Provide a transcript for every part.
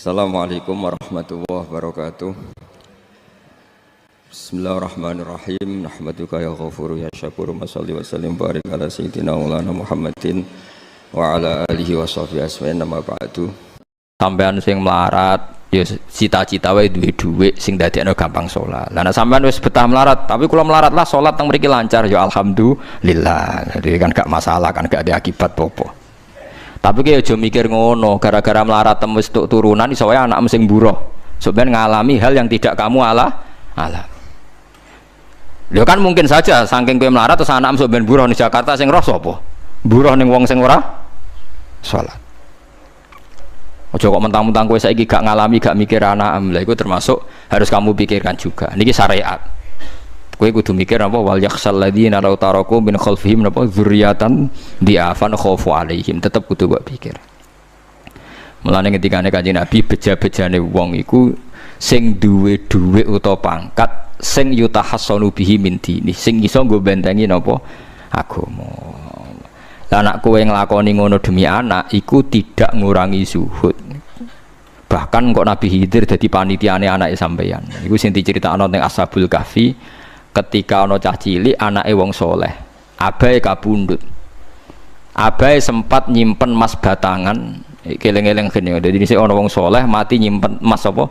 Assalamualaikum warahmatullahi wabarakatuh. Bismillahirrahmanirrahim. Nahmaduka ya ghafuru ya syakuru. Mashalli wa sallim barik ala sayyidina maulana Muhammadin wa ala alihi wa sahbihi asma'in nama ba'du. Sampean sing melarat ya cita-cita wae duwe dhuwit sing dadekno gampang salat. Lah nek sampean wis betah melarat, tapi kula melarat lah salat teng mriki lancar ya alhamdulillah. Jadi kan gak masalah, kan gak ada akibat apa-apa. Tapi kayak aja mikir ngono, gara-gara melarat tembus tuk turunan iso wae anak sing buruh. Sampeyan ngalami hal yang tidak kamu alami. Lho kan mungkin saja saking kowe melarat terus anak sampeyan buruh di Jakarta sing roh sapa? Buruh ning wong sing ora salat. Aja kok mentang-mentang kowe saiki gak ngalami, gak mikir anak, lha iku termasuk harus kamu pikirkan juga. Niki syariat. Kowe kudu mikir apa wal yakhsal ladzina law taraku min khalfihim apa dzurriatan diafan khaufu alaihim, tetep kudu mbok pikir. Mulane ketikane Kanjeng Nabi beja-bejane wong iku sing duwe dhuwit utawa pangkat sing yutahassanu bihi min dini, sing iso nggo bentengi napa agama. Lah nek kowe nglakoni ngono demi anak iku tidak ngurangi zuhud. Bahkan kok Nabi Khidir dadi panitiane anake sampeyan. Iku sing diceritakno ning Ashabul Kahfi. Ketika ana cah cilik anake wong soleh, abahe kabundut. Abahe sempat nyimpen emas batangan, keleng-eleng kene. Dadi dhisik ana wong soleh mati nyimpen emas apa?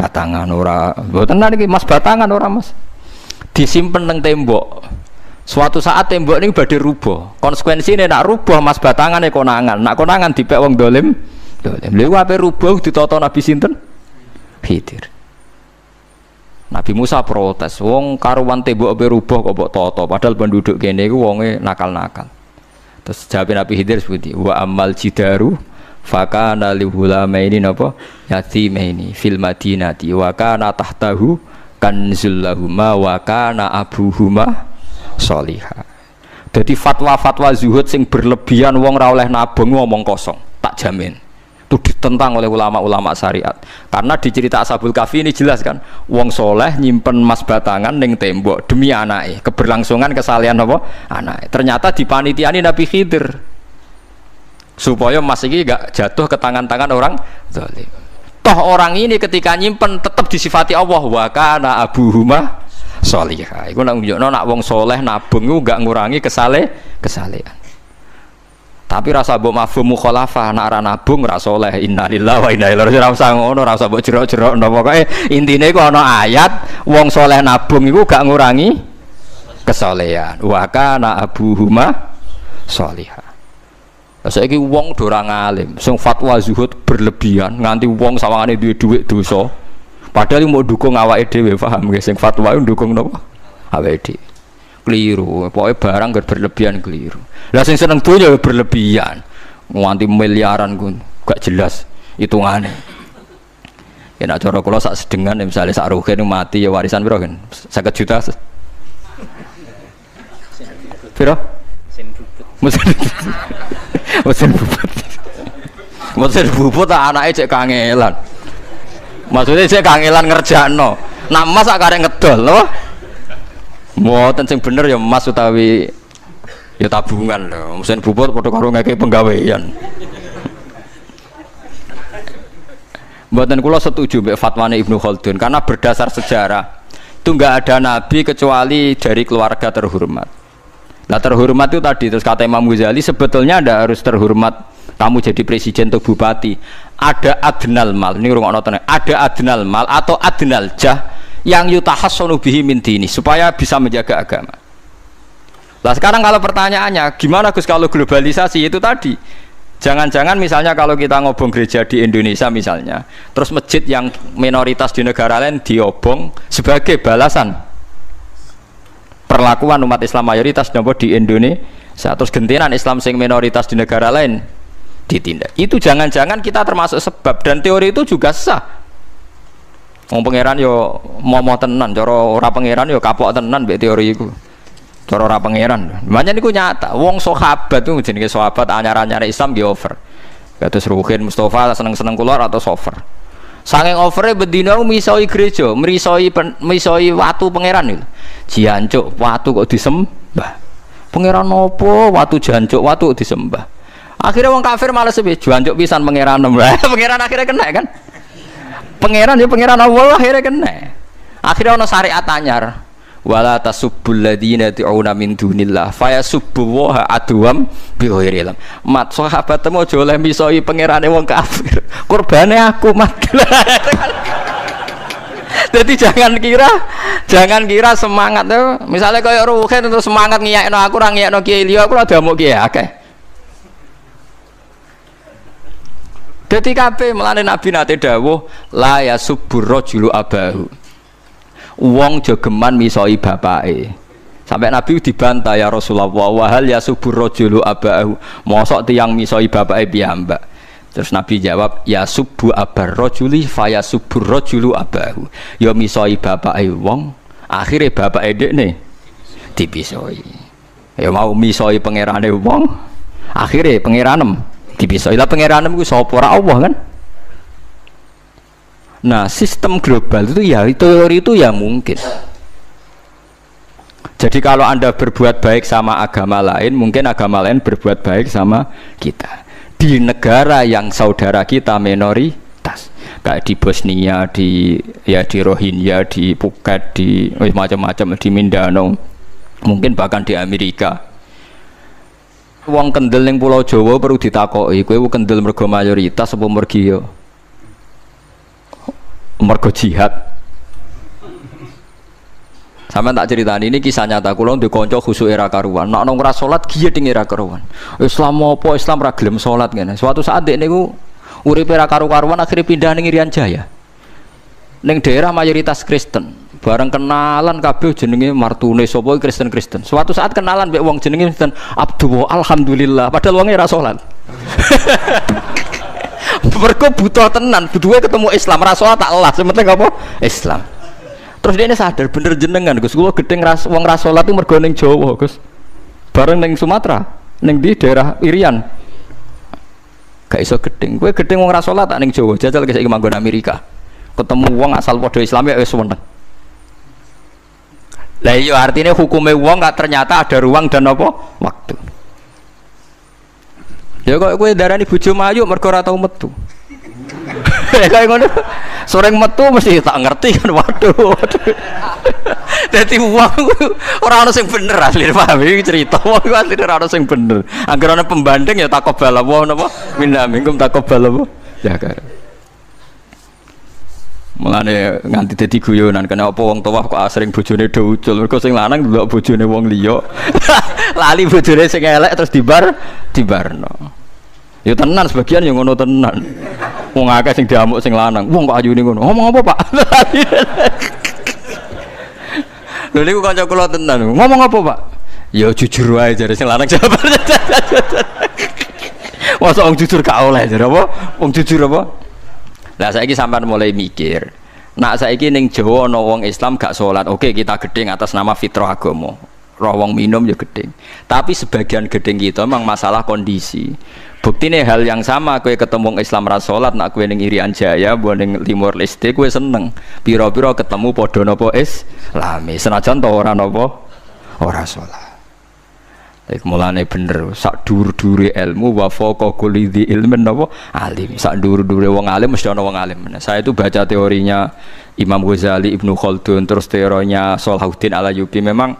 Batangan ora. Mboten niki emas batangan ora, Mas. Disimpen teng tembok. Suatu saat tembok niku badhe rubuh. Konsekuensine nek rubuh emas batangane konangan. Nek konangan dipek wong dolim. Lha ape rubuh ditata Nabi sinten? Khidir. Nabi Musa protes, wong karuan tembok ape rubuh kok mbok tata, padahal penduduk kene iku wonge nakal-nakal. Terus jawab Nabi Khidir seperti wa amal jidaru fakana li hulamaini napa yatimaini fil madinati wa kana tahtahu kanzul lahuma wa kana abuhuma sholihah. Dadi fatwa-fatwa zuhud sing berlebihan wong ra oleh nabung ngomong kosong, tak jamin. Itu ditentang oleh ulama-ulama syariat. Karena di cerita Ashabul Kahfi ini jelas kan, wong soleh nyimpen emas batangan ning tembok demi anake, keberlangsungan kesalehan apa? Anake. Ternyata dipanitiani Nabi Khidir. Supaya emas iki gak jatuh ke tangan-tangan orang zalim. Toh orang ini ketika nyimpen tetap disifati Allah wa kana abuhuma sholihah. Iku nak nunjukno nak wong soleh nabung iku gak ngurangi kesalehan. Tapi rasa mbok mafhum mukhalafah nek ora nabung ora saleh. Innalillahi wa inna ilaihi raji'un. Ora usah ngono, ora usah mbok jerok-jerok pokoke intine iku ana ayat wong saleh nabung iku gak ngurangi kesalehan. Wa kana abuhuma sholihah. Saiki wong do ora ngalim, sing fatwa zuhud berlebihan nganti wong sawangane duwe dhuwit dosa. Padahal mau dukung awake dhewe, paham nggih? Sing fatwa iku dukung napa? Awake dhewe. Keliru, pokoknya barang berlebihan keliru. Lah sing seneng dunya berlebihan, nganti miliaran pun gak jelas hitungannya. Ya nak cara kula sak sedengan misalnya sak rugen mati ya warisan piro kan? 50 juta. Piro? Mesin bubut. Mesin bubut tak anake cek kangelan. Maksudnya cek kangelan ngerjakno. Nak mas sak karek ngedol lho. Mboten sing bener ya emas utawi ya tabungan lho. Mesin bubut padha karo ngeke penggawean. Mboten kula setuju mbek fatwane Ibnu Khaldun karena berdasar sejarah itu enggak ada nabi kecuali dari keluarga terhormat. Nah terhormat itu tadi terus kata Imam Ghazali sebetulnya ndak harus terhormat kamu jadi presiden atau bupati. Ada adnal mal, ini rungokno tenan. Ada adnal mal atau adnal jah yang yutahassanu bihi min dini supaya bisa menjaga agama. Lah sekarang kalau pertanyaannya gimana Gus kalau globalisasi itu tadi jangan-jangan misalnya kalau kita ngobong gereja di Indonesia misalnya terus masjid yang minoritas di negara lain diobong sebagai balasan perlakuan umat Islam mayoritas di Indonesia terus gentenan Islam sing minoritas di negara lain ditindak. Itu jangan-jangan kita termasuk sebab dan teori itu juga sah. Wong pangeran yo momo tenan, cara ora pangeran yo kapok tenan mbek teori iku. Cara ora pangeran. Makanya niku nyata, wong sahabat itu jenenge sahabat anyar-anyar Islam nggih over. Kados Ruhin Mustafa seneng-seneng kula atau over. Saking overe bendina misoi gereja, misoi watu pangeran niku. Jancuk watu kok disembah. Pangeran opo watu jancuk watu disembah. Akhirnya wong kafir malah sepi jancuk pisan pangeran. Pangeran akhirnya kena kan. Pangeran ya pangeran Allah akhirnya kena. Akhirnya ono syariat anyar. Wala tasubbul ladzina tu'una min dunillah fayasubbu wa adwam bi ghairi ilm. Mat sahabat temu aja oleh misoi pangerane wong kafir. Kurbane aku mat. Jadi jangan kira semangat tuh. Misalnya kayak Ruhin terus semangat ngiyakno aku ora ngiyakno kiai liya aku ora damuk kiai akeh. Dadi kabeh melane Nabi nate dawuh la yasubbur rajulu abahu. Wong jogeman misoi bapake. Sampai Nabi dibantah ya Rasulullah wa hal yasubbur rajulu abahu. Mosok tiyang misoi bapake piyambak. Terus Nabi jawab ya subbu abar rajuli faya subbur rajulu abahu. Ya misoi bapake wong, akhire bapake dekne dipisoi. Ya mau misoi pangerane wong, akhire pangeranem dipisoi. Lah pangeranem iku sapa ora Allah kan? Nah, sistem global itu ya teori itu ya mungkin. Jadi kalau Anda berbuat baik sama agama lain, mungkin agama lain berbuat baik sama kita. Di negara yang saudara kita minoritas, kayak di Bosnia, di Rohingya, di Phuket, di macam-macam, di Mindanao, mungkin bahkan di Amerika. Wong kendel ning Pulau Jawa perlu ditakoki, kowe kendel mergo mayoritas apa mergo jihad. Sama tak ceritani ini kisah nyata kula ndek kanca khusuk era karuan. Nek nang ora salat giyeding era karuan. Islam apa Islam ra gelem salat ngene. Suatu saat dek niku uripe ra karu-karuan akhirnya pindah ning Irian Jaya. Ning daerah mayoritas Kristen. Bareng kenalan kabeh jenenge martune sapa Kristen-Kristen. Suatu saat kenalan mbek wong jenenge Kristen Abdullah alhamdulillah padahal wonge ra salat. Mergo butuh tenan, butuhe ketemu Islam ra salat tak elas, penting apa? Islam. Terus dia ini sadar bener jenengan Gus, kula gedeng wong ra salat itu mergo ning Jawa Gus. Bareng ning Sumatera, ning di daerah Irian. Gak iso gedeng. Kowe gedeng wong ra salat tak ning Jawa, jajal saiki manggon Amerika. Ketemu wong asal padha Islam ya wis weneng. Lah iya artinya hukume wong gak ternyata ada ruang dan apa? Waktu. Ya kok kowe darani bojo mayu mergo ora tau metu. Kayak ngono. Soreng metu mesti tak ngerti kan waduh. Dadi wong ora ono sing bener asli paham iki cerita wong asli ora ono sing bener. Angger ana pembanding ya takobal apa napa minna minkum takobal apa. Ya kan. Mulane nganti dadi guyonan kena apa wong tuwa kok asring bojone do ucul mergo sing lanang ndelok bojone wong liya. Lali bojone sing elek terus dibarno. Ya tenan sebagian yang ngono tenan. Wong akeh sing diamuk sing lanang. Wong kok ayune ngono. Ngomong apa, Pak? Lha niku kanca kula tenan. Ngomong apa, Pak? Ya jujur wae jare sing lanang jawab. Masa wong jujur gak oleh jare apa? Wong jujur apa? Lah saiki sampean mulai mikir. Nak saiki ning Jawa ana wong Islam gak salat. Oke, kita gedeng atas nama fitrah agama. Roh wong minum ya gedeng. Tapi sebagian gedeng kita memang masalah kondisi. Buktine hal yang sama kowe ketemu Islam ra salat nak kowe ning Irian Jaya mbok ning Timor Leste kowe seneng. Pira-pira ketemu padha napa Islami. Senajan to ora napa ora salat. Iku mulane bener sak dhuwur-dhuwure ilmu wa faqa kulli dzi ilmin napa alim. Sak dhuwur-dhuwure wong alim mesti ana wong alim. Saya itu baca teorinya Imam Ghazali, Ibnu Khaldun, terus teorinya Salahuddin Al-Ayyubi memang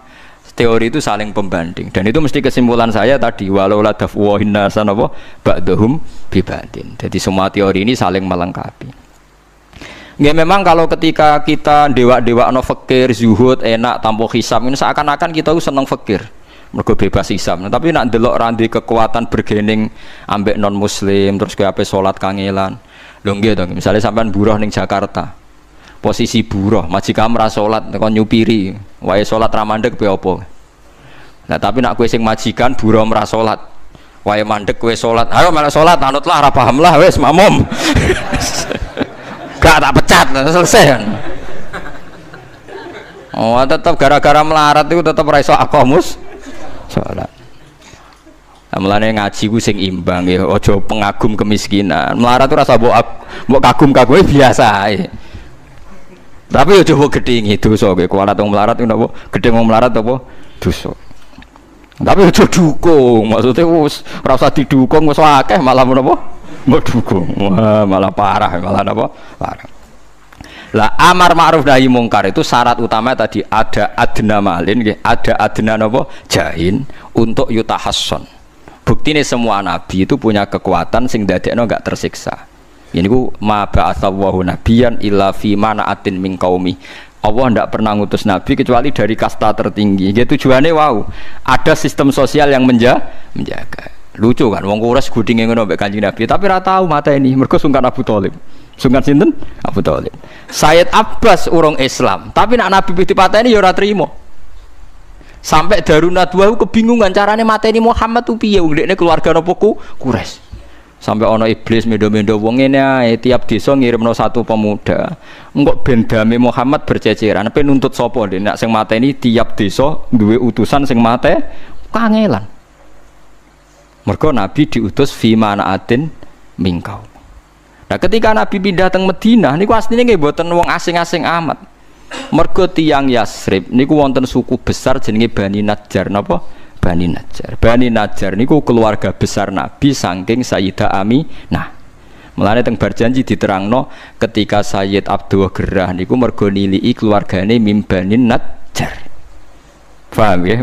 teori itu saling pembanding dan itu mesti kesimpulan saya tadi walau la dafwa hinnasan apa ba'dhum bibadin. Jadi semua teori ini saling melengkapi. Nggih memang kalau ketika kita dewa-dewa no fakir, zuhud, enak, tanpa hisab ini seakan-akan kita seneng fakir. Mergo bebas hisab. Nah, tapi nak ndelok randi kekuatan bergening ambek non muslim terus kowe ape salat kangelan. Lho nggih to, misalnya sampean buruh ning Jakarta. Posisi buruh, majikan ra salat kon nyupiri, wae salat ra mandeg piye apa. Nah, tapi nak kowe sing majikan buruh ora salat. Wae mandeg kowe salat. Ayo malah salat, anutlah ra paham lah wis makmum. Gak tak pecat, selesai kan. Oh, tetap gara-gara melarat itu tetap ra iso aqamus salat. Mulane ngaji ku sing imbang ya, aja pengagum kemiskinan. Melarat itu rasa mbok kagum-kagume biasa ae. Tapi yo coba gedhingi dosa kowe kualat wong melarat ku napa? Gedhing wong melarat apa? Dosa. Tapi aja dukung, maksudnya wis ora usah didukung wis akeh malah menapa? Mbok dukung. Wah, malah parah, malah napa? Parah. Lah amar ma'ruf nahi mungkar itu syarat utama tadi ada adna malin, ada adna nopo jahin untuk yutahasson. Bukti nih semua nabi itu punya kekuatan sing dadekno enggak tersiksa. Ini ku ma ba'atsallahu nabiyan illa fi mana'atin min qaumi. Allah tidak pernah ngutus nabi kecuali dari kasta tertinggi. Gitu tujuannya wow. Ada sistem sosial yang menjaga. Lucu kan wong Quraisy gudinge ngono mbek Kanjeng Nabi, tapi ora tau mateni mergo sungkan Abu Thalib. Sungkan sinten? Abu Thalib. Sayyid Abbas urung Islam, tapi nak Nabi dipateni ya ora trimo. Sampai Darun Nadwa kebingungan carane mateni Muhammad tuh piye wong dekne keluarga napa Quraisy. Sampai ana iblis mendo-mendo wong ngene ae tiap desa ngirimno satu pemuda. Engko ben dame Muhammad berceceran, pe nuntut sapa ndek nak sing mateni tiap desa duwe utusan sing mate kangelan. Mergo Nabi diutus fi manaatin mingkau. Nah ketika Nabi pindah teng Madinah niku asline nggih mboten wong asing-asing amat. Mergo tiyang Yasrib niku wonten suku besar jenenge Bani Najjar napa? Bani Najjar. Bani Najjar niku keluarga besar Nabi saking Sayyidah Aminah. Mulane teng Barjanji diterangno ketika Sayyid Abdul Gerah niku mergo niliki keluargane mim Bani Najjar. Paham ya?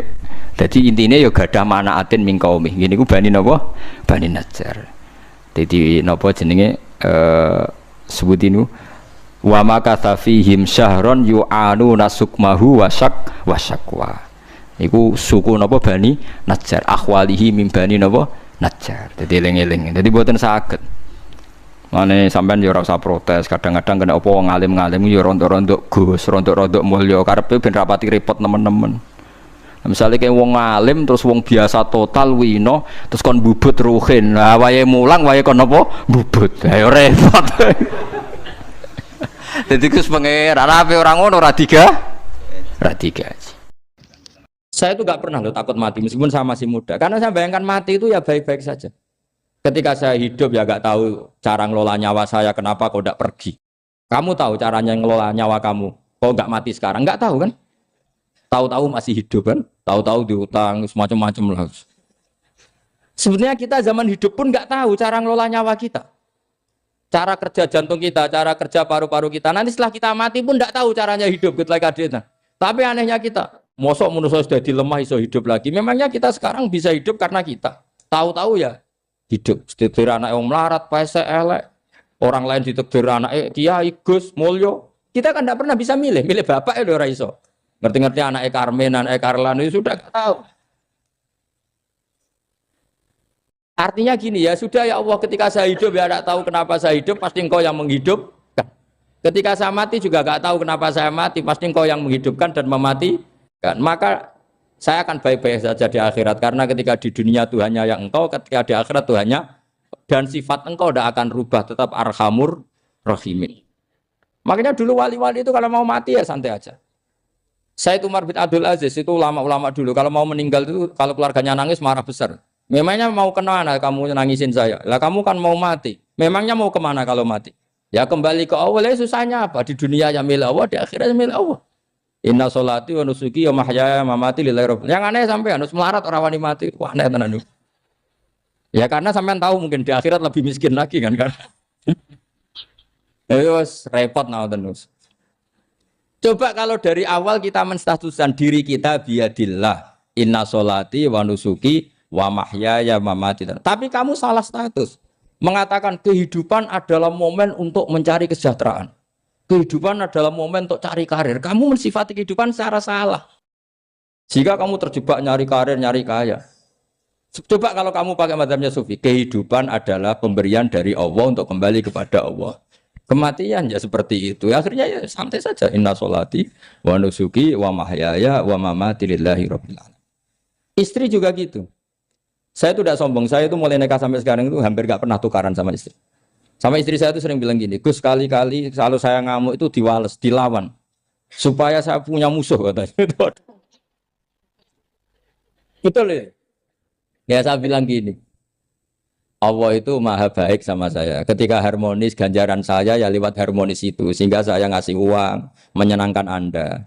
Jadi intinya ya gadah manaatin min qaumi. Ngene iku Bani napa? Bani Najjar. Dadi napa jenenge sebutinu wa makatha fihim syahron yu'anu nasukmahu wasakwa. Iku suku napa Bani Najjar. Akhwalihi min Bani napa? Najjar. Dadi eling-eling. Dadi mboten saged. Mane sampean ya ora usah protes. Kadang-kadang kena apa wong alim-alim ya rontok-rontok Gus, rontok-rontok mulya karepe ben rapati repot nemen-nemen. Misalnya kayak wong alim terus wong biasa total wino terus kon bubut ruhin, nah wae mulang wae kon apa bubut, ayo repot. Jadi kus pengeran apa orang ngono ora tiga. Saya itu nggak pernah loh takut mati meskipun saya masih muda, karena saya bayangkan mati itu ya baik-baik saja. Ketika saya hidup ya nggak tahu cara ngelola nyawa saya, kenapa kok nggak pergi? Kamu tahu caranya ngelola nyawa kamu, kok nggak mati sekarang? Nggak tahu kan? Tahu-tahu masih hidup kan? Tahu-tahu diutang semacam-macam lah. Sebenarnya kita zaman hidup pun nggak tahu cara ngelola nyawa kita, cara kerja jantung kita, cara kerja paru-paru kita. Nanti setelah kita mati pun nggak tahu caranya hidup gitu lagi. Tapi anehnya kita, mosok manusia sudah dilemah iso hidup lagi. Memangnya kita sekarang bisa hidup karena kita tahu-tahu ya hidup. Ditekdir anak yang melarat, paese elek, orang lain ditekdir anak Kiai Gus Mulyo. Kita kan nggak pernah bisa milih bapak ya ora iso. Ngerti-ngerti anak Karmen, anak Karlan itu sudah tahu. Artinya gini ya, sudah ya Allah ketika saya hidup ya tidak tahu kenapa saya hidup, pasti engkau yang menghidupkan. Ketika saya mati juga tidak tahu kenapa saya mati, pasti engkau yang menghidupkan dan mematikan. Maka saya akan baik-baik saja di akhirat, karena ketika di dunia Tuhannya yang engkau, ketika di akhirat Tuhannya, dan sifat engkau tidak akan rubah, tetap arhamur rahimin. Makanya dulu wali-wali itu kalau mau mati ya santai aja. Sayyid Umar bin Abdul Aziz itu ulama-ulama dulu kalau mau meninggal itu kalau keluarganya nangis marah besar. Memangnya mau kemana kamu nangisin saya? Lah kamu kan mau mati. Memangnya mau kemana kalau mati? Ya kembali ke Allah. Ya susahnya apa? Di dunia ya milik Allah, di akhirat milik Allah. Inna sholati wa nusuki wa mahyaya wa mamati lillahi rabbil. Yang aneh sampai harus melarat orang wani mati. Wah aneh tenan. Ya karena sampean tahu mungkin di akhirat lebih miskin lagi kan. Terus repot nah terus. Coba kalau dari awal kita menstatuskan diri kita biadillah, inna sholati wa nusuki wa mahyaya wa mamati. Tapi kamu salah status. Mengatakan kehidupan adalah momen untuk mencari kesejahteraan. Kehidupan adalah momen untuk cari karir. Kamu mensifati kehidupan secara salah. Jika kamu terjebak nyari karir, nyari kaya. Coba kalau kamu pakai mazhabnya Sufi, kehidupan adalah pemberian dari Allah untuk kembali kepada Allah. Kematian ya seperti itu. Akhirnya ya santai saja. Inna sholati wa nusuki wa mahyaya wa mamati lillahi rabbil alamin. Istri juga gitu. Saya itu tidak sombong. Saya itu mulai nikah sampai sekarang itu hampir gak pernah tukaran sama istri. Sama istri saya itu sering bilang gini, Gus kali-kali kalau saya ngamuk itu diwales, dilawan. Supaya saya punya musuh katanya. Betul ya? Ya saya bilang gini. Allah itu maha baik sama saya. Ketika harmonis, ganjaran saya ya lewat harmonis itu. Sehingga saya ngasih uang, menyenangkan Anda.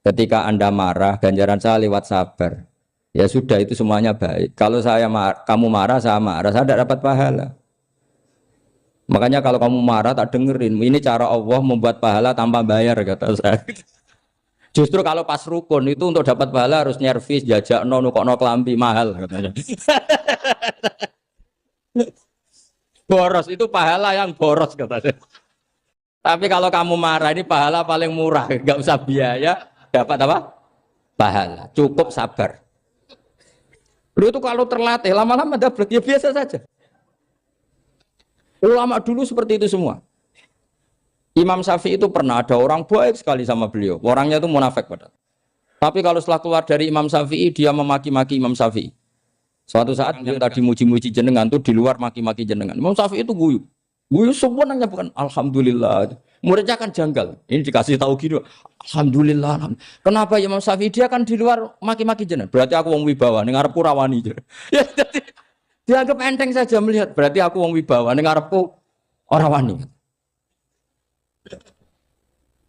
Ketika Anda marah, ganjaran saya lewat sabar. Ya sudah, itu semuanya baik. Kalau kamu marah, saya tidak dapat pahala. Makanya kalau kamu marah tak dengerin. Ini cara Allah membuat pahala tanpa bayar kata saya. Justru kalau pas rukun itu untuk dapat pahala harus nyervis, jajak nukokno kelambi mahal katanya. Boros itu pahala yang boros katanya. Tapi kalau kamu marah ini pahala paling murah, nggak usah biaya, dapat apa? Pahala. Cukup sabar. Lu itu kalau terlatih lama-lama dapat ya biasa saja. Ulama dulu seperti itu semua. Imam Syafi'i itu pernah ada orang baik sekali sama beliau. Orangnya itu munafik padahal. Tapi kalau setelah keluar dari Imam Syafi'i dia memaki-maki Imam Syafi'i. Suatu saat beliau tadi muji-muji jenengan tuh di luar maki-maki jenengan. Imam Syafi'i itu guyu. Guyu sebenarnya bukan alhamdulillah. Muridnya kan janggal. Ini dikasih tahu gitu. Alhamdulillah. Kenapa Imam Syafi'i dia kan di luar maki-maki jenengan? Berarti aku wong wibawa ning ngarepku rawani. Ya jadi dianggap enteng saja melihat. Berarti aku wong wibawa ning ngarepku ora wani.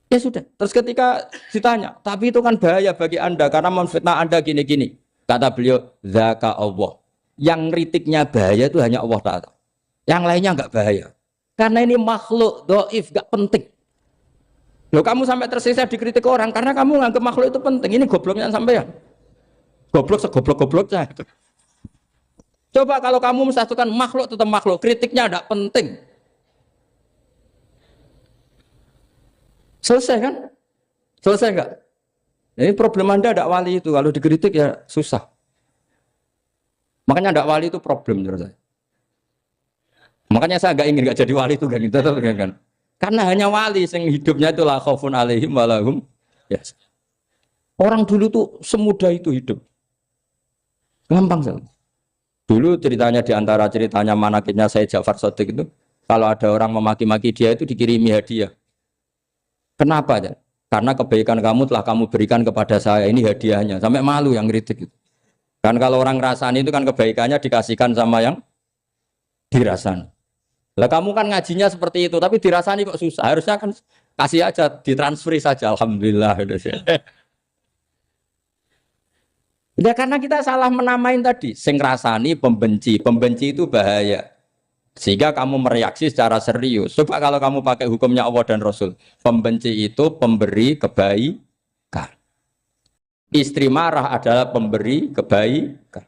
Ya sudah. Terus ketika ditanya, tapi itu kan bahaya bagi Anda karena memfitnah Anda gini-gini. Kata beliau, zaka Allah. Yang kritiknya bahaya itu hanya Allah Ta'ala. Yang lainnya enggak bahaya. Karena ini makhluk dhaif, enggak penting. Loh kamu sampai tersisa dikritik orang karena kamu nganggap makhluk itu penting. Ini gobloknya sampean. Goblok segoblok-gobloknya. Coba kalau kamu mensatukan makhluk tetap makhluk, kritiknya enggak penting. Selesai kan? Selesai enggak? Ini problem Anda ada wali itu, kalau dikritik ya susah. Makanya ada wali itu problem menurut saya. Makanya saya enggak ingin enggak jadi wali itu kan. Karena hanya wali yang hidupnya itu la khaufun alaihim wa lahum ya. Orang dulu tuh semudah itu hidup. Gampang sekali. Dulu ceritanya di antara ceritanya manakibnya saya Ja'far Shadiq itu, kalau ada orang memaki-maki dia itu dikirimi hadiah. Kenapa ya? Karena kebaikan kamu telah kamu berikan kepada saya, ini hadiahnya. Sampai malu yang kritik itu. Kan kalau orang ngerasani itu kan kebaikannya dikasihkan sama yang dirasani. Lah kamu kan ngajinya seperti itu, tapi dirasani kok susah. Harusnya kan kasih aja, ditransferi saja. Alhamdulillah. Ya karena kita salah menamain tadi. Sing rasani pembenci. Pembenci itu bahaya. Sehingga kamu mereaksi secara serius. Coba kalau kamu pakai hukumnya Allah dan Rasul. Pembenci itu pemberi kebaikan. Istri marah adalah pemberi kebaikan.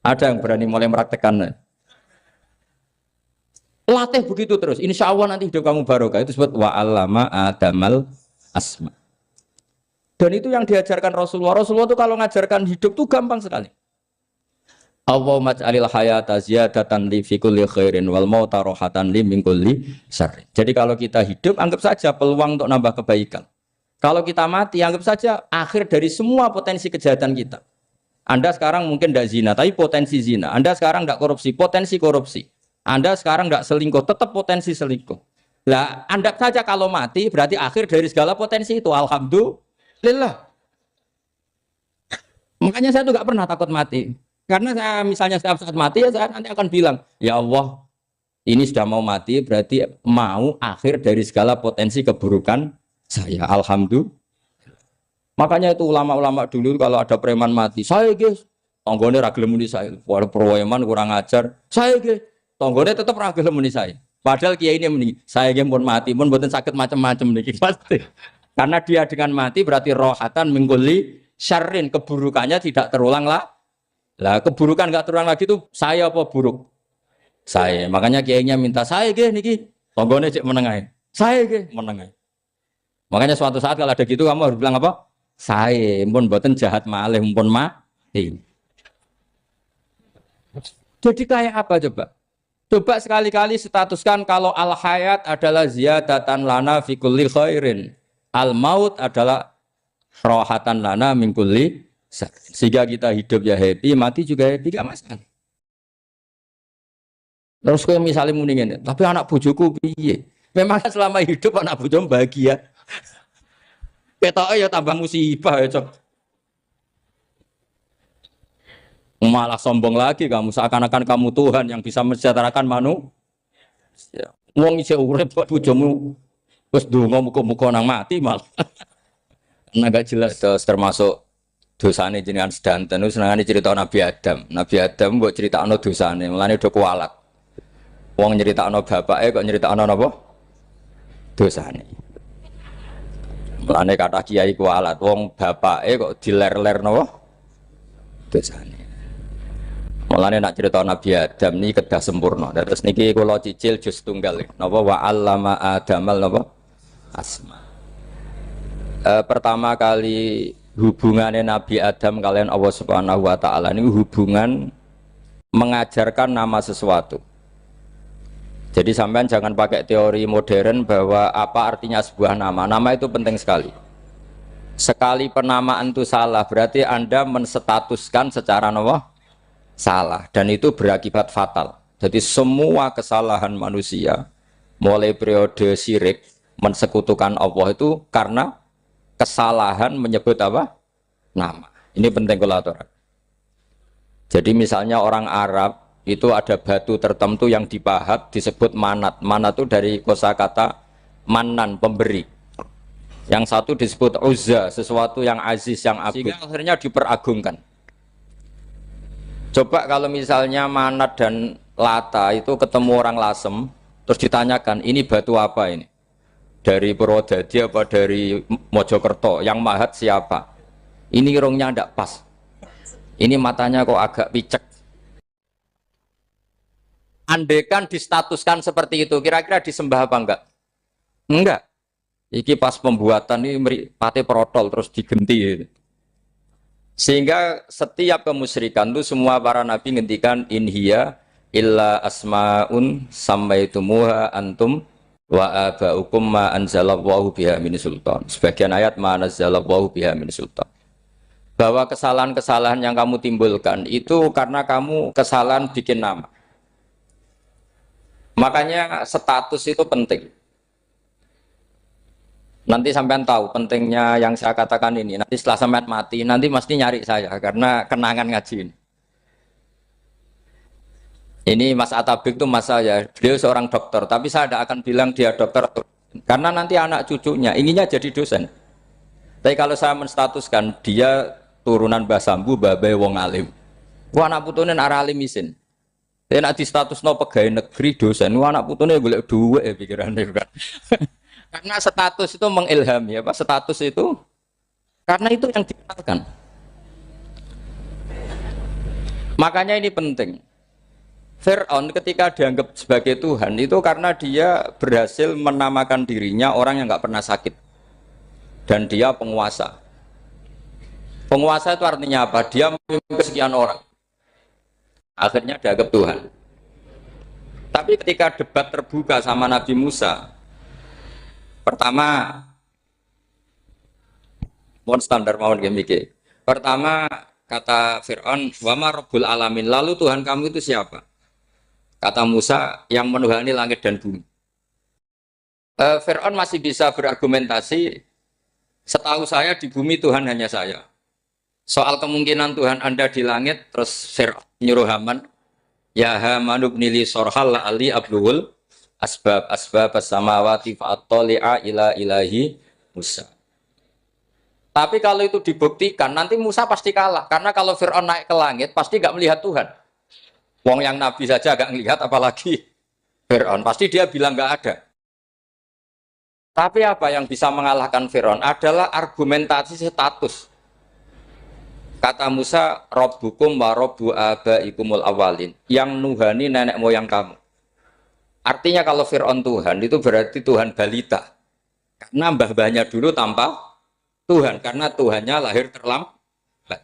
Ada yang berani mulai meraktekannya. Latih begitu terus. Insya Allah nanti hidup kamu barokah. Itu disebut wa'allama adamal asma. Dan itu yang diajarkan Rasulullah. Rasulullah itu kalau ngajarkan hidup itu gampang sekali. Allahumma ja'alil hayata ziyadatan li fi kulli khairin wal mauta rohatan li min kulli syarrin. Jadi kalau kita hidup anggap saja peluang untuk nambah kebaikan. Kalau kita mati anggap saja akhir dari semua potensi kejahatan kita. Anda sekarang mungkin tidak zina tapi potensi zina. Anda sekarang tidak korupsi, potensi korupsi. Anda sekarang tidak selingkuh, tetap potensi selingkuh. Lah, anggap saja kalau mati berarti akhir dari segala potensi itu. Alhamdulillah. Makanya saya tuh nggak pernah takut mati. Karena saya misalnya setiap saat mati ya saya nanti akan bilang, ya Allah, ini sudah mau mati berarti mau akhir dari segala potensi keburukan saya. Alhamdulillah. Makanya itu ulama-ulama dulu kalau ada preman mati, saya guys, tonggone ra gelem muni saya. Walau preman kurang ajar, saya guys, tonggone tetap ra gelem muni saya. Padahal kiai ini muni, saya guys pun mati, pun mboten sakit macam-macam niki pasti. Karena dia dengan mati berarti rohatan mengkuli syarrin, keburukannya tidak terulang lah. Lah keburukan nggak terulang lagi tuh saya apa buruk? Saya. Makanya kiainya minta saya ge niki. Tonggone cek menengai. Saya ge menengai. Makanya suatu saat kalau ada gitu kamu harus bilang apa? Saya pun mboten jahat malih pun mati. Jadi kayak apa coba? Coba sekali-kali statuskan kalau al hayat adalah ziyadatan lana fi kulli khairin. Al maut adalah rohatan lana min kulli. Sehingga kita hidup ya happy, mati juga happy, gak masalah. Terus kalau misalnya mendingin, tapi anak bojoku piye? Memang selama hidup anak bojomu bahagia. Petoke ya tambah musibah ya, Cok. Malah sombong lagi kamu, seakan-akan kamu Tuhan yang bisa mensejahterakan manusia. Wong isih urip kok bojomu wis ndonga muga-muga nang mati malah. Enggak jelas termasuk dosane jenengan sedanten senengane cerita Nabi Adam. Nabi Adam mbok critakno dosane, mulane do kualat. Wong nyeritakno bapake kok nyeritakno napa? Dosane. Mulane kata kiai kualat, wong bapake kok diler-ler napa? Dosane. Mulane nak cerita Nabi Adam niki kedah sempurna. Terus niki kula cicil juz tunggal napa wa 'allama Adamal napa? Asma. Pertama kali hubungannya Nabi Adam kalian Allah Subhanahu wa taala ini hubungan mengajarkan nama sesuatu. Jadi sampean jangan pakai teori modern bahwa apa artinya sebuah nama. Nama itu penting sekali. Sekali penamaan itu salah, berarti Anda menstatuskan secara nama salah dan itu berakibat fatal. Jadi semua kesalahan manusia mulai periode syirik mensekutukan Allah itu karena kesalahan menyebut apa? Nama. Ini penting kalau aturan. Jadi misalnya orang Arab itu ada batu tertentu yang dipahat disebut manat. Manat itu dari kosakata manan, pemberi. Yang satu disebut uzza, sesuatu yang aziz, yang agung. Sehingga akhirnya diperagungkan. Coba kalau misalnya manat dan lata itu ketemu orang Lasem, terus ditanyakan, ini batu apa ini? Dari Purwodadi apa dari Mojokerto? Yang mahat siapa? Ini irungnya tidak pas. Ini matanya kok agak picek. Andekan distatuskan seperti itu, kira-kira disembah apa enggak? Enggak. Iki pas pembuatan ini pate protol terus digenti. Sehingga setiap kemusyrikan itu semua para nabi ngendikan inhiya illa asmaun sammaitumuha antum wa abaukum ma anzalallahu biha min sultan. Sebagian ayat ma anzalallahu biha min sultan. Bahwa kesalahan-kesalahan yang kamu timbulkan itu karena kamu kesalahan bikin nama. Makanya status itu penting. Nanti sampean tahu pentingnya yang saya katakan ini. Nanti setelah sampean mati, nanti mesti nyari saya karena kenangan ngaji ini. Ini Mas Atabik itu mas saya, beliau seorang dokter, tapi saya tidak akan bilang dia dokter karena nanti anak cucunya inginnya jadi dosen. Tapi kalau saya menstatuskan dia turunan Mbah Sambu, babai wong alim. Wah anak putune arah alim isin. Tapi nak di status no pegawai negeri dosen, wah anak putune golek duit ya pikirannya kan. Karena status itu mengilhami, apa status itu? Karena itu yang dikenalkan. Makanya ini penting. Fir'aun ketika dianggap sebagai Tuhan itu karena dia berhasil menamakan dirinya orang yang nggak pernah sakit dan dia penguasa. Penguasa itu artinya apa? Dia memimpin sekian orang. Akhirnya dianggap Tuhan. Tapi ketika debat terbuka sama Nabi Musa, pertama, mohon standar mohon gimmick. Pertama kata Fir'aun, wama Rabbul Alamin. Lalu Tuhan kamu itu siapa? Kata Musa, yang menuhani langit dan bumi. Fir'aun masih bisa berargumentasi. Setahu saya di bumi Tuhan hanya saya. Soal kemungkinan Tuhan Anda di langit, terus Fir'aun nyuruh Haman, ya Haman ibnili sorhal ali abluhul asbab as-samawati fa'attali'a ila ilahi Musa. Tapi kalau itu dibuktikan, nanti Musa pasti kalah. Karena kalau Fir'aun naik ke langit, pasti nggak melihat Tuhan. Wong yang Nabi saja nggak melihat, apalagi Fir'aun. Pasti dia bilang nggak ada. Tapi apa yang bisa mengalahkan Fir'aun adalah argumentasi status. Kata Musa, Rabbukum wa Rabbu abaikumul awalin. Yang nuhani nenek moyang kamu. Artinya kalau Fir'aun Tuhan, itu berarti Tuhan balita. Karena mbah-mbahnya dulu tanpa Tuhan. Karena Tuhannya lahir terlambat.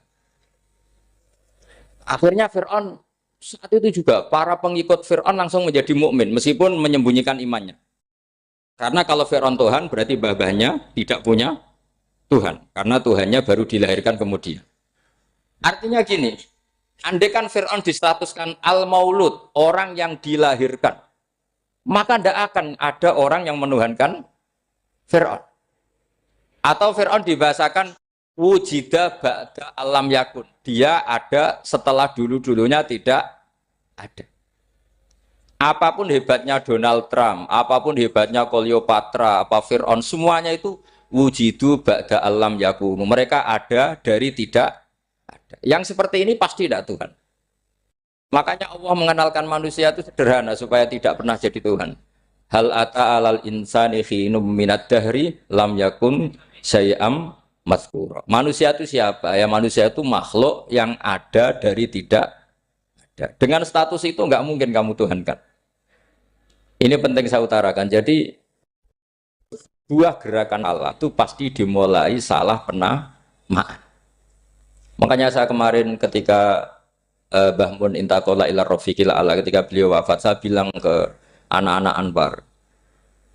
Akhirnya Fir'aun, saat itu juga para pengikut Fir'aun langsung menjadi mukmin meskipun menyembunyikan imannya. Karena kalau Fir'aun Tuhan, berarti mbah-mbahnya tidak punya Tuhan. Karena Tuhannya baru dilahirkan kemudian. Artinya gini, andaikan Fir'aun distatuskan al-maulud, orang yang dilahirkan, maka tidak akan ada orang yang menuhankan Fir'aun. Atau Fir'aun dibahasakan wujida ba'da alam yakun. Dia ada setelah dulu-dulunya tidak ada. Apapun hebatnya Donald Trump, apapun hebatnya Cleopatra, apa Fir'aun, semuanya itu wujidu ba'da alam yakun. Mereka ada dari tidak ada. Yang seperti ini pasti tidak Tuhan. Makanya Allah mengenalkan manusia itu sederhana supaya tidak pernah jadi Tuhan. Hal ata alal insani khinum minad dahri lam yakun syai'am mazkura. Manusia itu siapa? Ya manusia itu makhluk yang ada dari tidak ada. Dengan status itu nggak mungkin kamu Tuhan kan. Ini penting saya utarakan. Jadi buah gerakan Allah itu pasti dimulai salah penamaan. Makanya saya kemarin ketika Mbah Mun intakola ila rofiqil ala ketika beliau wafat, saya bilang ke anak-anak Anwar,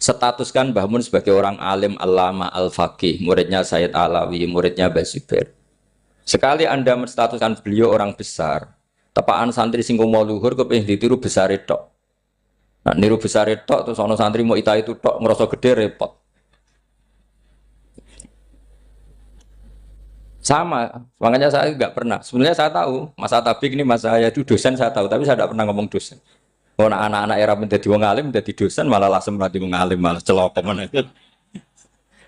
statuskan Mbah Mun sebagai orang alim alama al-faqih, muridnya Sayyid Alawi, muridnya Mbah Zubair. Sekali Anda menstatuskan beliau orang besar, tepaan santri sing mau luhur kepengin ditiru besar itu. Nah, niru besar itu terus ono santri mau ita itu tok ngerasa gede repot. Sama, makanya saya nggak pernah. Sebenarnya saya tahu, Mas Atabik ini mas saya itu dosen saya tahu, tapi saya tidak pernah ngomong dosen. Oh, anak-anak era menjadi wong alim, menjadi dosen malah langsung menjadi wong alim, malah celokom.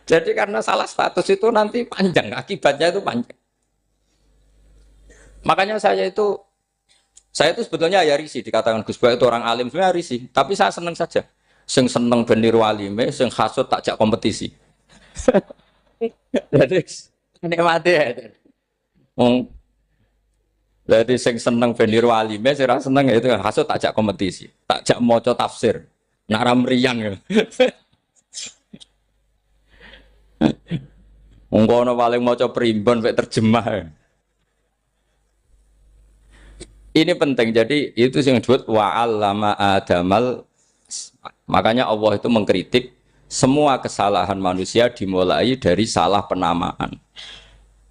Jadi karena salah status itu nanti panjang, akibatnya itu panjang. Makanya saya itu sebetulnya ya risih dikatakan Gus Bah itu orang alim, sebenarnya risih. Tapi saya seneng saja. Sing seneng benir walime, sing hasut takjak kompetisi. Jadi nikmati ya. Jadi sing seneng benir walime, sing seneng itu hasut takjak kompetisi, takjak maca tafsir, naram riang ya. Ungkono paling maca primbon mek terjemah. Ya. Ini penting, jadi itu yang disebut wa'allama adamal. Makanya Allah itu mengkritik semua kesalahan manusia dimulai dari salah penamaan.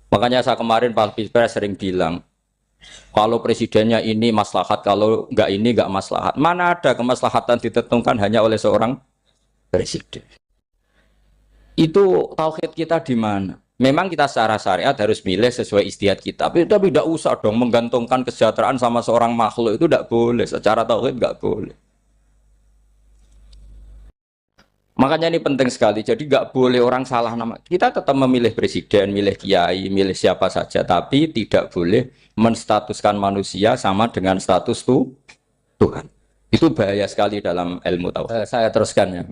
Makanya saya kemarin Pak Pilpres sering bilang, kalau presidennya ini maslahat, kalau enggak ini enggak maslahat. Mana ada kemaslahatan ditentukan hanya oleh seorang presiden? Itu tauhid kita di mana? Memang kita secara syariat harus milih sesuai ijtihad kita, tapi tidak usah dong menggantungkan kesejahteraan sama seorang makhluk, itu tidak boleh. Secara tauhid nggak boleh. Makanya ini penting sekali. Jadi nggak boleh orang salah nama. Kita tetap memilih presiden, milih kiai, milih siapa saja, tapi tidak boleh menstatuskan manusia sama dengan status Tuhan. Itu bahaya sekali dalam ilmu tauhid. Saya teruskan ya.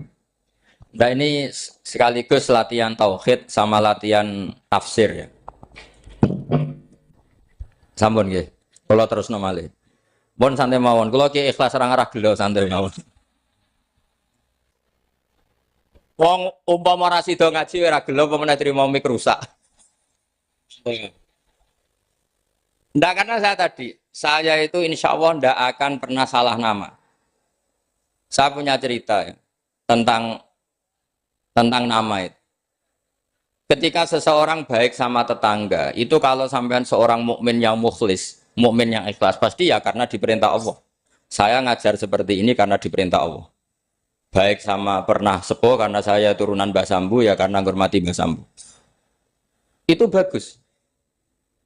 Nah ini sekaligus latihan tauhid sama latihan tafsir ya. Sampun nggih. Kula terusno malih. Pun santai mawon. Kula ki ikhlas ora ngarah gelo santai mawon. Wong umpama ora sida ngaji ora gelo apa meneh trimo mik rusak. Ndak karena saya itu insya Allah ndak akan pernah salah nama. Saya punya cerita ya, tentang nama itu. Ketika seseorang baik sama tetangga, itu kalau sampean seorang mukmin yang mukhlis, mukmin yang ikhlas, pasti ya karena diperintah Allah. Saya ngajar seperti ini karena diperintah Allah. Baik sama pernah sepuh karena saya turunan Mbah Sambu ya karena menghormati Mbah Sambu. Itu bagus.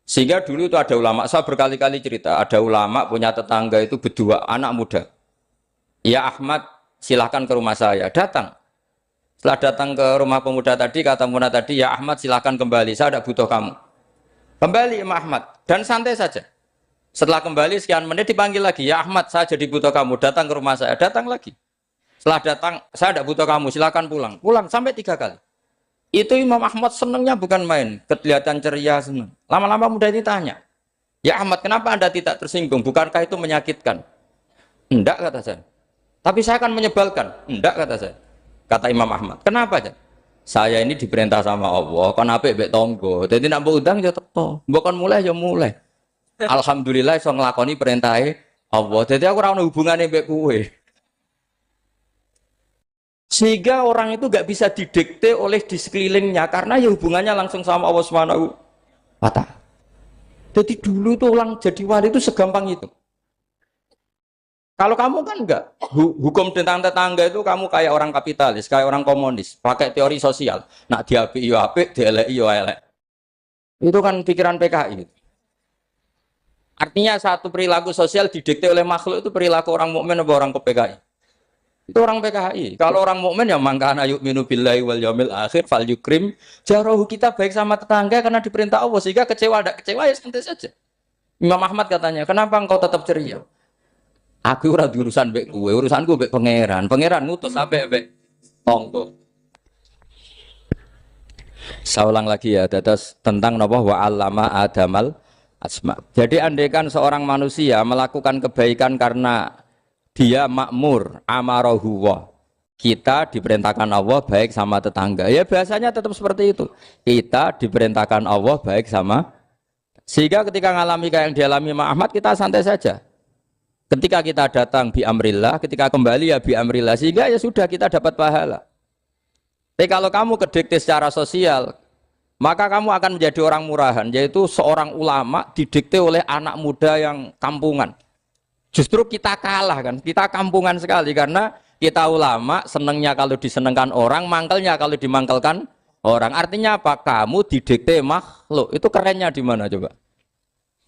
Sehingga dulu itu ada ulama, saya berkali-kali cerita, ada ulama punya tetangga itu berdua anak muda. Ya Ahmad, silahkan ke rumah saya, datang. Setelah datang ke rumah pemuda tadi, kata pemuda tadi, ya Ahmad silahkan kembali, saya tidak butuh kamu. Kembali Imam Ahmad, dan santai saja. Setelah kembali sekian menit dipanggil lagi, ya Ahmad saya jadi butuh kamu, datang ke rumah saya, datang lagi. Setelah datang, saya tidak butuh kamu, silahkan pulang. Pulang sampai 3 kali. Itu Imam Ahmad senangnya bukan main, kelihatan ceria senang. Lama-lama muda ini tanya, ya Ahmad kenapa Anda tidak tersinggung, bukankah itu menyakitkan? Enggak kata saya. Tapi saya akan menyebalkan, enggak kata saya. Kata Imam Ahmad, kenapa aja? Saya ini diperintah sama Allah, kan apik mbek tonggo. Jadi nak mbok undang ya teko. Mbok kon mulai ya mulai. Alhamdulillah iso nglakoni perintahe Allah. Jadi aku ora ono hubungane mbek kowe. Sehingga orang itu gak bisa didikte oleh di sekelilingnya karena ya hubungannya langsung sama Allah Subhanahu wa Ta'ala. Jadi dulu tuh orang jadi wali itu segampang itu. Kalau kamu kan enggak, hukum tentang tetangga itu kamu kayak orang kapitalis, kayak orang komunis, pakai teori sosial. Nak diapik yo apik, dieleki yo elek. Itu kan pikiran PKI. Artinya satu perilaku sosial didikte oleh makhluk itu perilaku orang mukmin atau orang PKI. Itu orang PKI. Kalau orang mukmin ya mangkana yu'minu billahi wal yaumil akhir fal yukrim jarahu, kita baik sama tetangga karena diperintah Allah, sehingga kecewa enggak kecewa ya santai saja. Imam Ahmad katanya, kenapa engkau tetap ceria? Aku ora urusan mbek kowe, urusanku mbek pangeran. Pangeran ngutus sampe mbek tonggo. Saya ulang lagi ya, terus tentang napa wa 'allama adamal asma. Jadi andaikan seorang manusia melakukan kebaikan karena dia makmur, amarahu wa. Kita diperintahkan Allah baik sama tetangga. Ya biasanya tetap seperti itu. Kita diperintahkan Allah baik sama. Sehingga ketika ngalami kayak yang dialami Ahmad, kita santai saja. Ketika kita datang bi amrillah, ketika kembali ya bi amrillah, sehingga ya sudah kita dapat pahala. Tapi kalau kamu kedikte secara sosial, maka kamu akan menjadi orang murahan, yaitu seorang ulama didikte oleh anak muda yang kampungan. Justru kita kalah kan, kita kampungan sekali karena kita ulama senengnya kalau disenengkan orang, mangkelnya kalau dimangkelkan orang. Artinya apa? Kamu didikte makhluk. Itu kerennya di mana coba?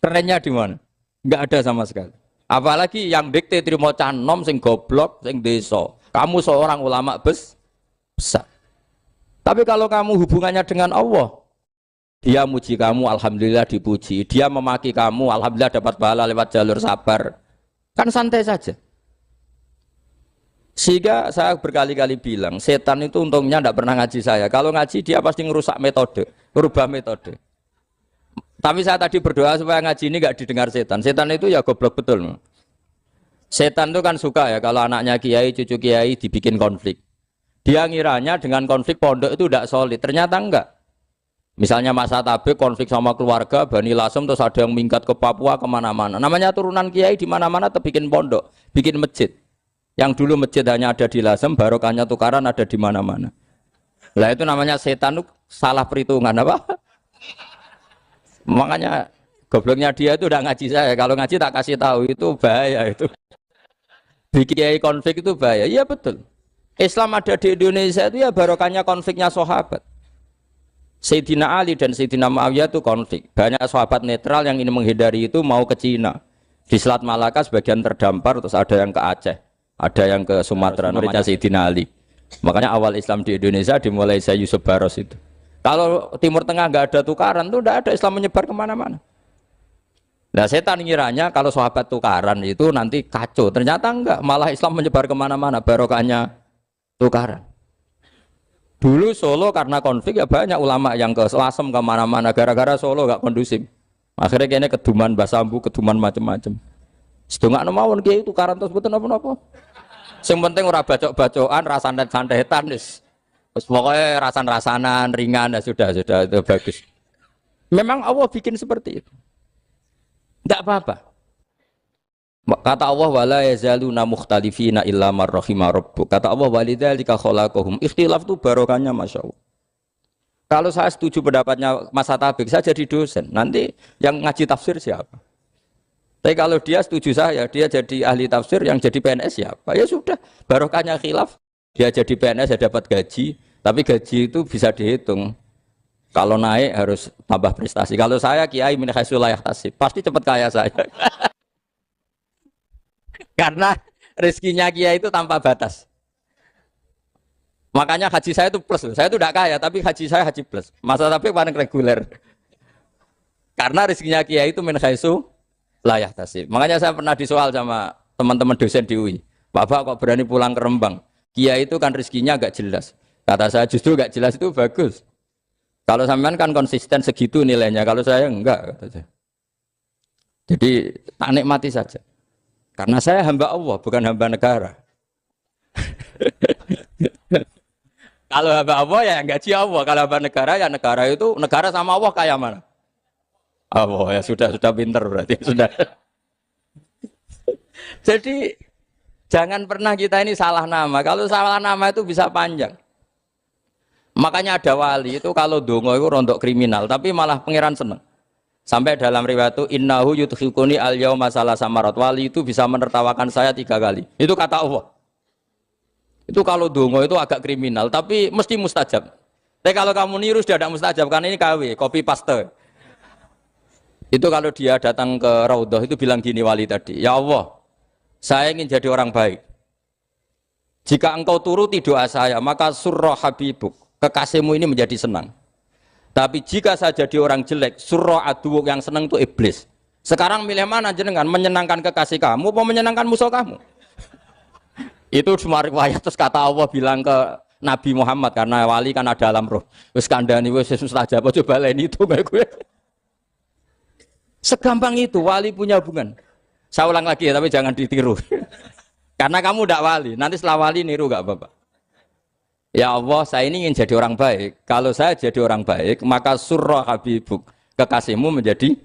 Kerennya di mana? Enggak ada sama sekali. Apalagi yang dikte trimo canom sing goblok sing desa. Kamu seorang ulama besar. Tapi kalau kamu hubungannya dengan Allah, dia muji kamu, alhamdulillah dipuji. Dia memaki kamu, alhamdulillah dapat pahala lewat jalur sabar. Kan santai saja. Sehingga saya berkali-kali bilang, setan itu untungnya tidak pernah ngaji saya. Kalau ngaji dia pasti ngerusak metode, merubah metode. Tapi saya tadi berdoa supaya ngaji ini nggak didengar setan. Setan itu ya goblok betul. Setan itu kan suka ya kalau anaknya kiai, cucu kiai dibikin konflik. Dia ngiranya dengan konflik pondok itu tidak solid. Ternyata enggak. Misalnya Mas Atabek konflik sama keluarga, Bani Lasem, terus ada yang minggat ke Papua kemana-mana. Namanya turunan kiai di mana-mana tetap bikin pondok, bikin masjid. Yang dulu masjid hanya ada di Lasem, barokahnya tukaran ada di mana-mana. Lah itu namanya setan itu salah perhitungan apa? Makanya gobloknya dia itu udah ngaji saya. Kalau ngaji tak kasih tahu itu bahaya itu. Bikin konflik itu bahaya. Iya betul. Islam ada di Indonesia itu ya barokahnya konfliknya sahabat. Sayyidina Ali dan Sayyidina Muawiyah itu konflik. Banyak sahabat netral yang ingin menghindari itu mau ke Cina. Di Selat Malaka sebagian terdampar, terus ada yang ke Aceh, ada yang ke Sumatera. Namanya Sayyidina Ali. Makanya awal Islam di Indonesia dimulai Syekh Yusuf Baros itu. Kalau Timur Tengah nggak ada tukaran tuh nggak ada Islam menyebar kemana-mana. Nah setan ngiranya kalau sahabat tukaran itu nanti kacau. Ternyata enggak, malah Islam menyebar kemana-mana. Barokahnya tukaran. Dulu Solo karena konflik ya banyak ulama yang ke Lasem kemana-mana. Gara-gara Solo nggak kondusif. Akhirnya kayaknya keduman basambu, keduman macam-macam. Sedungak nomawon kiai tukaran terus betul apa-apa. Yang penting ora bacok-bacokan, rasan-santetan wis. Pokoknya rasan-rasanan, ringan, ya sudah itu bagus. Memang Allah bikin seperti itu. Tidak apa-apa. Kata Allah wala yazaluna mukhtalifina illa man rahima rabbuk. Kata Allah walidzalika khalaqahum. Ikhtilaf itu barokahnya Masya Allah. Kalau saya setuju pendapatnya Mas Atabek, saya jadi dosen. Nanti yang ngaji tafsir siapa? Tapi kalau dia setuju saya, dia jadi ahli tafsir, yang jadi PNS siapa? Ya sudah, barokahnya khilaf. Dia jadi PNS, dia dapat gaji. Tapi gaji itu bisa dihitung. Kalau naik harus tambah prestasi. Kalau saya kiai min haitsu la yahtasib, pasti cepat kaya saya. Karena rezekinya kiai itu tanpa batas. Makanya haji saya itu plus. Saya itu tidak kaya, tapi haji saya haji plus. Masa tapi paling reguler. Karena rezekinya kiai itu min haitsu la yahtasib. Makanya saya pernah disoal sama teman-teman dosen di UI. Bapak kok berani pulang ke Rembang? Kiai itu kan rezekinya agak jelas. Kata saya justru gak jelas itu bagus. Kalau sampean kan konsisten segitu nilainya, kalau saya enggak. Kata saya. Jadi tak nikmati saja. Karena saya hamba Allah, bukan hamba negara. Kalau hamba Allah ya gaji Allah. Kalau hamba negara ya negara itu, negara sama Allah kayak mana? Allah ya sudah pinter berarti sudah. Jadi jangan pernah kita ini salah nama. Kalau salah nama itu bisa panjang. Makanya ada wali itu kalau dongo itu rontok kriminal, tapi malah pangeran seneng. Sampai dalam riwayat itu innahu yudkhikuni al-yauma salasa marat. Wali itu bisa menertawakan saya 3 kali. Itu kata Allah. Itu kalau dongo itu agak kriminal, tapi mesti mustajab. Tapi kalau kamu niru sudah ada mustajab, karena ini KW, copy paste. Itu kalau dia datang ke Raudhah itu bilang gini wali tadi, ya Allah, saya ingin jadi orang baik. Jika engkau turuti doa saya, maka surra habibuk. Kekasihmu ini menjadi senang. Tapi jika saya jadi orang jelek, surra aduwuk yang senang itu iblis. Sekarang milih mana jenengan? Menyenangkan kekasih kamu apa menyenangkan musuh kamu? Itu cuma riwayat terus kata Allah bilang ke Nabi Muhammad karena wali kan ada alam roh. Wis kandhani wis mustajab coba leni itu kayak gue. Segampang itu wali punya hubungan. Saya ulang lagi ya tapi jangan ditiru. Karena kamu tidak wali, nanti setelah wali niru gak apa-apa. Ya Allah, saya ini ingin jadi orang baik. Kalau saya jadi orang baik, maka surra habibuk, kekasihmu menjadi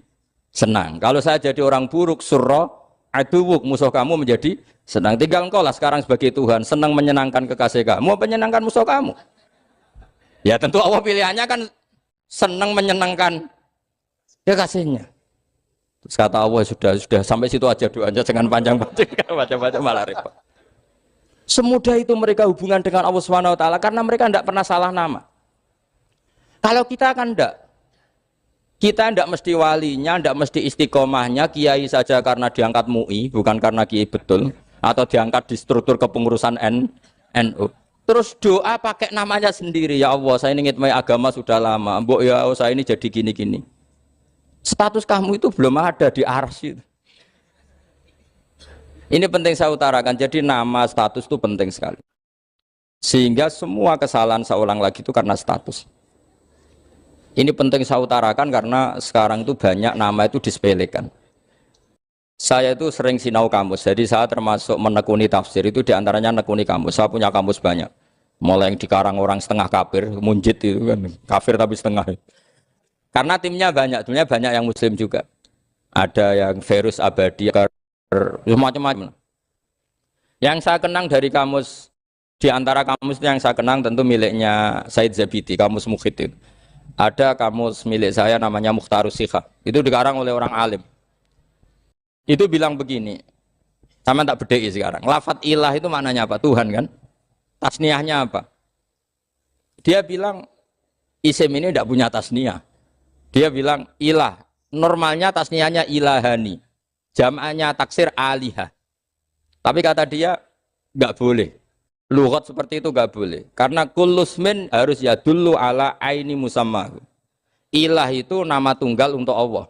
senang. Kalau saya jadi orang buruk, surra aduwuk, musuh kamu menjadi senang. Tinggal engkau lah sekarang sebagai Tuhan, senang menyenangkan kekasih kamu, menyenangkan musuh kamu. Ya tentu Allah pilihannya kan senang menyenangkan kekasihnya. Terus kata Allah sudah sampai situ aja doanya, jangan panjang-panjang, baca-baca malah repot. Semudah itu mereka hubungan dengan Allah Subhanahu wa taala karena mereka tidak pernah salah nama. Kalau kita kan tidak. Kita tidak mesti walinya, tidak mesti istiqomahnya, kiai saja karena diangkat MUI, bukan karena kiai betul, atau diangkat di struktur kepengurusan NU. Terus doa pakai namanya sendiri, ya Allah saya ini ngitmai agama sudah lama, mbok ya Allah saya ini jadi gini-gini. Status kamu itu belum ada di arsy. Ini penting saya utarakan, jadi nama status itu penting sekali. Sehingga semua kesalahan saya ulang lagi itu karena status. Ini penting saya utarakan karena sekarang itu banyak nama itu disepelekan. Saya itu sering sinau kamus, jadi saya termasuk menekuni tafsir itu diantaranya menekuni kamus. Saya punya kamus banyak, mulai yang dikarang orang setengah kafir, munjid itu kan, kafir tapi setengah. Karena timnya banyak yang muslim juga. Ada yang Verus Abadi, macam-macam. Yang saya kenang dari kamus, di antara kamus yang saya kenang tentu miliknya Said Zabidi, kamus Mukhid itu. Ada kamus milik saya namanya Mukhtarus Sikha, itu dikarang oleh orang alim. Itu bilang begini, sama tak bedai sekarang, lafadz ilah itu maknanya apa? Tuhan kan? Tasniahnya apa? Dia bilang isim ini tidak punya tasniah. Dia bilang ilah, normalnya tasniahnya ilahani, jam'anya taksir alihah. Tapi kata dia nggak boleh. Lughat seperti itu nggak boleh. Karena kullusmin harus yadullu ala aini musammahu. Ilah itu nama tunggal untuk Allah.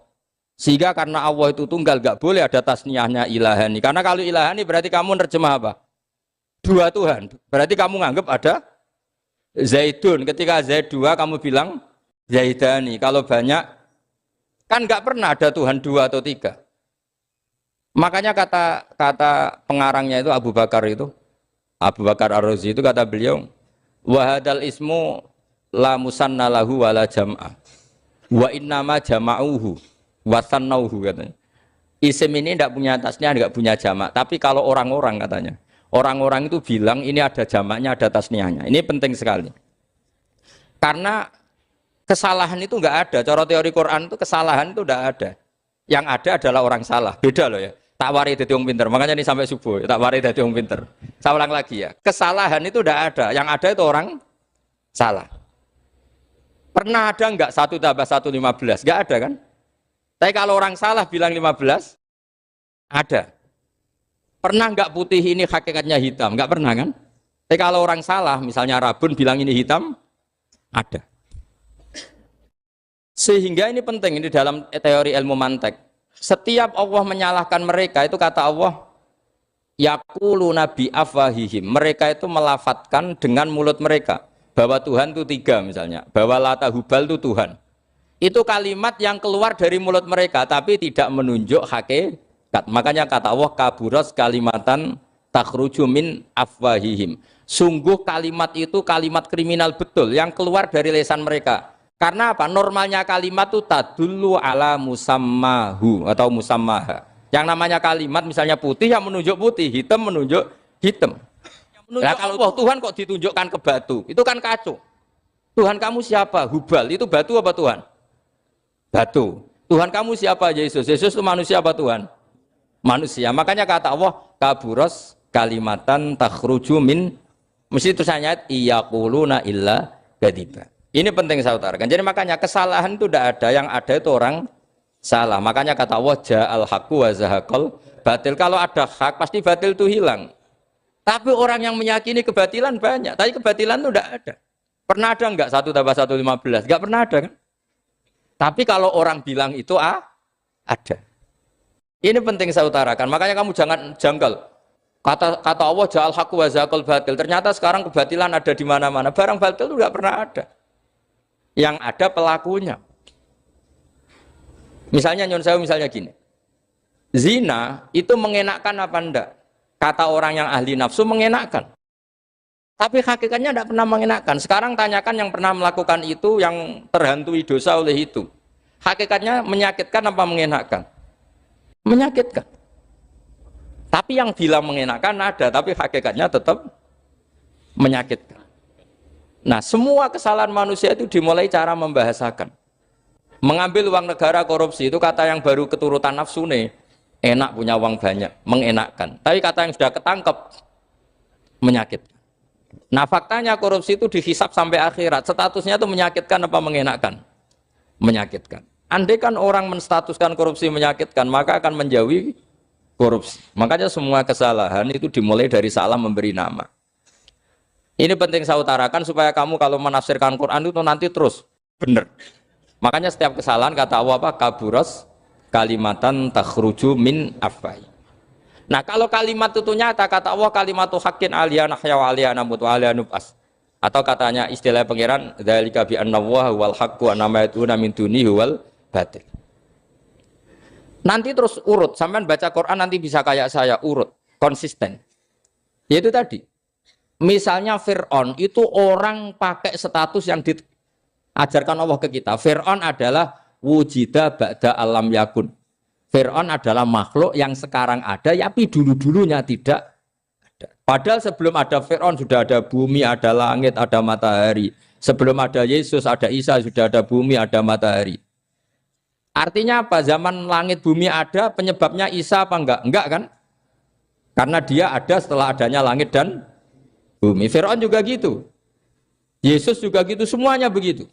Sehingga karena Allah itu tunggal nggak boleh ada tasniahnya ilahani. Karena kalau ilahani berarti kamu nerjemah apa? Dua Tuhan. Berarti kamu nganggap ada Zaidun. Ketika Zaid dua kamu bilang Zaidani. Kalau banyak kan nggak pernah ada Tuhan dua atau tiga. Makanya kata pengarangnya itu Abu Bakar Ar-Razi itu kata beliau, wahadal ismu la musanna lahu wala jam'ah wa innama jama'uhu wa sannauhu katanya. Isim ini tidak punya tasnya, tidak punya jamak. Tapi kalau orang-orang katanya, orang-orang itu bilang ini ada jamaknya, ada tasniahnya. Ini penting sekali. Karena kesalahan itu nggak ada. Cara teori Quran itu kesalahan itu tidak ada. Yang ada adalah orang salah. Beda loh ya. Tak wari dadi wong pinter. Makanya ini sampai subuh. Tak wari dadi wong pinter. Saya ulang lagi ya. Kesalahan itu tidak ada. Yang ada itu orang salah. Pernah ada nggak 1 tambah 1 15? Nggak ada kan? Tapi kalau orang salah bilang 15, ada. Pernah nggak putih ini hakikatnya hitam? Nggak pernah kan? Tapi kalau orang salah, misalnya Rabun bilang ini hitam, ada. Sehingga ini penting ini dalam teori ilmu mantek. Setiap Allah menyalahkan mereka itu kata Allah, yaquluna bi afwahihim. Mereka itu melafatkan dengan mulut mereka bahwa Tuhan itu 3 misalnya, bahwa Lata Hubal itu Tuhan. Itu kalimat yang keluar dari mulut mereka tapi tidak menunjuk hakikat. Makanya kata Allah kaburas kalimatan takhruju min afwahihim. Sungguh kalimat itu kalimat kriminal betul yang keluar dari lisan mereka. Karena apa? Normalnya kalimat itu tadullu ala musammahu atau musammaha. Yang namanya kalimat misalnya putih yang menunjuk putih, hitam menunjuk hitam. Nah kalau Tuhan kok ditunjukkan ke batu, itu kan kacau. Tuhan kamu siapa? Hubal, itu batu apa Tuhan? Batu. Tuhan kamu siapa? Yesus. Yesus itu manusia apa Tuhan? Manusia. Makanya kata Allah, kaburos kalimatan takhruju min, mesti tulisannya iyaquluna illa kadiba. Ini penting saya utarakan. Jadi makanya kesalahan itu tidak ada, yang ada itu orang salah. Makanya kata Allah ja'al haqqu wa zahaqal batil. Kalau ada hak pasti batil itu hilang. Tapi orang yang meyakini kebatilan banyak, tapi kebatilan itu tidak ada. Pernah ada enggak 1 tambah 1 15? Enggak pernah ada kan? Tapi kalau orang bilang itu ada. Ini penting saya utarakan. Makanya kamu jangan janggal. Kata Allah ja'al haqqu wa zaqal batil. Ternyata sekarang kebatilan ada di mana-mana. Barang batil itu enggak pernah ada. Yang ada pelakunya. Misalnya nyon sewu misalnya gini. Zina itu mengenakkan apa enggak? Kata orang yang ahli nafsu mengenakkan. Tapi hakikatnya tidak pernah mengenakkan. Sekarang tanyakan yang pernah melakukan itu, yang terhantui dosa oleh itu. Hakikatnya menyakitkan apa mengenakkan? Menyakitkan. Tapi yang bilang mengenakkan ada, tapi hakikatnya tetap menyakitkan. Nah, semua kesalahan manusia itu dimulai cara membahasakan. Mengambil uang negara korupsi itu kata yang baru keturutan nafsu nih. Enak punya uang banyak, mengenakkan. Tapi kata yang sudah ketangkep, menyakitkan. Nah faktanya korupsi itu dihisap sampai akhirat. Statusnya itu menyakitkan apa mengenakkan? Menyakitkan. Andai kan orang menstatuskan korupsi menyakitkan, maka akan menjauhi korupsi. Makanya semua kesalahan itu dimulai dari salah memberi nama. Ini penting saya utarakan supaya kamu kalau menafsirkan Quran itu nanti terus benar. Makanya setiap kesalahan kata Allah apa? Kaburas kalimatan takhruju min afwai. Nah kalau kalimat itu nyata, kata Allah kalimatu haqqin aliyana hya wa aliyana mut wa aliyana nub'as. Atau katanya istilah pangeran dzalika bi anna wal haqqu wa ma yatuna min dunihi wal batil. Nanti terus urut, sampean baca Quran nanti bisa kayak saya, urut, konsisten. Yaitu tadi. Misalnya Fir'aun itu orang pakai status yang diajarkan Allah ke kita. Fir'aun adalah wujida ba'da alam yakun. Fir'aun adalah makhluk yang sekarang ada, tapi dulu-dulunya tidak ada. Padahal sebelum ada Fir'aun sudah ada bumi, ada langit, ada matahari. Sebelum ada Yesus, ada Isa, sudah ada bumi, ada matahari. Artinya apa? Zaman langit bumi ada, penyebabnya Isa apa enggak? Enggak kan? Karena dia ada setelah adanya langit dan bumi. Fir'aun juga gitu. Yesus juga gitu, semuanya begitu.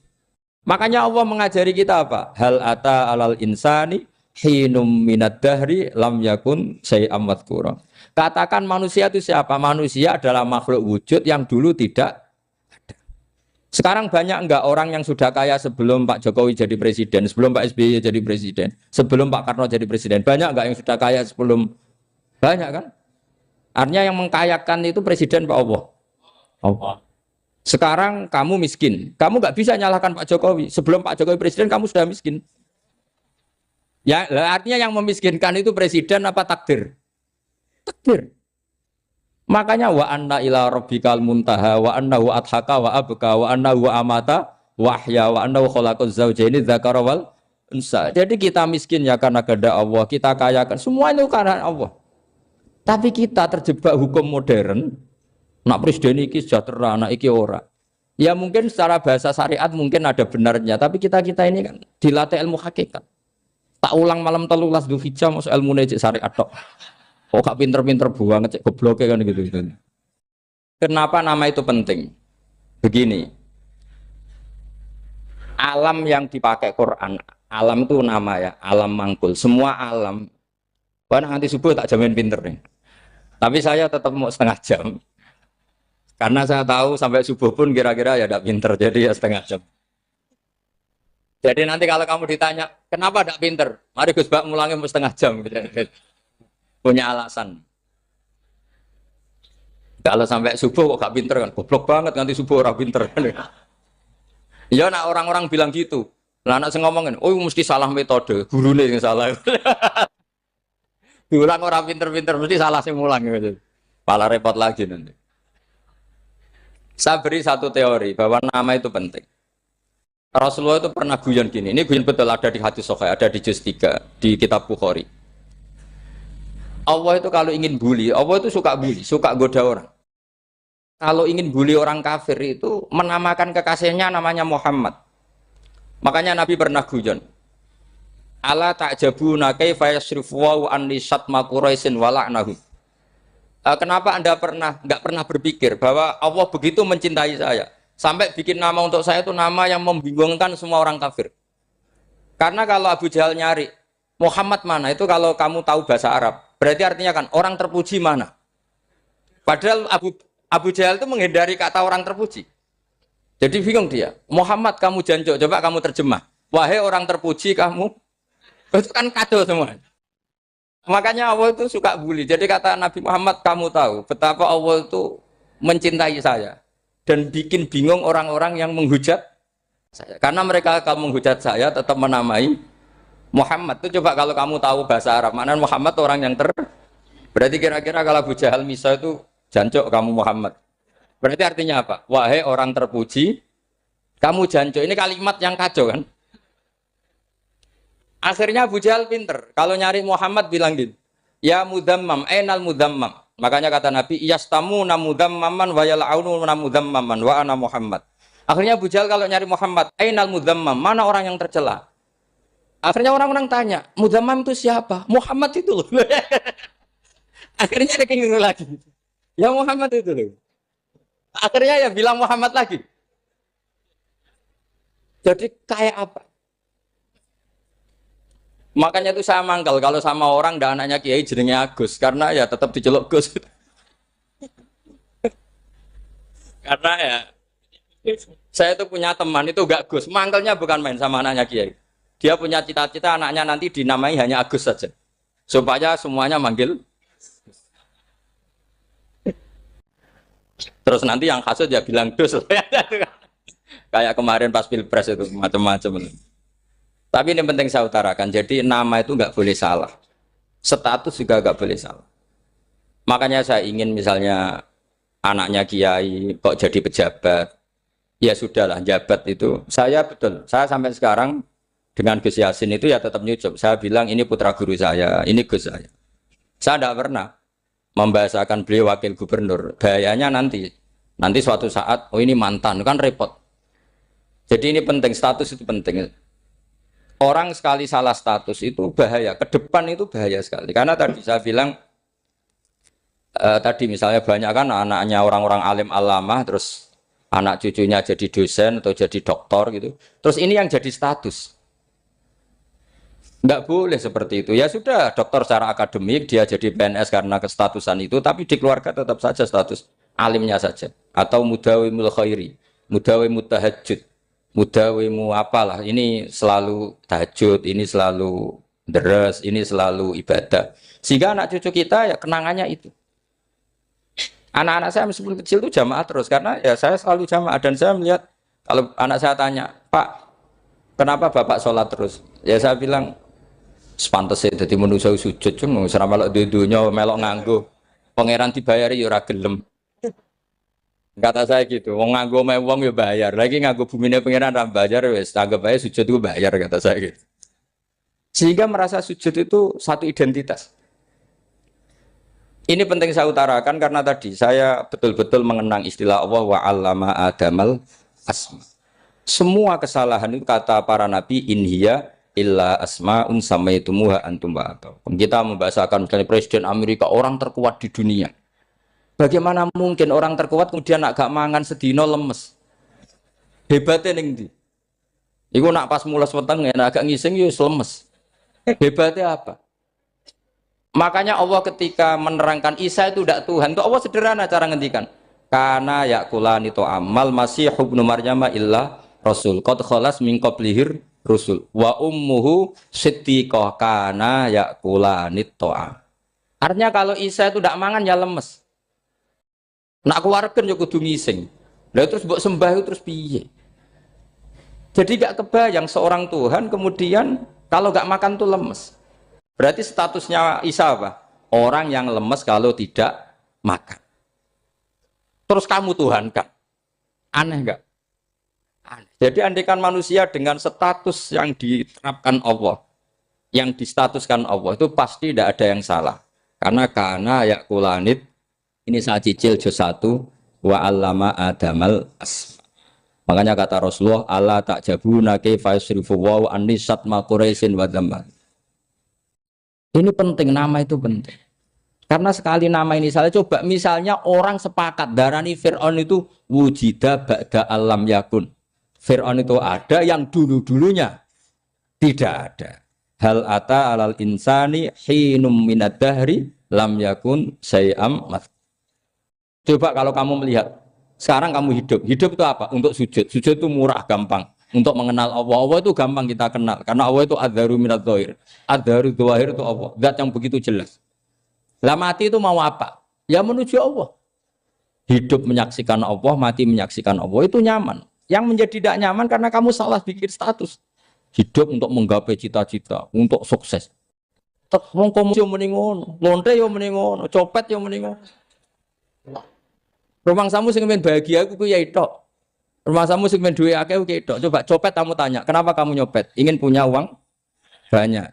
Makanya Allah mengajari kita apa? Hal ata alal insani hinum minad dahri lam yakun syai'am madhkura. Katakan manusia itu siapa? Manusia adalah makhluk wujud yang dulu tidak ada. Sekarang banyak enggak orang yang sudah kaya sebelum Pak Jokowi jadi presiden, sebelum Pak SBY jadi presiden, sebelum Pak Karno jadi presiden? Banyak enggak yang sudah kaya sebelum? Banyak kan? Artinya yang mengkayakan itu presiden Pak Allah. Allah. Sekarang kamu miskin, kamu nggak bisa nyalahkan Pak Jokowi. Sebelum Pak Jokowi presiden kamu sudah miskin. Ya, artinya yang memiskinkan itu presiden apa takdir? Takdir. Makanya wa anna ila rabbikal muntaha wa annahu adhaka wa abka wa annahu amata wahya wa annahu khalaqaz zawjaini dzakara wal unsa. Jadi kita miskin ya karena kehendak Allah, kita kaya kan semua itu karena Allah. Tapi kita terjebak hukum modern. Nak presiden iki sejahtera, nak iki ora. Ya mungkin secara bahasa syariat mungkin ada benarnya, tapi kita ini kan dilatih ilmu hakikat. Tak ulang malam 13 Dzulhijjah masuk ilmu cek syariat tok. Oh gak pinter-pinter banget cek gobloke kan gitu. Kenapa nama itu penting? Begini. Alam yang dipakai Quran, alam itu nama ya, alam mangkul. Semua alam. Wah nanti subuh tak jamin pinter nih. Tapi saya tetap mau setengah jam. Karena saya tahu sampai subuh pun kira-kira ya tidak pinter, jadi ya setengah jam. Jadi nanti kalau kamu ditanya, kenapa tidak pinter? Mari Gus Bak mulangnya mau setengah jam. Punya alasan. Kalau sampai subuh kok gak pinter kan? Goblok banget nanti subuh orang pinter. Ya nak orang-orang bilang gitu. Lah anak saya ngomongin, oh mesti salah metode, gurunya yang salah. Diulang orang pinter-pinter, mesti salah sih mulang gitu. Malah repot lagi nanti. Saya beri satu teori bahwa nama itu penting. Rasulullah itu pernah guyon gini. Ini guyon betul ada di hadis Sahih, ada di juz 3 di kitab Bukhari. Allah itu kalau ingin bully, Allah itu suka bully, suka goda orang. Kalau ingin bully orang kafir itu menamakan kekasihnya namanya Muhammad. Makanya Nabi pernah guyon. Ala ta'jabuna kaifa yasrifu wa an lisatma quraisin wa la'nahum. Kenapa Anda nggak pernah berpikir bahwa Allah begitu mencintai saya sampai bikin nama untuk saya itu nama yang membingungkan semua orang kafir? Karena kalau Abu Jahal nyari Muhammad mana itu kalau kamu tahu bahasa Arab berarti artinya kan orang terpuji mana? Padahal Abu Jahal itu menghindari kata orang terpuji. Jadi bingung dia. Muhammad kamu jancuk, coba kamu terjemah. Wahai orang terpuji kamu, itu kan kado semua. Makanya Allah itu suka bully. Jadi kata Nabi Muhammad, kamu tahu betapa Allah itu mencintai saya dan bikin bingung orang-orang yang menghujat saya. Karena mereka kalau menghujat saya tetap menamai Muhammad. Itu coba kalau kamu tahu bahasa Arab, mana Muhammad orang yang berarti kira-kira kalau Abu Jahal Misa itu jancuk kamu Muhammad. Berarti artinya apa? Wahai orang terpuji, kamu jancuk. Ini kalimat yang kacau kan? Akhirnya Abu Jahal pinter. Kalau nyari Muhammad bilang gitu. Ya mudammam, ainal mudammam. Makanya kata Nabi, yastamuna mudammaman wa yal'aununa mudammaman wa ana Muhammad. Akhirnya Abu Jahal kalau nyari Muhammad, ainal mudammam, mana orang yang tercela? Akhirnya orang-orang tanya, mudammam itu siapa? Muhammad itu loh. Akhirnya dia keliru lagi. Ya Muhammad itu loh. Akhirnya ya bilang Muhammad lagi. Jadi kayak apa? Makanya itu saya mangkal kalau sama orang dan anaknya Kiai jenenge Agus karena ya tetap diceluk Gus. Karena ya saya itu punya teman itu gak Gus, mangkalnya bukan main sama anaknya Kiai. Dia punya cita-cita anaknya nanti dinamai hanya Agus saja. Supaya semuanya manggil. Terus nanti yang hasut ya bilang Dus. Kayak kemarin pas Pilpres itu macam-macam. Tapi ini penting saya utarakan, jadi nama itu nggak boleh salah, status juga nggak boleh salah. Makanya saya ingin misalnya anaknya Kiai kok jadi pejabat, ya sudahlah jabat itu. Saya betul, saya sampai sekarang dengan Gus Yasin itu ya tetap nyucup. Saya bilang ini putra guru saya, ini Gus saya. Saya tidak pernah membahasakan beliau wakil gubernur. Bahayanya nanti suatu saat, oh ini mantan, kan repot. Jadi ini penting, status itu penting. Orang sekali salah status itu bahaya, ke depan itu bahaya sekali. Karena tadi saya bilang, tadi misalnya banyak kan anaknya orang-orang alim alamah, terus anak cucunya jadi dosen atau jadi doktor gitu. Terus ini yang jadi status. Nggak boleh seperti itu. Ya sudah, dokter secara akademik, dia jadi PNS karena kestatusan itu, tapi di keluarga tetap saja status alimnya saja. Atau mudawimul khairi, mudawimul tahajud. Mudawimu apalah, ini selalu tahajud, ini selalu deres, ini selalu ibadah. Sehingga anak cucu kita ya kenangannya itu. Anak-anak saya meskipun kecil itu jamaah terus, karena ya saya selalu jamaah. Dan saya melihat, kalau anak saya tanya, Pak, kenapa Bapak sholat terus? Ya saya bilang, sepantasnya jadi manusia sujud, cuma serama melok dudunya, melok nganggo. Pangeran dibayari ya ora gelem. Kata saya gitu, wong nganggo wong ya bayar. Lagi nganggo bumine pengiran ra bayar wis anggap aja sujud itu bayar kata saya gitu. Sehingga merasa sujud itu satu identitas. Ini penting saya utarakan karena tadi saya betul-betul mengenang istilah Allah wa 'allama Adamal asma. Semua kesalahan itu kata para nabi inhiya illa asmaun samaitumuha antum ba'atau. Kita membahasakan misalnya presiden Amerika orang terkuat di dunia. Bagaimana mungkin orang terkuat kemudian agak mangan sedino lemes? Hebatnya ning ndi? Iku nak pas mulas weteng agak ngising yo lemes. Hebatnya apa? Makanya Allah ketika menerangkan Isa itu tidak Tuhan, itu Allah sederhana cara ngendikan. Karena yakulani to amal masih ibnu Maryam illa rasul. Qad khalas min qablihir rusul. Wa ummuhu siddiqah kana yakulani to'am. Artinya kalau Isa itu tidak mangan ya lemes. Nak keluarkan ya kudu ngising. Lah terus mbok sembah itu terus piye? Jadi gak kebayang seorang Tuhan kemudian kalau gak makan tuh lemes. Berarti statusnya Isa apa? Orang yang lemes kalau tidak makan. Terus kamu Tuhan kan? Aneh gak? Aneh. Jadi andikan manusia dengan status yang diterapkan Allah, yang distatuskan Allah itu pasti tidak ada yang salah. Karena yakulanit. Ini saya cicil juz 1 wa 'allama Adamal asma. Makanya kata Rasulullah Allah ta'jabuna kaifa yusrifu wa annisat ma quraisin wa dhamma. Ini penting, nama itu penting. Karena sekali nama ini salah, coba misalnya orang sepakat darani Fir'aun itu wujida ba'da alam yakun. Fir'aun itu ada yang dulu-dulunya tidak ada. Hal ata alal insani hinum minad dahri lam yakun sayam mat. Coba kalau kamu melihat, sekarang kamu hidup itu apa? Untuk sujud. Sujud itu murah, gampang. untuk mengenal Allah. Allah itu gampang kita kenal karena Allah itu adzaru minadz dzahir. Adzaru dzahir itu Allah, zat yang begitu jelas. Lah mati itu mau apa? Ya menuju Allah. Hidup menyaksikan Allah, mati menyaksikan Allah itu nyaman. Yang menjadi tidak nyaman karena kamu salah bikin status. Hidup untuk menggapai cita-cita, untuk sukses. Tek wong komo yo muni ngono, lonte yo muni ngono, copet yo muni ngono. Rumangsamu sing men bahagia aku ya tok. Rumangsamu sing men duwe akeh ku tok. Coba copet kamu tanya, kenapa kamu nyopet? Ingin punya uang banyak.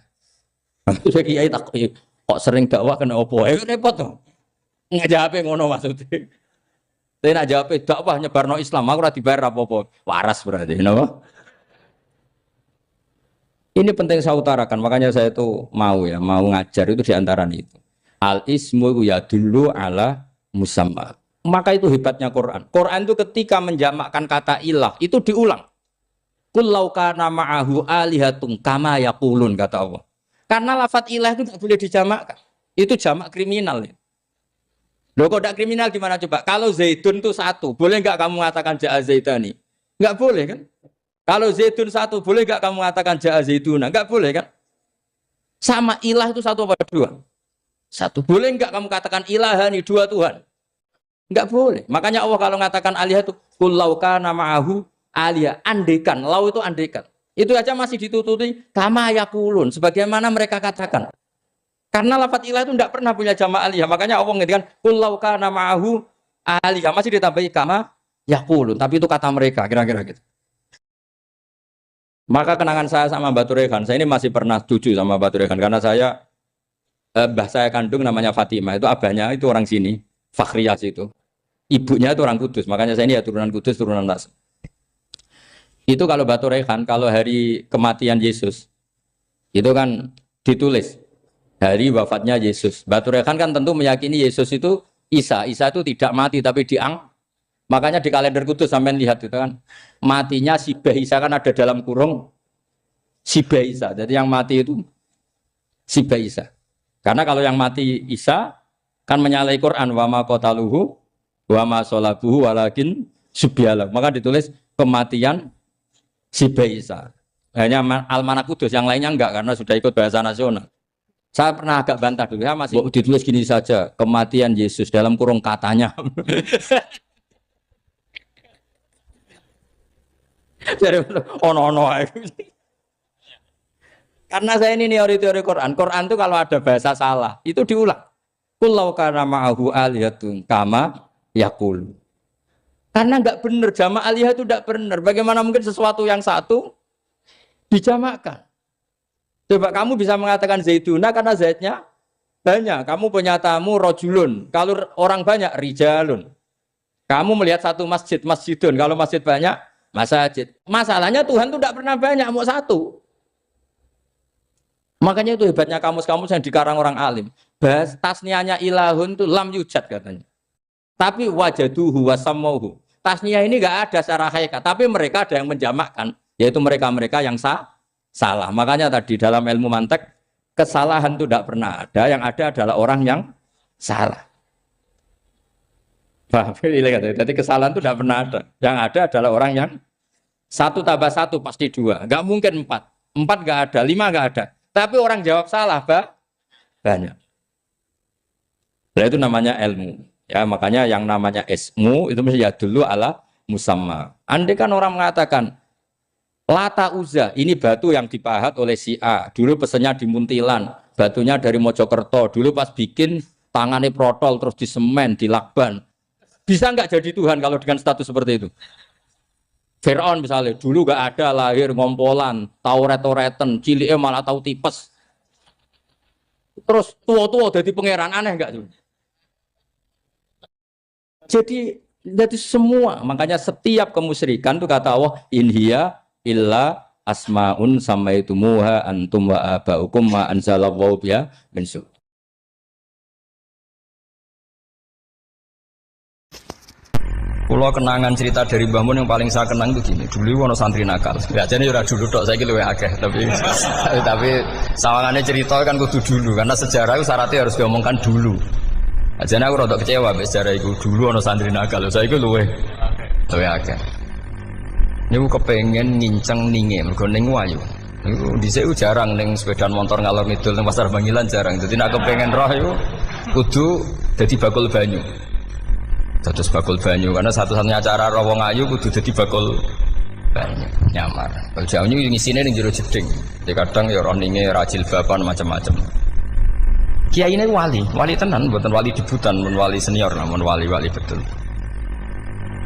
Aku saya kiai tak kok sering dakwah kena opo? Repot to. Ngajape ngono maksudnya. Tapi nak jawab dakwah nyebarno Islam, aku ora dibayar apa-apa. Waras berarti, napa? Ini penting saya utarakan, makanya saya itu mau ngajar itu diantara itu. Al ismu ya dulu ala musamma. Maka itu hebatnya Quran. Quran itu ketika menjamakkan kata ilah itu diulang. Qul law kana ma'ahu alihatun kama yaqulun kata Allah. Karena lafadz ilah itu tidak boleh dijamakkan. Itu jamak kriminal. Loh kok tidak kriminal gimana coba? Kalau Zaidun itu satu, boleh enggak kamu mengatakan ja'a Zaidani? Enggak boleh kan? Kalau Zaidun satu, boleh enggak kamu mengatakan ja'a Zaiduna? Enggak boleh kan? Sama ilah itu satu apa dua? Satu. Boleh enggak kamu katakan ilahani, dua Tuhan? Enggak boleh. Makanya Allah kalau mengatakan alihah itu qul law kana ma'ahu alihah, andekan. Lau itu andekan. Itu aja masih ditututi kama yaqulun, sebagaimana mereka katakan. Karena lafadz ilah itu enggak pernah punya jamak alihah. Makanya Allah mengatakan qul law kana ma'ahu alihah, masih ditambahi kama yaqulun, tapi itu kata mereka kira-kira gitu. Maka kenangan saya sama Mbak Turekan, saya ini masih pernah setuju sama Mbak Turekan karena saya mbah saya kandung namanya Fatimah, itu abahnya itu orang sini, Fakhriyas itu. Ibunya itu orang Kudus, makanya saya ini ya turunan Kudus, turunan Nas. Itu kalau Mbak Turekan, kalau hari kematian Yesus, itu kan ditulis hari wafatnya Yesus. Mbak Turekan kan tentu meyakini Yesus itu Isa itu tidak mati tapi makanya di kalender Kudus sampai lihat itu kan matinya Sibah Isa kan ada dalam kurung Sibah Isa. Jadi yang mati itu Sibah Isa. Karena kalau yang mati Isa kan menyalahi Quran wa ma qataluhu wa ma salabuhu walakin subyalah. Maka ditulis kematian Sibah Isa. Hanya Almanak Kudus, yang lainnya enggak karena sudah ikut bahasa nasional. Saya pernah agak bantah dulu, saya masih ditulis gini saja, kematian Yesus dalam kurung katanya. Jadi ono-ono. Karena saya ini teori Quran. Quran itu kalau ada bahasa salah, itu diulang. Qul law kana ma'ahu alihatun kama yaqul. Karena enggak benar, jamak alihah itu enggak benar. Bagaimana mungkin sesuatu yang satu dijamakkan? Coba kamu bisa mengatakan Zaiduna karena Zaidnya banyak. Kamu punya tamu rojulun. Kalau orang banyak rijalun. Kamu melihat satu masjid, masjidun. Kalau masjid banyak masjid. Masalahnya Tuhan itu tidak pernah banyak, mau satu. Makanya itu hebatnya kamus-kamus yang dikarang orang alim. Bahas tasniahnya ilahun itu lam yujad katanya. Tapi wajaduhu wasamauhu. Tasniah ini enggak ada secara hakikat, tapi mereka ada yang menjamakkan, yaitu mereka-mereka yang salah. Makanya tadi dalam ilmu mantek kesalahan itu tidak pernah ada, yang ada adalah orang yang salah. Jadi kesalahan itu tidak pernah ada. Yang ada adalah orang yang satu tambah satu pasti dua. Enggak mungkin empat. Empat enggak ada, lima enggak ada. Tapi orang jawab salah, banyak. Nah, itu namanya ilmu. Ya, makanya yang namanya ismu itu mesti ya dulu ala musamma. Andai kan orang mengatakan Lata Uzza, ini batu yang dipahat oleh si A. Dulu pesennya di Muntilan, batunya dari Mojokerto. Dulu pas bikin tangannya protol terus disemen, dilakban. Bisa nggak jadi Tuhan kalau dengan status seperti itu? Fir'aun misalnya, dulu nggak ada lahir ngompolan, tahu retoretan, ciliknya malah tahu tipes. Terus tua-tua jadi pangeran, aneh nggak tuh? Jadi semua, makanya setiap kemusyrikan itu kata Allah, inhiya illa asmaun samaitumuha antum wa abaukum ma anzalallahu biha min sultan. Kalau kenangan cerita dari Mbah Mun yang paling saya kenang itu gini, dulu ono santri nakal. Ya jadi ora dulu tok, saiki luwih akeh, tapi sawangane cerita kan kudu dulu karena sejarah itu syaratnya harus diomongkan dulu. Ajane aku rada kecewa mbek sejarah iku, dulu ono santri nakal, saiki luwih akeh. Niku kepengen nginceng ninge mergo ning wayu. Niku dhisik jarang ning sepeda motor ngalor ngidul ning Pasar Bangilan jarang. Dadi nek kepengen roh iku kudu dadi bakul banyu. Dados bakul banyu karena satu-satunya cara roh wong ayu kudu dadi bakul banyu nyamar. Bakul banyu ngisine ning jero jeding. Ya kadang ya roh ninge rajil bapan macam-macam. Kiai ini wali tenan, bukan wali debutan, bukan wali senior, namun wali betul.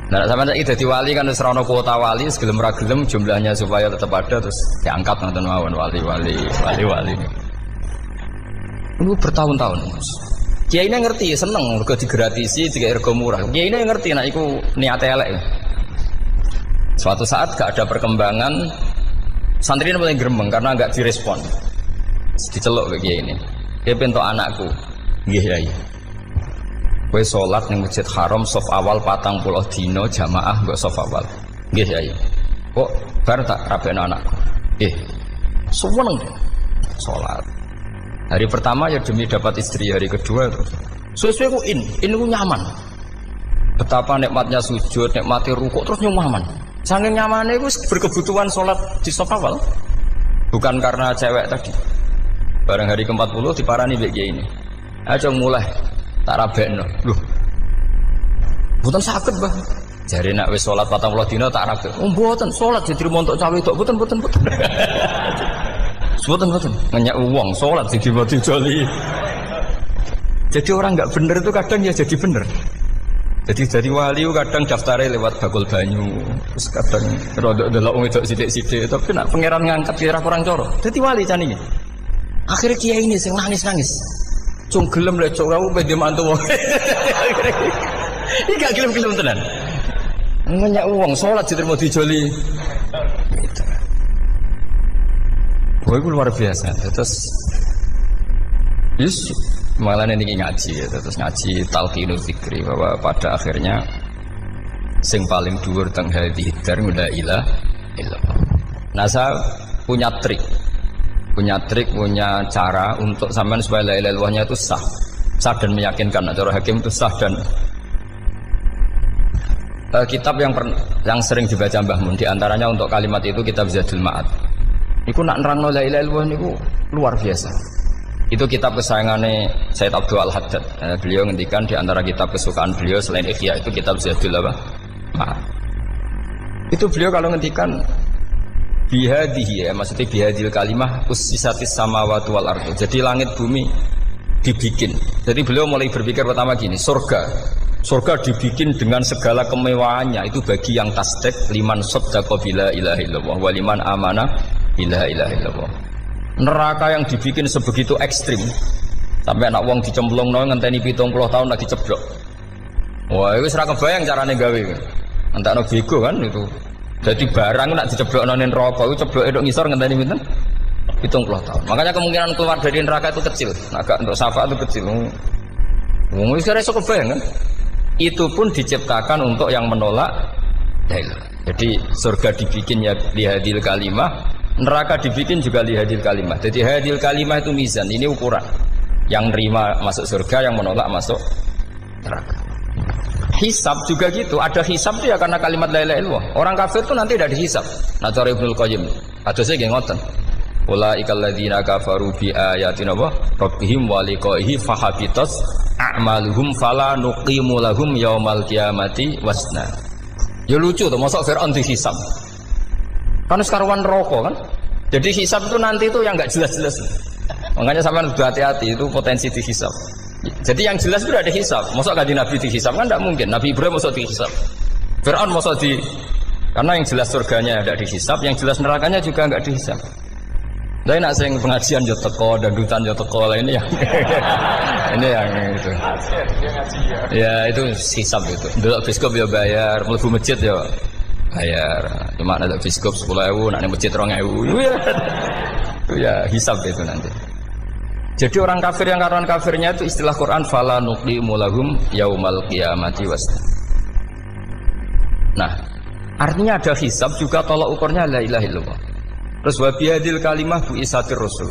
Nah, sama saya jadi wali kan serono kuota wali, segelem ragelem jumlahnya supaya tetap ada terus diangkat nonton mawon wali. Ini bertahun-tahun. Kiai ini ngerti, seneng, mergo digratisi, juga ergo murah. Kiai ini ngerti, nak iku niate elek. Suatu saat gak ada perkembangan, santri ini mulai gremeng karena gak direspon. Diceluk ke kiai ini. Dia pentok anakku, nggih Yai. Kowe salat ning Masjid Haram saf awal 40 dina jamaah mbok saf awal. Nggih Yai. Kok bar tak rabekno anakku. Nggih. Seneng salat. Hari pertama ya demi dapat istri, hari kedua terus. Sesuai ku ku nyaman. Betapa nikmatnya sujud, nikmati rukuk terus nyaman. Saking nyamane iku berkebutuhan salat di saf awal. Bukan karena cewek tadi. Barang hari ke-40 diparani mbek kiai ini. Aja mulai tak rabekno. Lho. Mboten saged, Mbah. Jare nek wis salat 40 dina tak rabek. Oh, mboten salat diterima untuk cawe tok. Mboten. Mboten. Ngenyak wong salat diterima dijoli. Jadi orang enggak bener itu kadang ya jadi bener. Jadi wali kadang daftarnya lewat bakul banyu. Terus kadang rodok delok wong wedok sithik-sithik, tapi nek pangeran ngangkat kira kurang coro. Dadi wali jane iki. Akhirnya kiai ini sing nangis. Cung gelem lek cok kamu pede mantu wong. Iki gak gelem-gelem tenan. Ngenyak wong salat diterima dijoli. Gitu. Wah, itu luar biasa. Terus malah ini ngaji ya. Terus ngaji talqinul fikri bahwa pada akhirnya sing paling dhuwur teng hadhihi dar la ilaha illallah. Nah, saya punya trik, punya cara untuk sampean supaya la ilaha illallahnya itu sah dan meyakinkan. Cara hakim itu sah dan kitab yang sering dibaca Mbah Mun diantaranya untuk kalimat itu kitab Zadul Ma'ad. Iku nak nerangno la ilaha illallah niku luar biasa. Itu kitab kesayangannya Sayyid Abdul Al-Haddad. Beliau ngendikan diantara kitab kesukaan beliau selain Ihya itu kitab Zadul Ma'ad. Itu beliau kalau ngendikan bihadihi ya, maksudnya bihadil kalimah ussisatis samawati wal ardu. Jadi langit bumi dibikin. Jadi beliau mulai berpikir pertama gini, surga dibikin dengan segala kemewahannya. Itu bagi yang tasdik liman saddaqa bila ilaha illallah wa liman amana bila ilaha illallah. Neraka yang dibikin sebegitu ekstrim sampai anak wong dicemplungno ngenteni 70 tahun lagi ceblok. Wah, itu ora kebayang carane gawe. Entakno bego kan itu. Jadi barang nak diceblokno ning neraka iku cebloke tok ngisor ngenteni pinten? 70 tahun. Makanya kemungkinan keluar dari neraka itu kecil. Agak untuk syafaat itu kecil. Wong wis ora iso kebayang kan? Itu pun diciptakan untuk yang menolak dalil. Jadi surga dibikin ya lihadil kalimah, neraka dibikin juga lihadil kalimah. Jadi hadil kalimah itu mizan, ini ukuran. Yang nerima masuk surga, yang menolak masuk neraka. Hisab juga gitu, ada hisab itu ya karena kalimat la ilaha illallah. Orang kafir itu nanti tidak dihisab. Nah, cara Ibnul Qayyim, adusnya nggih ngoten. Ulaikal ladzina kafaru bi ayatina rabbihim wa liqaihi fahabitas a'maluhum fala nuqimu lahum yaumal qiyamati wasna. Ya lucu tuh, masa Fir'aun dihisab. Kan sekarang neraka kan. Jadi hisab itu nanti itu yang enggak jelas-jelas. Makanya sampean kudu hati-hati, itu potensi dihisab. Jadi yang jelas itu ada hisab. Masa kanjeng Nabi dihisab kan tidak mungkin. Nabi Ibrahim masa dihisab. Fir'aun masa karena yang jelas surganya tidak dihisab, yang jelas nerakanya juga enggak dihisab. Tapi nak sing pengajian yo teko, dandutan yo teko lah ini yang ini yang itu. Ya itu hisab itu. Delok biskop yo bayar, mlebu masjid yo bayar. Cuma ada biskop 10.000, nak ning masjid 2.000. Itu ya hisab itu nanti. Jadi orang kafir yang karuan kafirnya itu istilah Quran fala nuqimu lahum yaumal qiyamati wasna. Nah, artinya ada hisab juga tolak ukurnya la ilaha illallah. Terus wabiyadil kalimah bu isatir rasul.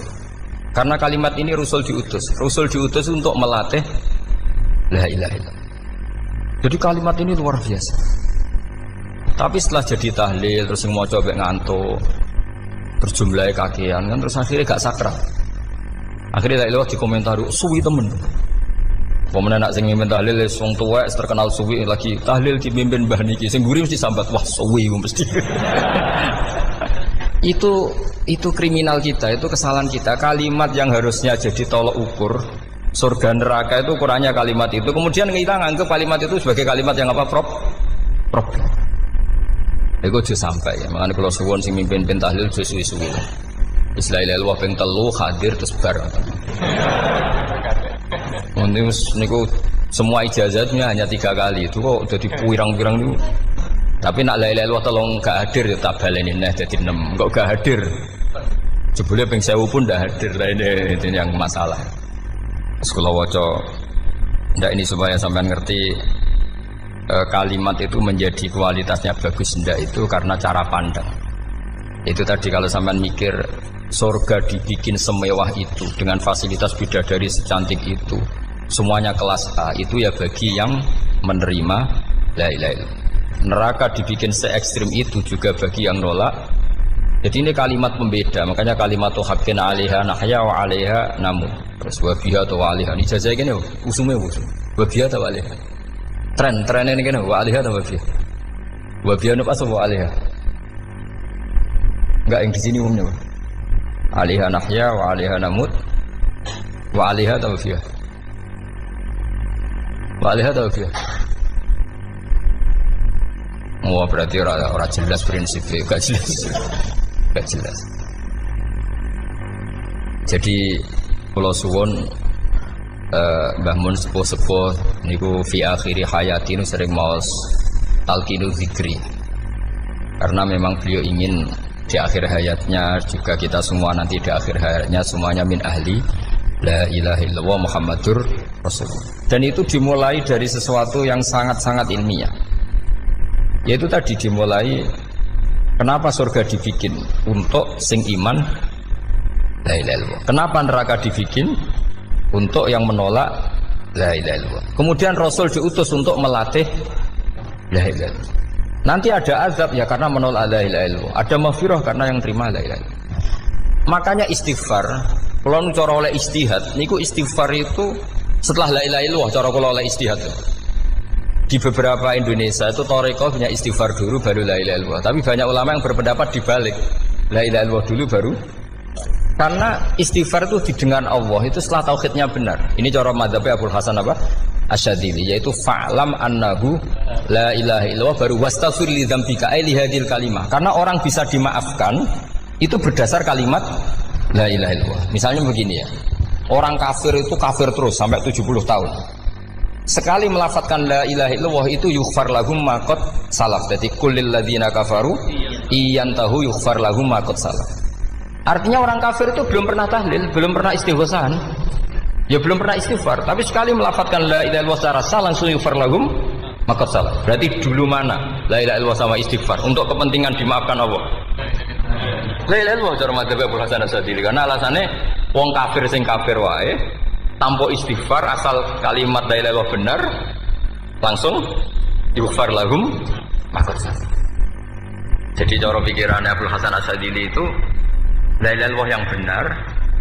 Karena kalimat ini rasul diutus untuk melatih la ilaha illallah. Jadi kalimat ini luar biasa. Tapi setelah jadi tahlil terus yang mau coba ngantuk, terus jumlahnya kakean kan, terus akhirnya gak sakral. Akhirnya la ilaha dikomentari suwi temen. Pemenang nak sing mimpin tahlil wong tuwek terkenal suwi lagi tahlil dipimpin mbah niki sing mburi mesti sambat wah suwi mesti. itu kriminal kita, itu kesalahan kita. Kalimat yang harusnya jadi tolok ukur surga neraka itu ukurannya kalimat itu. Kemudian kita nganggap kalimat itu sebagai kalimat yang apa? Problem. Iku aja sampai ya. Makanya kalau suwon sing mimpin tahlil aja suwi-suwi. Istilah ilal ping 3 hadir terus bar. Niku semua ijazahnya hanya 3 kali itu kok udah dipirang-pirang niku. Tapi nak la ilaha illallah tolong gak hadir ya tak baleni neh dadi 6. Kok gak hadir? Jebule ping 1000 pun ndak hadir. Ini yang masalah. Sekolah waca ndak ini supaya sampean ngerti kalimat itu menjadi kualitasnya bagus ndak itu karena cara pandang. Itu tadi kalau sampean mikir surga dibikin semewah itu dengan fasilitas bidadari secantik itu, semuanya kelas A, itu ya bagi yang menerima la ilaha illallah. Neraka dibikin se ekstrim itu juga bagi yang nolak. Jadi ini kalimat pembeda, makanya kalimat haqqin 'alaiha nahya wa 'alaiha namut. Terus wa biha atau wa 'alaiha. Ini jajah gini usume usum. Wa biha atau wa 'alaiha. Tren ini gini wa 'alaiha atau wa biha. Wa biha apa wa 'alaiha? Enggak yang di sini umumnya. 'Alaiha nahya wa 'alaiha namut. Wa 'alaiha atau wa biha. Wa 'alaiha atau wa biha. Oh berarti orang jelas prinsipnya, gak jelas. Jadi kalau suwon Mbah Mun sepuh-sepuh niku fi akhiri hayati sering maos talqinu zikri. Karena memang beliau ingin di akhir hayatnya juga kita semua nanti di akhir hayatnya semuanya min ahli la ilaha illallah Muhammadur Rasulullah. Dan itu dimulai dari sesuatu yang sangat-sangat ilmiah. Yaitu tadi dimulai kenapa surga dibikin untuk sing iman la ilaha illallah. Kenapa neraka dibikin untuk yang menolak la ilaha illallah. Kemudian Rasul diutus untuk melatih la ilaha illallah. Nanti ada azab ya karena menolak la ilaha illallah. Ada maghfirah karena yang terima la ilaha illallah. Makanya istighfar, kalau cara oleh istihad, niku istighfar itu setelah la ilaha illallah cara kalau oleh istihad. Di beberapa Indonesia itu thariqah punya istighfar dulu baru la ilaha illallah. Tapi banyak ulama yang berpendapat dibalik. La ilaha illallah dulu baru. Karena istighfar itu didengar Allah itu setelah tauhidnya benar. Ini cara madzhabnya Abul Hasan apa? Asyadzili, yaitu fa'lam annahu la ilaha illallah baru wastaghfir li dzambika ai li hadhil kalimah. Karena orang bisa dimaafkan itu berdasar kalimat la ilaha illallah. Misalnya begini ya. Orang kafir itu kafir terus sampai 70 tahun. Sekali melafatkan la ilaha illallah itu yughfar lahum ma qad salaf. Jadi kullil ladzina kafaru iyantahu yughfar lahum ma qad salaf. Artinya orang kafir itu belum pernah tahlil, belum pernah istighosah. Ya belum pernah istighfar, tapi sekali melafatkan la ilaha illallah secara sah langsung yughfar lahum ma qad salaf. Berarti dulu mana la ilaha illallah sama istighfar untuk kepentingan dimaafkan Allah. La ilaha illallah cara madzhab Abu Hasan Asyadzili karena alasannya wong kafir sing kafir wae tanpa istighfar asal kalimat la ilaha illallah benar langsung yughfar lahum ma qad salaf. Jadi cara pikirannya Abdul Hasan Asyadzili itu la ilaha illallah yang benar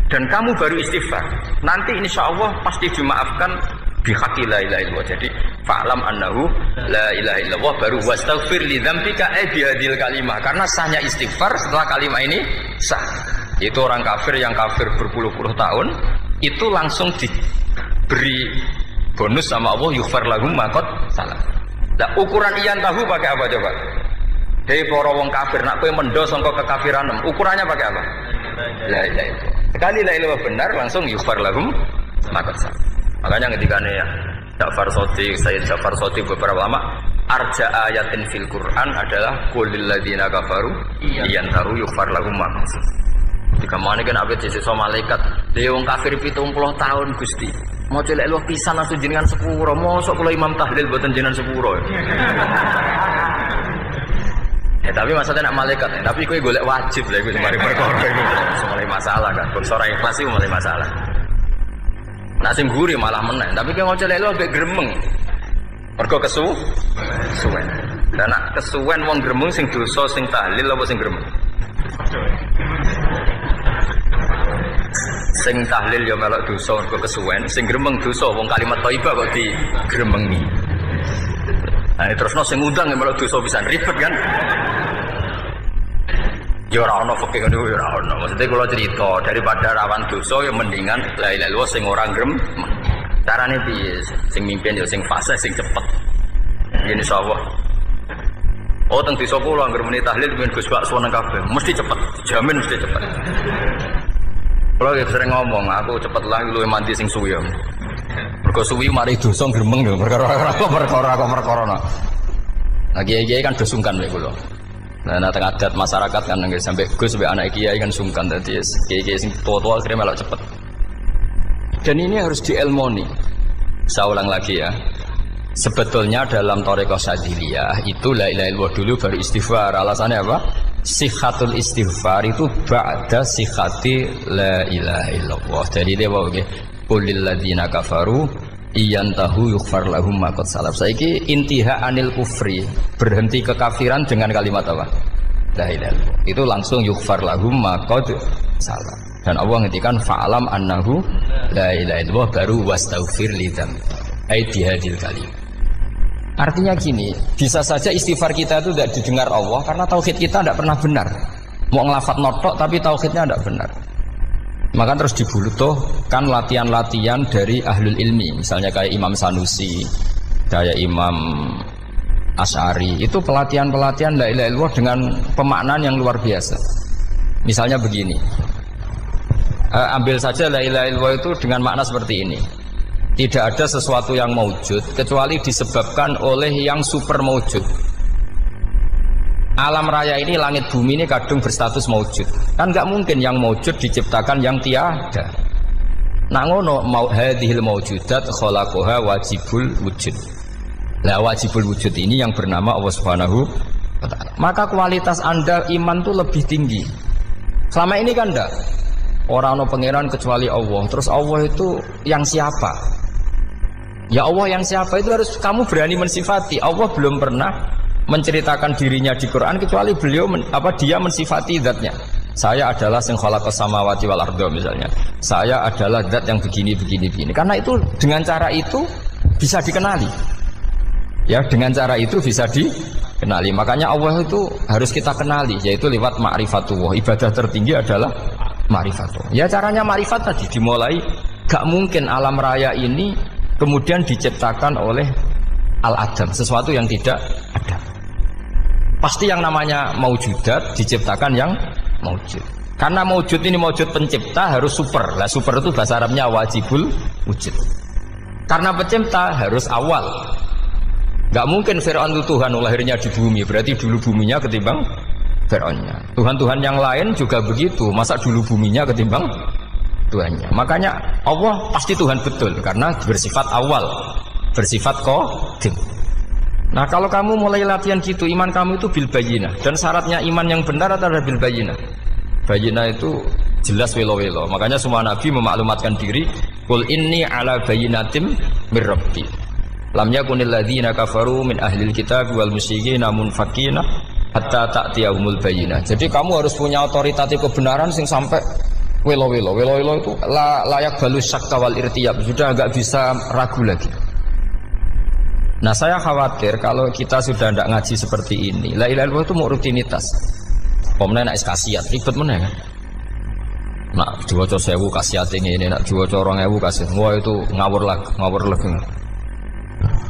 dan kamu baru istighfar nanti insya Allah pasti dimaafkan bihaqi la ilaha illallah. Jadi fa'lam annahu la ilaha illallah baru wastaghfir li dzambika bihadil kalimah karena sahnya istighfar setelah kalimat ini sah. Itu orang kafir yang kafir berpuluh-puluh tahun itu langsung diberi bonus sama Allah yughfar lahum ma qad salaf. Nah ukuran iyan tahu pakai apa coba? Hei para wong kafir nak kowe mendo sangka kekafiran ukurannya pakai apa? La ilaha illallah. Sekali la ilaha benar langsung yughfar lahum ma qad salaf. Makanya ketika ya Ja'far Shadiq, Sayyid Ja'far Shadiq beberapa ulama arja ayatin fil Quran adalah qulil ladzina kafaru iyan tahu yughfar lahum ma qad salaf. Jika mana kan abet sisa malaikat dia wong kafir 70 tahun Gusti mau celek luwih pisan langsung jenengan sepuro mosok kula imam tahlil boten jenengan sepuro tapi maksudnya nak malaikat tapi kowe golek wajib lha iku mari perkara iku mulai masalah kan bangsa ora ikhlas iku mulai masalah nak sing guri malah meneh tapi kowe mau celek luwih gremeng mergo kesuwen Dan nak kesuwen wong gremeng sing dosa sing tahlil apa sing gremeng? Sing tahlil ya melok dosa mergo kesuwen, sing gremeng dosa wong kalimat thayyibah kok digremengi. Nah, terusno sing ngundang ya melok dosa pisan ribet kan? Ya ora ono fikih ngono ya ora ono. Maksudnya kula cerita daripada rawan dosa ya mendingan la ilaha illallah sing ora gremeng. Carane piye? Sing mimpin ya sing fasih sing cepet. Yen insyaallah. Oh teng desa kula anggere muni tahlil ben Gus Bakso nang kabeh, mesti cepet, dijamin mesti cepet. Kula sering ngomong, aku cepet lah luwih mandi sing suwi. Mergo suwi mari dosa gremeng lho, perkara. Nah kiai-kiai kan do sungkan mek kula. Nah teng adat masyarakat kan nggih sampai Gus sampai anak kiai kan sungkan dadi kiai-kiai sing tua-tua akhirnya melok cepet. Dan ini harus dielmoni. Saya ulang lagi ya. Sebetulnya dalam thariqah Syadziliyah itu la ilaha illallah dulu baru istighfar. Alasannya apa? Sikhatul istighfar itu ba'da sikhati la ilaha illallah. Jadi dia bawa ke qulil ladzina kafaru iyantahu yughfar lahum ma qad salaf. Saiki intiha anil kufri, berhenti kekafiran dengan kalimat apa? La ilaha illallah. Itu langsung yughfar lahum ma qad salaf. Dan Allah ngendikan fa'alam annahu la ilaha illallah baru wastaghfir lidzam. Ai bihadil kalim. Artinya gini, bisa saja istighfar kita itu tidak didengar Allah karena tauhid kita tidak pernah benar. Mau ngelafat notok tapi tauhidnya tidak benar. Maka terus dibutuhkan latihan-latihan dari ahlul ilmi, misalnya kayak Imam Sanusi, kayak Imam Asy'ari. Itu pelatihan-pelatihan la ilaha illallah dengan pemaknaan yang luar biasa. Misalnya begini, ambil saja la ilaha illallah itu dengan makna seperti ini. Tidak ada sesuatu yang maujud kecuali disebabkan oleh yang super maujud. Alam raya ini, langit bumi ini kadung berstatus maujud. Kan nggak mungkin yang maujud diciptakan yang tiada. Nak ngono mau hadhil maujudat khalaqaha wajibul wujud. Lah wajibul wujud ini yang bernama Allah Subhanahu wa taala. Maka kualitas Anda iman tuh lebih tinggi. Selama ini kan enggak. Orang no pangeran kecuali Allah. Terus Allah itu yang siapa? Ya Allah yang siapa itu harus kamu berani mensifati. Allah belum pernah menceritakan dirinya di Quran kecuali beliau dia mensifati zatnya. Saya adalah sing khalaqas samawati wal arda misalnya. Saya adalah zat yang begini. Karena itu dengan cara itu bisa dikenali. Ya, dengan cara itu bisa dikenali. Makanya Allah itu harus kita kenali yaitu lewat ma'rifatullah. Ibadah tertinggi adalah ma'rifatullah. Ya caranya ma'rifat tadi dimulai gak mungkin alam raya ini kemudian diciptakan oleh al-adam, sesuatu yang tidak ada. Pasti yang namanya maujudat diciptakan yang maujud. Karena maujud ini maujud pencipta harus super. Lah super itu bahasa Arabnya wajibul wujud. Karena pencipta harus awal. Gak mungkin Fir'aun itu Tuhan lahirnya di bumi, berarti dulu buminya ketimbang Fir'aunnya. Tuhan-Tuhan yang lain juga begitu, masa dulu buminya ketimbang Tuhannya. Makanya Allah pasti Tuhan betul karena bersifat awal, bersifat qadim. Nah kalau kamu mulai latihan gitu, iman kamu itu bil bayyinah. Dan syaratnya iman yang benar adalah bil bayyinah. Bayyinah itu jelas welo-welo. Makanya semua nabi memaklumatkan diri, qul inni ala bayyinatim mir rabbi. Lam yakunil ladzina kafaru min ahlil kitab wal musyrikin munfakina hatta ta'tiyahumul bayyinah. Jadi kamu harus punya otoritatif kebenaran sing sampai welo-welo itu layak balus syakka wal irtiyab, sudah agak bisa ragu lagi. Nah saya khawatir kalau kita sudah tidak ngaji seperti ini, la ilaha illallah itu mau rutinitas. Pemenang nak kasiat, ribet mana kan? Nak diwaca 1000 kasiat ini, nak diwaca 2000 kasiat, wah itu ngawur lagi.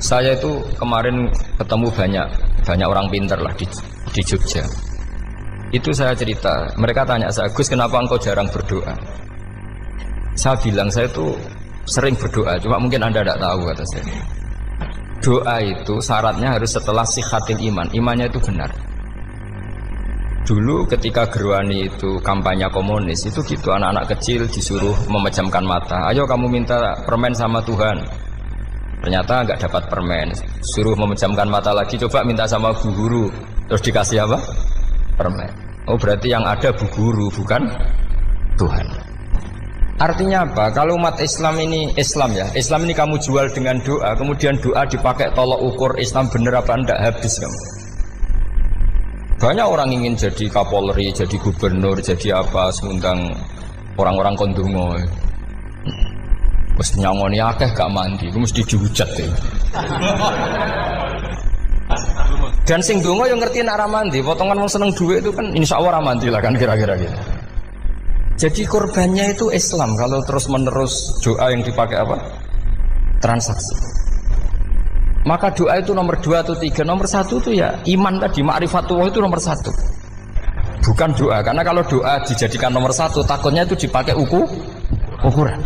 Saya itu kemarin ketemu banyak orang pintar lah di Jogja. Itu saya cerita, mereka tanya saya, Gus kenapa engkau jarang berdoa? Saya bilang saya itu sering berdoa, cuma mungkin Anda tidak tahu kata saya. Doa itu syaratnya harus setelah sihatil iman, imannya itu benar. Dulu ketika Gerwani itu kampanye komunis itu gitu, anak-anak kecil disuruh memejamkan mata, ayo kamu minta permen sama Tuhan. Ternyata nggak dapat permen, suruh memejamkan mata lagi, coba minta sama bu guru, terus dikasih apa? Permen. Oh berarti yang ada bu guru bukan Tuhan. Artinya apa? Kalau umat Islam ini kamu jual dengan doa, kemudian doa dipakai tolok ukur Islam bener apa enggak, habis kamu. Banyak orang ingin jadi Kapolri, jadi gubernur, jadi apa, mengundang orang-orang kondungo. Mesti nyangoni akeh gak mandi, itu mesti dihujat ya. Dan sing donga yang ngerti nak mandi, potongan wong seneng duit itu kan insya Allah mandi lah kan kira-kira gitu. Jadi korbannya itu Islam kalau terus menerus doa yang dipakai apa? Transaksi. Maka doa itu nomor 2 atau 3, nomor 1 itu ya iman tadi, ma'rifatullah itu nomor 1. Bukan doa, karena kalau doa dijadikan nomor 1 takutnya itu dipakai ukuran.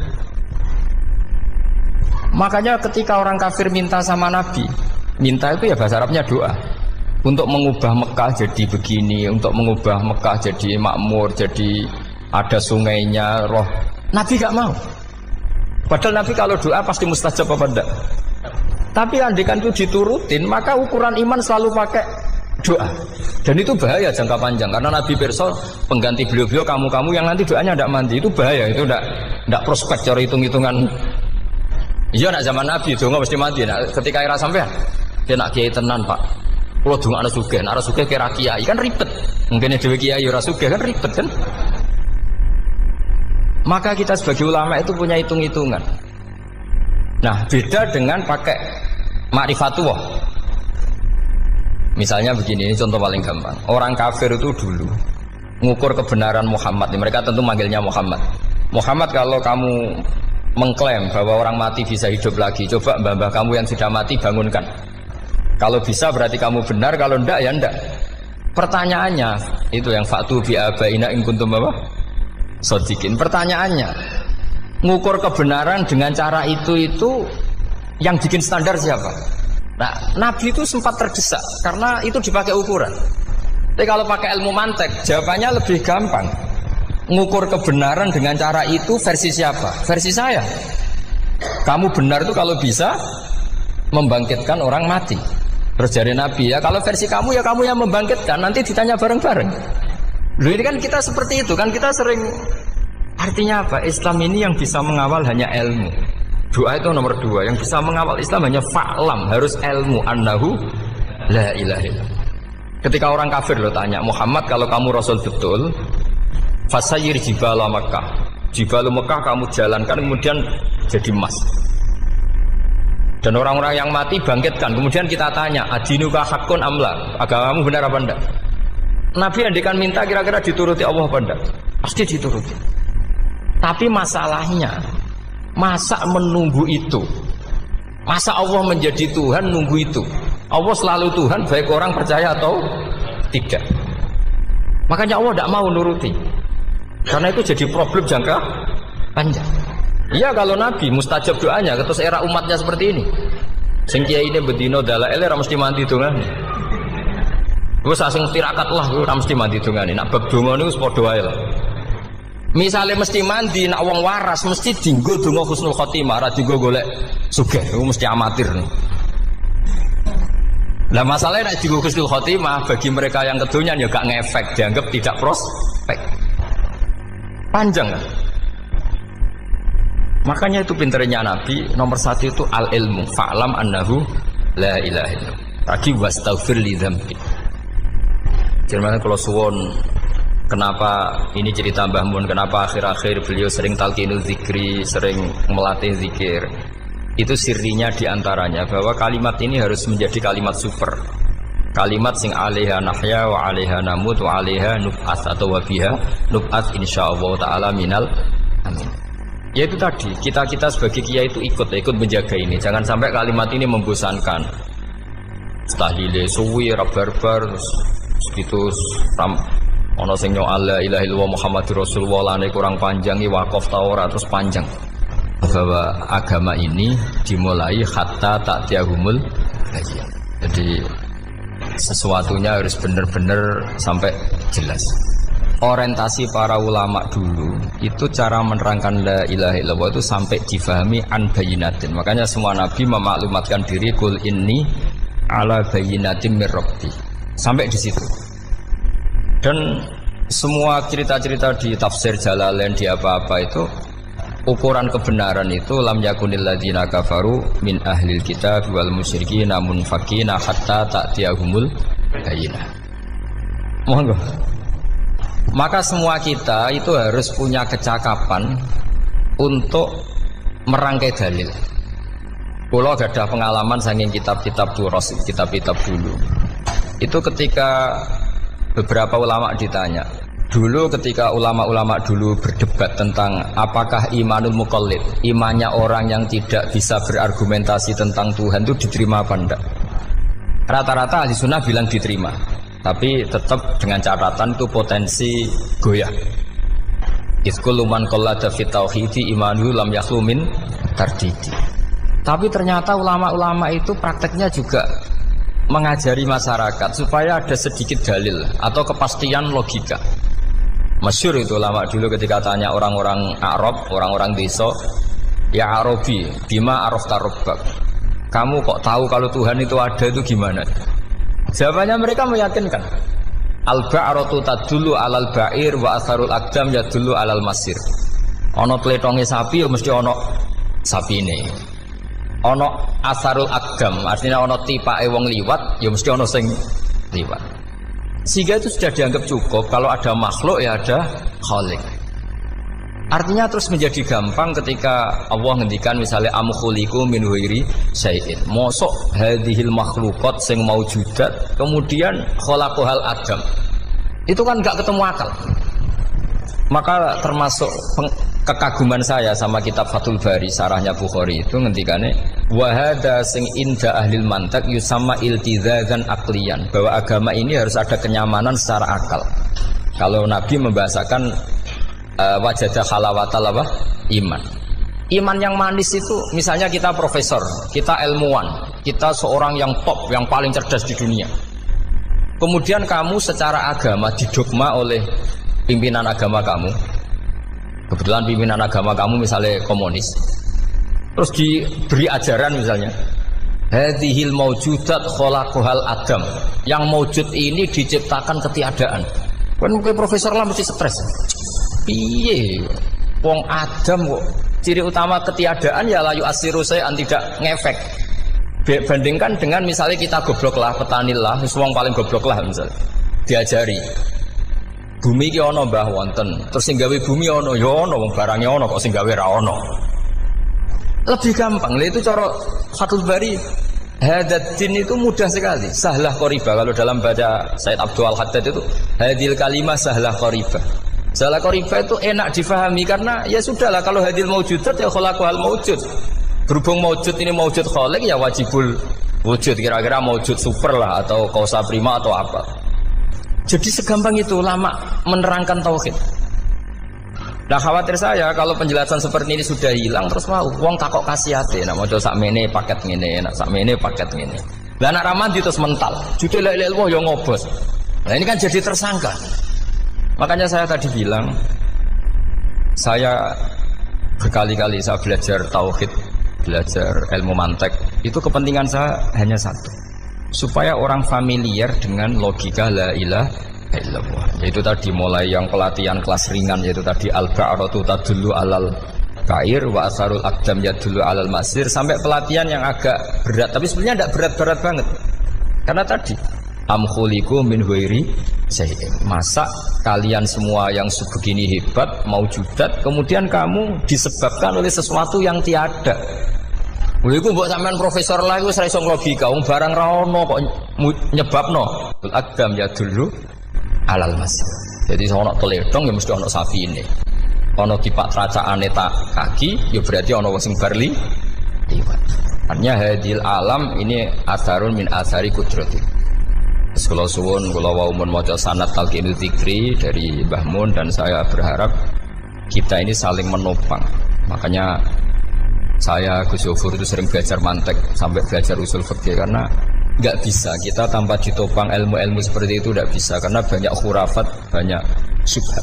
Makanya ketika orang kafir minta sama Nabi, minta itu ya bahasa Arabnya doa, untuk mengubah Mekah jadi begini, untuk mengubah Mekah jadi makmur, jadi ada sungainya, roh. Nabi gak mau. Padahal Nabi kalau doa pasti mustajab apa enggak? Tapi andikan itu diturutin, maka ukuran iman selalu pakai doa. Dan itu bahaya jangka panjang, karena Nabi Perso pengganti beliau-beliau, kamu-kamu yang nanti doanya tidak mandi, itu bahaya, itu tidak prospek cara hitung-hitungan. Iya nak zaman Nabi donga mesti mandi. Nah, ketika era sampean dia nak kiai tenan Pak, kalau donga ana sugih, nak ana sugih kira kiai kan ribet. Mungkin dhewe kiai ora sugih kan ribet kan. Maka kita sebagai ulama itu punya hitung-hitungan. Nah, beda dengan pakai ma'rifatullah. Misalnya begini, ini contoh paling gampang. Orang kafir itu dulu mengukur kebenaran Muhammad. Mereka tentu manggilnya Muhammad. Muhammad, kalau kamu mengklaim bahwa orang mati bisa hidup lagi, coba mbah-mbah kamu yang sudah mati bangunkan. Kalau bisa berarti kamu benar, kalau ndak ya ndak. Pertanyaannya itu yang fa'tu bi abaina in kuntum apa? Shodiqin. Pertanyaannya, ngukur kebenaran dengan cara itu yang bikin standar siapa? Nah, Nabi itu sempat terdesak karena itu dipakai ukuran. Tapi kalau pakai ilmu mantek, jawabannya lebih gampang. Ngukur kebenaran dengan cara itu versi siapa? Versi saya. Kamu benar itu kalau bisa membangkitkan orang mati. Terus dari Nabi, ya kalau versi kamu ya kamu yang membangkitkan, nanti ditanya bareng-bareng. Loh, ini kan kita seperti itu kan, kita sering. Artinya apa? Islam ini yang bisa mengawal hanya ilmu. Doa itu nomor 2. Yang bisa mengawal Islam hanya fa'lam, harus ilmu annahu la ilaha illallah. Ketika orang kafir lo tanya, Muhammad kalau kamu Rasul betul, fasayyir jibala Makkah, jibala Makkah kamu jalankan kemudian jadi emas. Dan orang-orang yang mati bangkitkan. Kemudian kita tanya, adinuka hakun amla, agamamu benar apa enggak? Nabi andikan minta kira-kira dituruti Allah apa enggak? Pasti dituruti. Tapi masalahnya, masa menunggu itu? Masa Allah menjadi Tuhan nunggu itu? Allah selalu Tuhan baik orang percaya atau tidak. Makanya Allah tidak mau nuruti. Karena itu jadi problem jangka panjang. Iya kalau Nabi mustajab doanya, terus era umatnya seperti ini. Sing kiai ini bedino dalail ora mesti mandi dongan. Wis asing tirakat lah ora mesti mandi dongan. Nak bab donga niku padha wae lah. Misale mesti mandi, nak wong waras mesti dienggo donga husnul khotimah, ora dienggo golek sugih. Iku mesti amatir. Lah masalahnya nak dienggo husnul khotimah bagi mereka yang kedonyan ya gak ngefek, dianggap tidak prospek. Panjang kan? Makanya itu pinternya Nabi nomor 1 itu al-ilmu fa'lam annahu la ilaha illallah. Tadi wastaghfir li dzambi. Jadi kalau suwon kenapa ini cerita Mbah Mun, kenapa akhir-akhir beliau sering talqinul zikri, sering melatih zikir. Itu sirinya diantaranya bahwa kalimat ini harus menjadi kalimat super. Kalimat sing alaiha nahya wa alaiha namut wa alaiha nub'ats atau wa biha nub'ats insyaallah taala minal amin. Ya itu tadi, kita sebagai kiai itu ikut menjaga ini. Jangan sampai kalimat ini membosankan. Tahlile suwi barbar gitu ono sing nyo alla ilaha illallah Muhammadur Rasulullah lane kurang panjang iki wakaf ta ora terus panjang. Bahwa agama ini dimulai hatta ta'tiyahumul bayyinah. Jadi sesuatunya harus benar-benar sampai jelas. Orientasi para ulama dulu itu cara menerangkan la ilaha illallah itu sampai difahami an bayyinatin. Makanya semua nabi memaklumatkan diri kul inni ala bayyinatin mir rabbi. Sampai di situ. Dan semua cerita-cerita di tafsir Jalalain di apa-apa itu ukuran kebenaran itu lam yakunil ladzina kafaru min ahlil kitab wal musyrikin namun faqina hatta ta'tiyahumul bayyinah. Monggo. Maka semua kita itu harus punya kecakapan untuk merangkai dalil. Kalau ada pengalaman saking kitab-kitab duros, kitab-kitab dulu. Itu ketika beberapa ulama ditanya. Dulu ketika ulama-ulama dulu berdebat tentang apakah imanul muqallid, imannya orang yang tidak bisa berargumentasi tentang Tuhan itu diterima apa enggak? Rata-rata ahli sunnah bilang diterima, tapi tetap dengan catatan itu potensi goyah. Iskul man qallada fit tauhidi imanu lam yakhlu min tardidi. Tapi ternyata ulama-ulama itu prakteknya juga mengajari masyarakat supaya ada sedikit dalil atau kepastian logika. Masyhur itu ulama dulu ketika tanya orang-orang Arab, orang-orang desa, ya Arabi, bima arafta rabbak. Kamu kok tahu kalau Tuhan itu ada, itu gimana? Jawabannya mereka meyakinkan. Al-ba'ratu tadullu 'alal ba'ir wa asharul aqdam yadullu 'alal masir. Ana tletonge sapi ya mesti ana sapine. Ana asharul aqdam, artinya ana tipake wong liwat ya mesti ana sing liwat. Sehingga itu sudah dianggap cukup kalau ada makhluk ya ada khalik. Artinya terus menjadi gampang ketika Allah ngendikan misalnya am khuliqu min ghairi syai'in. Mosok hadhil makhluqat sing maujudat kemudian khalaqahal adam. Itu kan enggak ketemu akal. Maka termasuk kekaguman saya sama kitab Fathul Bari sarahnya Bukhari itu ngendikane wa hadza sing inda ahlil mantak yusamma iltizazan aqliyan, bahwa agama ini harus ada kenyamanan secara akal. Kalau Nabi membahasakan wajadah halawatal apa? Iman. Iman yang manis itu misalnya kita profesor, kita ilmuwan, kita seorang yang top, yang paling cerdas di dunia. Kemudian kamu secara agama didogma oleh pimpinan agama kamu. Kebetulan pimpinan agama kamu misalnya komunis. Terus diberi ajaran misalnya hadhil maujudat khalaqahal adam. Yang maujud ini diciptakan ketiadaan. Kan mungkin profesor lah mesti stres. Piye wong Adam kok ciri utama ketiadaan ya layu asiru saya tidak ngefek. Bandingkan dengan misalnya kita goblok lah, petani lah, wong paling goblok lah misalnya diajari bumi ki ana mbah wonten, terus sing gawe bumi ana ya ana, wong barangnya ana kok sing gawe ra ana. Lebih gampang lha itu cara Fathul Bari. Hadatin itu mudah sekali, sahlah qoriba. Kalau dalam baca Said Abdul Al-Haddad itu hadil kalimah sahlah qoriba. Salah qoriba itu enak difahami karena ya sudahlah kalau hadil maujudat ya khalaqahal maujud. Berhubung maujud ini maujud khaliq ya wajibul wujud, kira-kira maujud super lah atau kausa prima atau apa. Jadi segampang itu ulama menerangkan tauhid. Nah khawatir saya kalau penjelasan seperti ini sudah hilang terus mau wong takok kasihate nak maca sakmene paket ngene, nak sakmene paket ngene. Lah nak ramadi terus mental. Judul la ilaha illallah ya ngobos. Nah ini kan jadi tersangka. Makanya saya tadi bilang, saya berkali-kali saya belajar tauhid, belajar ilmu mantek. Itu kepentingan saya hanya satu, supaya orang familiar dengan logika la ilaha illallah. Yaitu tadi mulai yang pelatihan kelas ringan, yaitu tadi al-ba'ratu tadullu alal kair wa asarul aqdam yadullu alal masir, sampai pelatihan yang agak berat. Tapi sebenarnya tidak berat-berat banget. Karena tadi am khuliqu min ghairi syai'in. Masa kalian semua yang sebegini hebat maujudat kemudian kamu disebabkan oleh sesuatu yang tiada. Lha iku mbok sampean profesor lah iku ora iso logika, wong barang ra ono kok nyebabno. Al-aqdam ya dulu alal masir. Jadi ono teledong ya mesti ono safine. Ono tipak tracakane tak kaki ya berarti ono sing barli liwat. Artinya hadil alam ini asarun min asari kudrati. Kalau suwun, kalau waumun maca sanad talqinul dzikri dari Mbah Mun, dan saya berharap kita ini saling menopang. Makanya saya Gus Yofur itu sering belajar mantek sampai belajar usul fikih karena nggak bisa kita tanpa ditopang ilmu-ilmu seperti itu, tidak bisa karena banyak khurafat, banyak syubhat.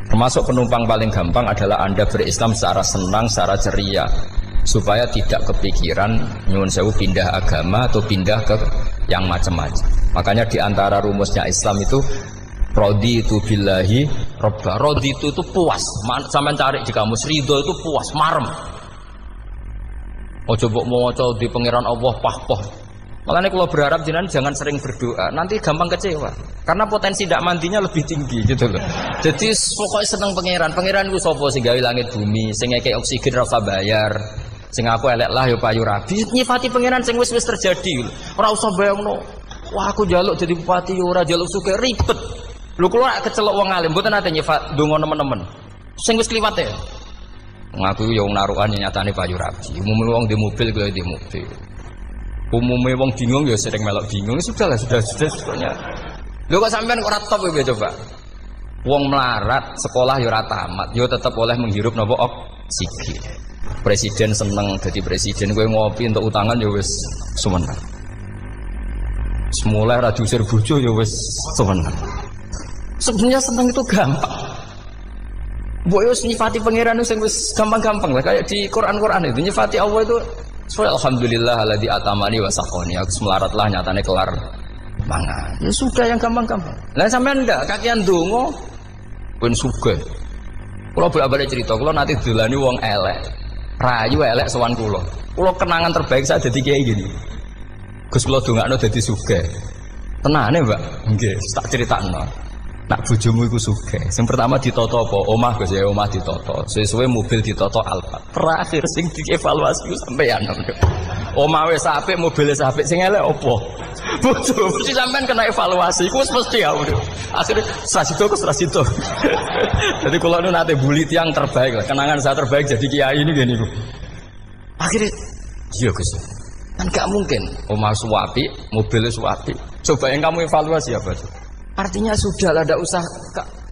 Termasuk penumpang paling gampang adalah Anda berislam secara senang, secara ceria, supaya tidak kepikiran nyuwun sewu pindah agama atau pindah ke yang macam-macam. Makanya diantara rumusnya Islam itu raditu billahi robba. Raditu itu puas. Sampeyan cari di kamus, ridho itu puas, marem. Ojo mbok maca di pangeran Allah pah-pah. Makanya kalau berharap jenengan jangan sering berdoa, nanti gampang kecewa. Karena potensi tidak mandinya lebih tinggi gitu loh. Jadi pokoknya seneng pangeran itu sapa sing gawe langit bumi, sing ngekek oksigen ora usah bayar. Sing aku elek lah ya payu rabi. Nyifati pangeran sing wis terjadi. Ora usah bayangno. Wah aku njaluk jadi bupati ya ora njaluk sugih ribet. Lho kula kecelok wong alim mboten nate nyifat donga nemen-nemen. Sing wis kliwat ya. Ngaku ya wong narukan nyatane payu rabi. Umume wong di mobil kaya di mobil. Umume wong bingung ya sering melok bingung. Sudah sebetulnya. Lho kok sampean ora top ya coba. Wong melarat sekolah ya ora tamat, ya tetep oleh menghirup napa oksigen. Presiden seneng jadi presiden, kowe ngopi untuk utangan ya wis semenang. Semula ra diusir bojo ya wis semenang. Sebenarnya seneng itu gampang. Mbok yo nyifati pangeran sing wis gampang-gampang lah kayak di Quran itu nyifati Allah itu alhamdulillah alladzi atamani wa saqani. Aku melarat lah nyatane kelar mangan. Ya sudah yang gampang-gampang. Lah sampean ndak kakean donga ben sugih. Kula bolak-balik cerita, kula nanti dolani wong elek. Rayu elek sowan kula. Kula kenangan terbaik saya dadi kiai gini. Gus kula dongakno dadi sugih. Tenane, Mbak. Nggih, tak critakno. Nak bojomu iku sugih. Sing pertama ditata apa? Omah Gus ya, omah ditata. Sesuwe mobil ditata Alphard. Terakhir sing dievaluasi ku sampeyan. Omah wis apik, mobil wis apik, sing elek apa? Bojo, mesti sampean kena evaluasi. Iku wis mesti ya. Akhire strasito. Jadi kula nu nate bully tiyang terbaik lah. Kenangan saya terbaik jadi kiai ini gini ku. Akhirnya iya Gus. Kan gak mungkin omah suwapi, mobil suwapi. Coba yang kamu evaluasi apa? Artinya sudah lah, tidak usah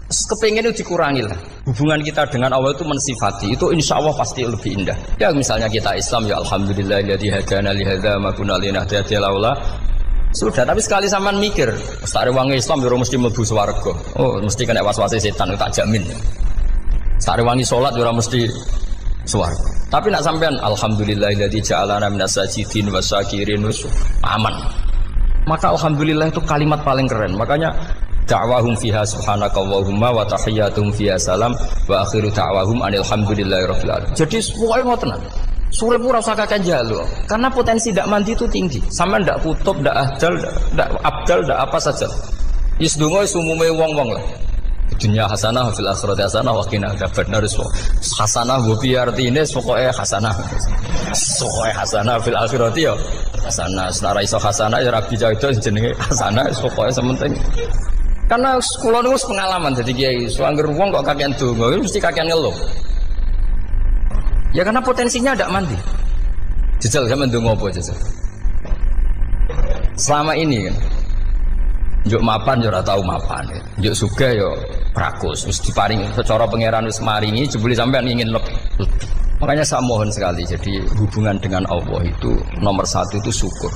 kepengen itu dikurangi lah. Hubungan kita dengan Allah itu mensifati, itu insya Allah pasti lebih indah. Ya misalnya kita Islam, ya alhamdulillahilladzi hadana li hadza ma kunna linahtadiya laula. Sudah, tapi sekali sampean mikir, stare wangi Islam yo mesti mlebu swarga. Oh, mesti kena was-wase setan, tak jamin. Stare wangi salat yo mesti swarga. Tapi nak sampean alhamdulillahilladzi ja'alana minas sajidin wasyakirin aman. Maka alhamdulillah itu kalimat paling keren. Makanya da'wahum fiha subhanakallahumma wa tahiyyatuhum fiha salam wa akhiru da'wahum alhamdulillahirabbil alamin. Jadi pokoke ngoten. Surip ora usah kakek njaluk. Karena potensi ndak mandi itu tinggi. Sampean ndak kutub, ndak ahdal, ndak abdal, ndak apa saja. Wis donga wis umume wong-wong lah. Dunya hasanah fil akhirati hasanah wa qina adzabannar. Hasanah bu pi artine pokoke hasanah. Pokoke hasanah fil akhirati ya hasanah. Senara iso hasanah ya rabi jauh jenenge hasanah pokoke sementing. Karena kula niku pengalaman dadi kiai, suangger wong kok kakean donga mesti kakean ngeluh. Ya karena potensinya ndak mandi. Jajal sampean ndonga apa jajal? Selama ini kan njuk mapan yo ora tau mapan. Njuk sugih yo prakus, wis diparingi secara pangeran wis maringi jebule sampean ingin lebih. Makanya saya mohon sekali, jadi hubungan dengan Allah itu nomor satu itu syukur.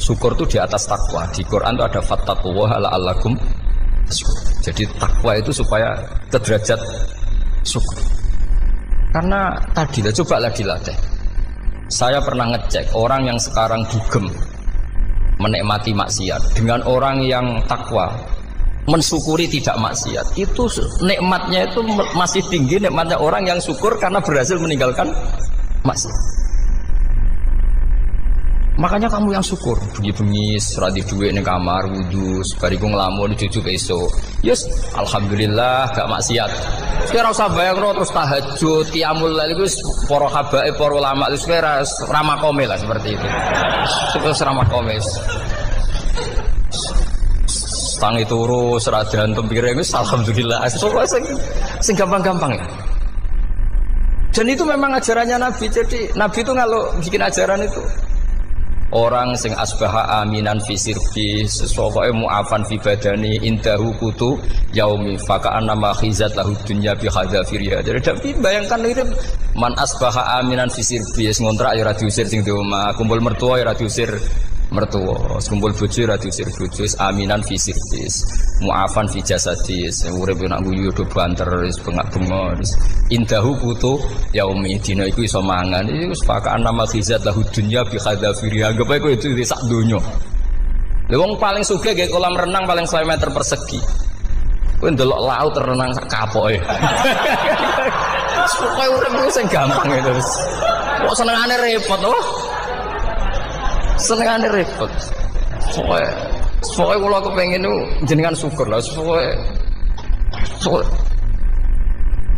Syukur itu di atas takwa. Di Quran itu ada fattaqullaha la'allakum tashkurun. Jadi takwa itu supaya ke derajat syukur. Karena tadilah cobalah dilatih. Saya pernah ngecek orang yang sekarang dugem menikmati maksiat dengan orang yang takwa mensyukuri tidak maksiat, itu nikmatnya itu masih tinggi nikmatnya orang yang syukur karena berhasil meninggalkan maksiat. Makanya kamu yang syukur, bengi-bengi seradi duit ning kamar wudu, bariku ngelamun cucu esuk. Yes, alhamdulillah gak maksiat. Kira usah bayangno terus tahajud, qiyamul lail wis para habaib, para ulama wis ramakome lah seperti itu. Terus ramakome. Tangi turu seradan tempire wis alhamdulillah. Sing gampang-gampang ya. Dan itu memang ajarannya Nabi. Jadi Nabi itu kalau bikin ajaran itu orang sing asbaha aminan fi sirbi sesuai mu'afan fi badani indahu kutu yaumi faka'an nama khizat lahu dunya bi hadzafiriya. Jadi tapi bayangkan itu man asbaha aminan fi sirbi ngontrak ya ora diusir sing di omah, kumpul mertua ya ora diusir mertua, kumpul bojo ora diusir bojo, aminan fi sirbi mu'afan fi jasadis urip nak guyu do banter wis bengak-bengok indahu kutu yaumi dina iku iso mangan iki wis faka'an nama khizat lahu dunya bi hadzafiriya. Anggap ae itu di sak donya. Lha wong paling sugih nggih kolam renang paling 100 meter persegi. Kowe ndelok laut renang sak kapoke. Pokoke urip ku sing gampang itu wis. Kok senengane repot loh. Senengane repot. Pokoknya kalau aku pengen itu jenengan syukur lah. Pokoknya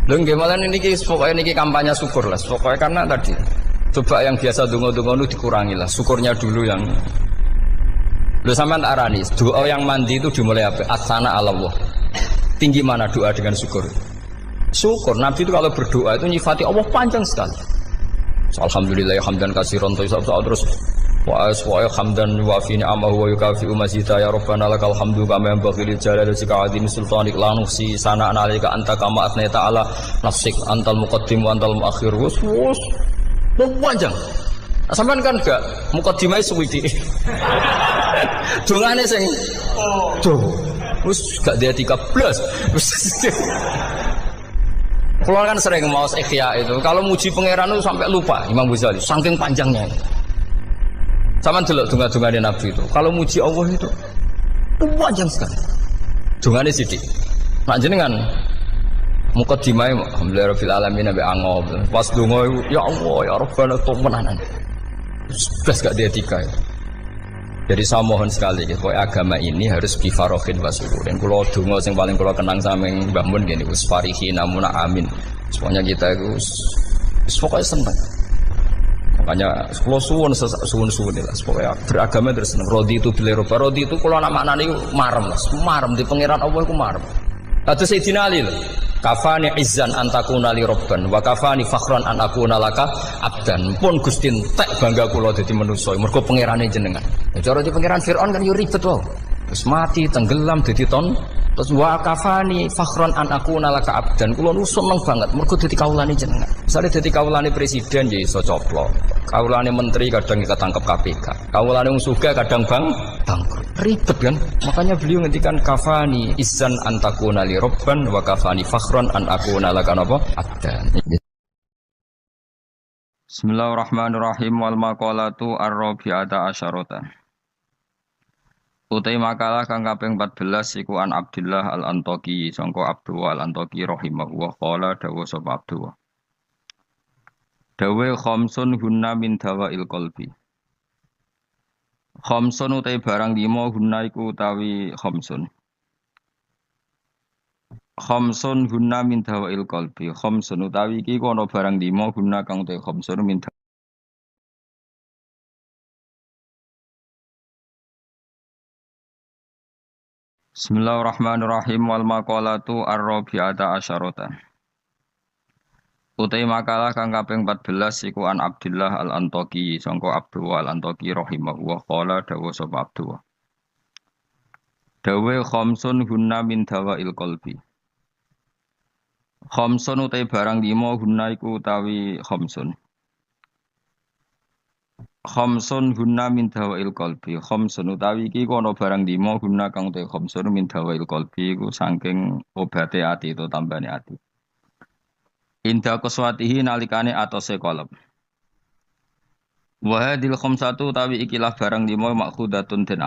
lho nggih malah niki pokoknya niki kampanye syukur lah. Pokoknya karena tadi coba yang biasa donga-donga itu dikurangi lah. Syukurnya dulu yang lho sampean arani doa yang mandi itu dimulai apa? Asana Allah. Tinggi mana doa dengan syukur? Syukur Nabi itu kalau berdoa itu nyifati Allah panjang sekali. Alhamdulillah hamdan katsiran terus wa hamdan wa fi ni'amahu wa yukafi'u mazida ya rabbana lakal hamdu kama yanbaghi lil jalali wa azim sultanik la nuhsi sana'an 'alaika anta kama athnayta 'ala nafsik antal muqaddim wa antal muakhir wus panjang. Sampean kan gak muqaddimah suwiti. Dongane sing wis gak dia 13. Kalau kan sering maos ikhya itu, kalau muji pangeran itu sampai lupa Imam Ghazali, saking panjangnya. Sama dulu dunga-dungane Nabi itu. Kalau muji Allah itu panjang sekali. Dungane sithik. Nak jenengan muqaddimah alhamdulillah rabbil alamin nabi angob. Pas donga ya Allah ya Rabbana temenanan. Sudah gak dia tiga. Jadi saya mohon sekali, agama ini harus bifarohin wa syukurin. Kalau donga yang paling kalau kenang sama Mbah Mun gini, usfarihi namuna amin. Semuanya kita itu, pokoknya senang. Makanya kalau suwun lah, pokoknya beragama terus senang. Rodi itu bila rodi itu kalau anak maknanya marem di pangeran Allah itu marem. Kata Sayyidina Ali loh, kafani izzan antakuna li robban, wa kafani fakhran an akuna laka abdan. Pun Gusti entek bangga kula dadi manusa, mergo pangerane jenengan. Cara di pangeran Firaun kan yo ribet wae. Terus mati, tenggelam dadi ton. Terus wa kafani fakhran an akuna laka abdan. Kula nu seneng banget mergo dadi kawulane jenengan. Misale dadi kawulane presiden ya iso coplok. Kawulane menteri kadang ketangkep KPK. Kawulane wong sugih kadang bangkrut. Ribet kan? Makanya beliau ngendikan kafani izzan antakuna li robban wa kafani fakhran an akuna laka napa abdan. Bismillahirrahmanirrahim wal maqalatu ar-rabi'ata asyarata. Utai makalah kang kaping 14 iku an Abdullah al-Antaqi sangka Abdullah al-Antaqi rahimahullah qala dawa sapa Abdullah. Dawe khamsun hunna min dawail qalbi. Khamsun utai barang 5 hunna iku utawi khamsun. Khamsun hunna min dawail qalbi. Khamsun utawi iki kono barang 5 hunna kang utai khamsun min Bismillahirrahmanirrahim wal maqalatu ar-rabi'ata asyarata. Utai makalah kang kaping 14 iku an Abdullah al-Antaqi sangka Abdullah al-Antaqi rahimahullah qala dawa sapa Abdullah. Dawe khamsun hunna min dawail qalbi. Khamsun utai barang 5 hunna iku utawi khamsun. Khamsun hunna min dawail qalbi. Khamsun utawi iki kono barang 5 hunna kang utai khamsun min dawail qalbi iku saking obate ati itu tambane ati. Inda kuswatihi nalikane atose kolom. Wa hadil khamsatu utawi ikilah barang 5 makhudatun den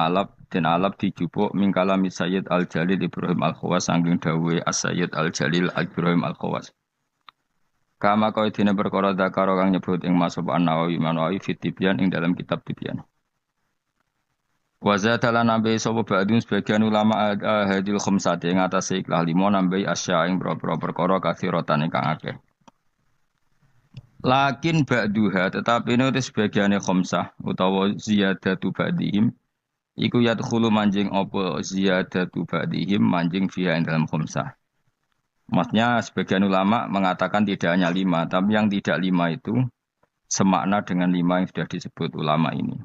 alap dijupuk mingkalami Sayyid Al-Jalil Ibrahim Al-Khawas saking dawuhe As-Sayyid Al-Jalil Ibrahim Al-Khawas. Kama kau dina perkara dakaro kang nyebut ing Mas An-Nawawi fit Tibyan ing dalam kitab Tibyan. Wa zatalan nambe sapa ba'dun sebagian ulama hadil khamsati ing atase ikhlas 5 nambe asya ing boro-boro perkara kathiratan ingkang akeh. Lakin ba'duha tetapi ini sebagiane khamsah utawa ziyadatu ba'dihim iku yadkhulu manjing apa ziyadatu ba'dihim manjing fiha ing dalam khamsah. Maksudnya sebagian ulama mengatakan tidak hanya 5, tapi yang tidak 5 itu semakna dengan 5 yang sudah disebut ulama ini.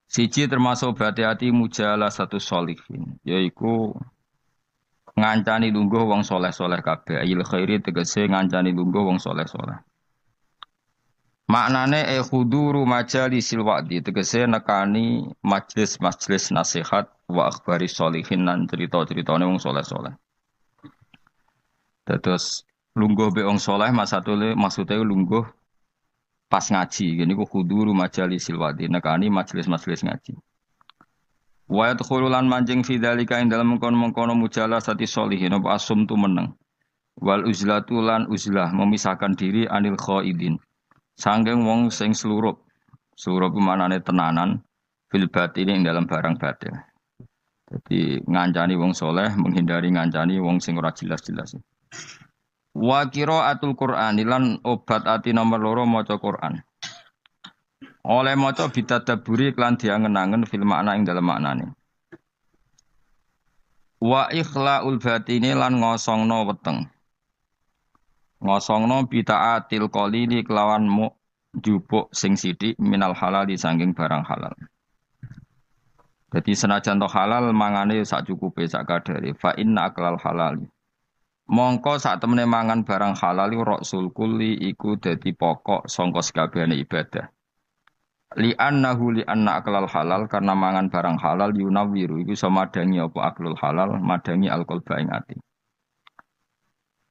Siji termasuk berhati-hati mujalah satu sholihin, yaitu ngancani lungguh wong soleh-soleh kabeh, ayil khairi tegese ngancani lungguh wong soleh-soleh. Maknane khuduru majalisil wa'di tegese nekani majlis-majlis nasihat wa akhbari sholihin lan cerita-ceritane wong soleh-soleh. Terus lungguh be wong soleh maksudnya lungguh pas ngaji, gini ku khuduru majalisil wa'di nekani majlis-majlis ngaji. Wa yadkhululan manjing fi dzalika ing dalem mengkono-mengkono mujalasati sholihin apa asum tu meneng. Wal uzlatu lan uzlah memisahkan diri anil khaidin. Sangking wong sing slurup. Slurup manane tenanan fil batin ing dalam barang batin. Jadi ngancani wong soleh, menghindari ngancani wong sing ora jelas-jelas. Wa qiraatul Qur'an lan obat ati nomor loro maca Qur'an. Oleh maca bitadabburi klan diangen-angen fil makna ing dalam maknane. Wa ikhlaul batini lan ngosongno weteng. Ngosongno bitaatil qalili kelawan njupuk sing sithik minal halal disangking barang halal. Jadi senajan to halal mangane sak cukupe sak kadare fa inna aklal halal. Mongko sak temene mangan barang halal rasul kulli iku dadi pokok sangka sakabehane ibadah. Li annahu li anna aklal halal karena mangan barang halal yunawiru iku iso madangi apa aklul halal madangi alqalba ing ati.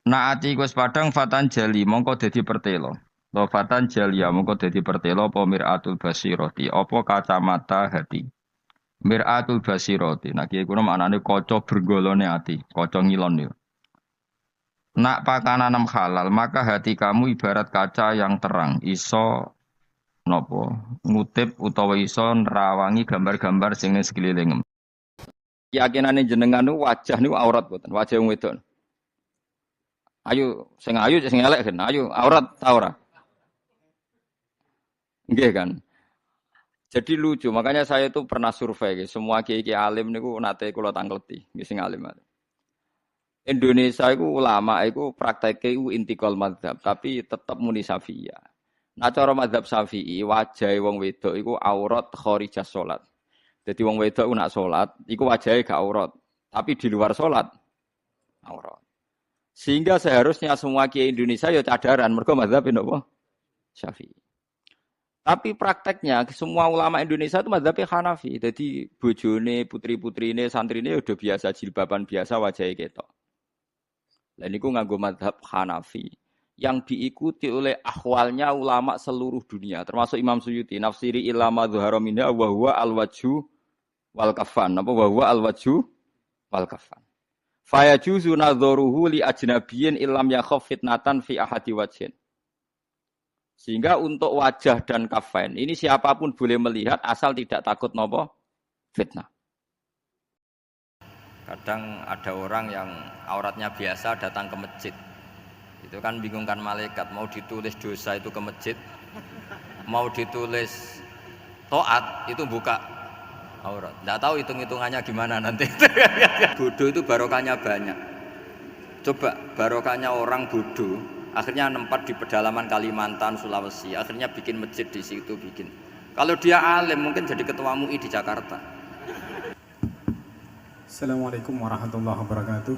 Naati iku padang fatan jali mongko dadi pertelo. Lo fatan jalia mongko dadi pertelo apa miratul basirati apa kacamata hati. Miratul basirati. Nah kiye kuwi maknane kaca bergolone ati, kaca ngilon yo. Nak pakananam halal maka hati kamu ibarat kaca yang terang, iso nopo ngutip utawa iso nerawangi gambar-gambar sing ning sekeliling. Keyakinane jenengan niku wajah niku aurat boten, wajah wong wedok. Ayo sing ayu sing elek kan, ayo aurat ta ora? Nggih kan. Jadi lucu, makanya saya itu pernah survei, semua kiai-kiai alim niku nate kula tangkleti, nggih sing alim. Indonesia itu ulama itu prakteknya itu intikal madzhab, tapi tetap muni Syafi'iyah. Nah cara madzhab Syafi'i wajah wong wedok itu aurat kharijah salat. Jadi wong wedok nak salat, iku wajahnya gak aurat, tapi di luar salat aurat. Sehingga seharusnya semua kiai Indonesia ya cadaran, mergo madzhab napa? Syafi'i. Tapi prakteknya semua ulama Indonesia itu madzhabnya Hanafi. Jadi bojone, putri-putrine, santrine udah biasa jilbaban biasa wajahnya ketok. Dan itu nganggo madhab Hanafi yang diikuti oleh ahwalnya ulama seluruh dunia termasuk Imam Suyuti nafsiri ilama dhuhara minha wa huwa al-wajhu wal kafan apa wa huwa al-wajhu wal kafan fa yajuzu nadharuhu li ajnabiyyin illam yakhaf fitnatan fi ahadi wajhin sehingga untuk wajah dan kafan ini siapapun boleh melihat asal tidak takut napa fitnah. Kadang ada orang yang auratnya biasa datang ke masjid. Itu kan bingungkan malaikat, mau ditulis dosa itu ke masjid, mau ditulis taat itu buka aurat. Enggak tahu hitung-hitungannya gimana nanti. Bodoh itu barokahnya banyak. Coba barokahnya orang bodoh, akhirnya nempat di pedalaman Kalimantan, Sulawesi, akhirnya bikin masjid di situ bikin. Kalau dia alim mungkin jadi ketua MUI di Jakarta. Assalamualaikum warahmatullahi wabarakatuh.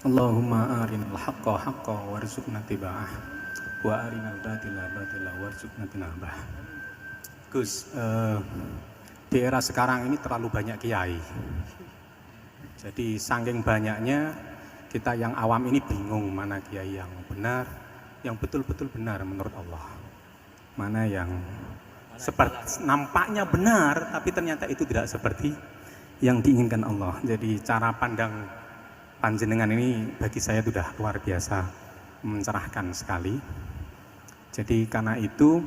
Allahumma arinal haqqa haqqa warzuqna tiba'ah wa arinal batila batila warzuqna tinabah. Gus, di era sekarang ini terlalu banyak kiai. Jadi saking banyaknya kita yang awam ini bingung mana kiai yang benar, yang betul-betul benar menurut Allah. Mana yang seperti nampaknya benar tapi ternyata itu tidak seperti yang diinginkan Allah. Jadi cara pandang panjenengan ini bagi saya sudah luar biasa mencerahkan sekali. Jadi karena itu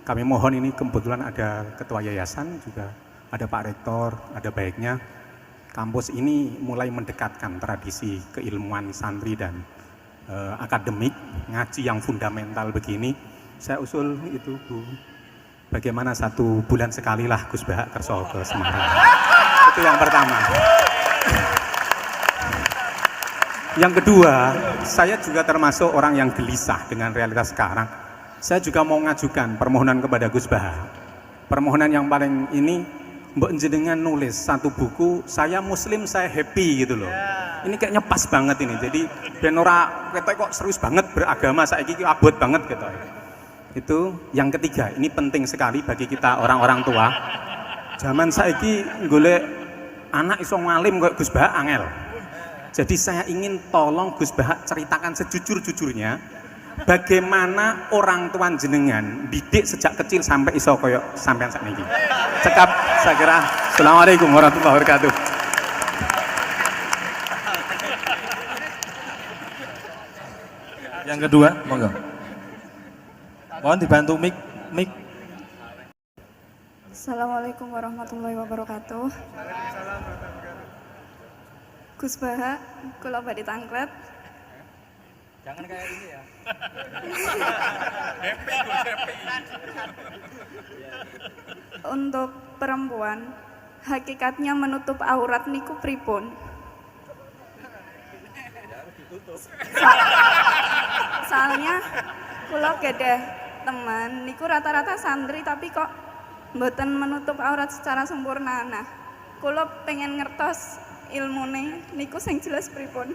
kami mohon ini kebetulan ada ketua yayasan juga ada Pak Rektor, ada baiknya kampus ini mulai mendekatkan tradisi keilmuan santri dan akademik ngaji yang fundamental begini. Saya usul itu Bu, bagaimana 1 bulan sekali lah Gus Bahak kerso ke Semarang. Itu yang pertama. Yang kedua, saya juga termasuk orang yang gelisah dengan realitas sekarang. Saya juga mau ngajukan permohonan kepada Gus Bahak. Permohonan yang paling ini, mbok jenengan nulis 1 buku, saya Muslim, saya happy gitu loh. Ini kayaknya pas banget ini. Jadi ben ora ketok kok serius banget beragama saiki abot banget gitu. Itu yang ketiga, ini penting sekali bagi kita orang-orang tua. Zaman saiki golek anak iso ngalim kok Gus Bahak angel. Jadi saya ingin tolong Gus Bahak ceritakan sejujur-jujurnya bagaimana orang tua jenengan didik sejak kecil sampai iso koyo sampean sakniki. Cekap saya kira. Assalamualaikum warahmatullahi wabarakatuh. Yang kedua, monggo. Mohon dibantu mic. Assalamualaikum warahmatullahi wabarakatuh. Gus Baha, kula badhe tangklet. Jangan kayak ini ya. Untuk perempuan, hakikatnya menutup aurat niku pripun? Soalnya kula gadah teman niku rata-rata santri tapi kok mboten menutup aurat secara sempurna. Nah, kula pengen ngertos ilmune niku sing jelas pripun.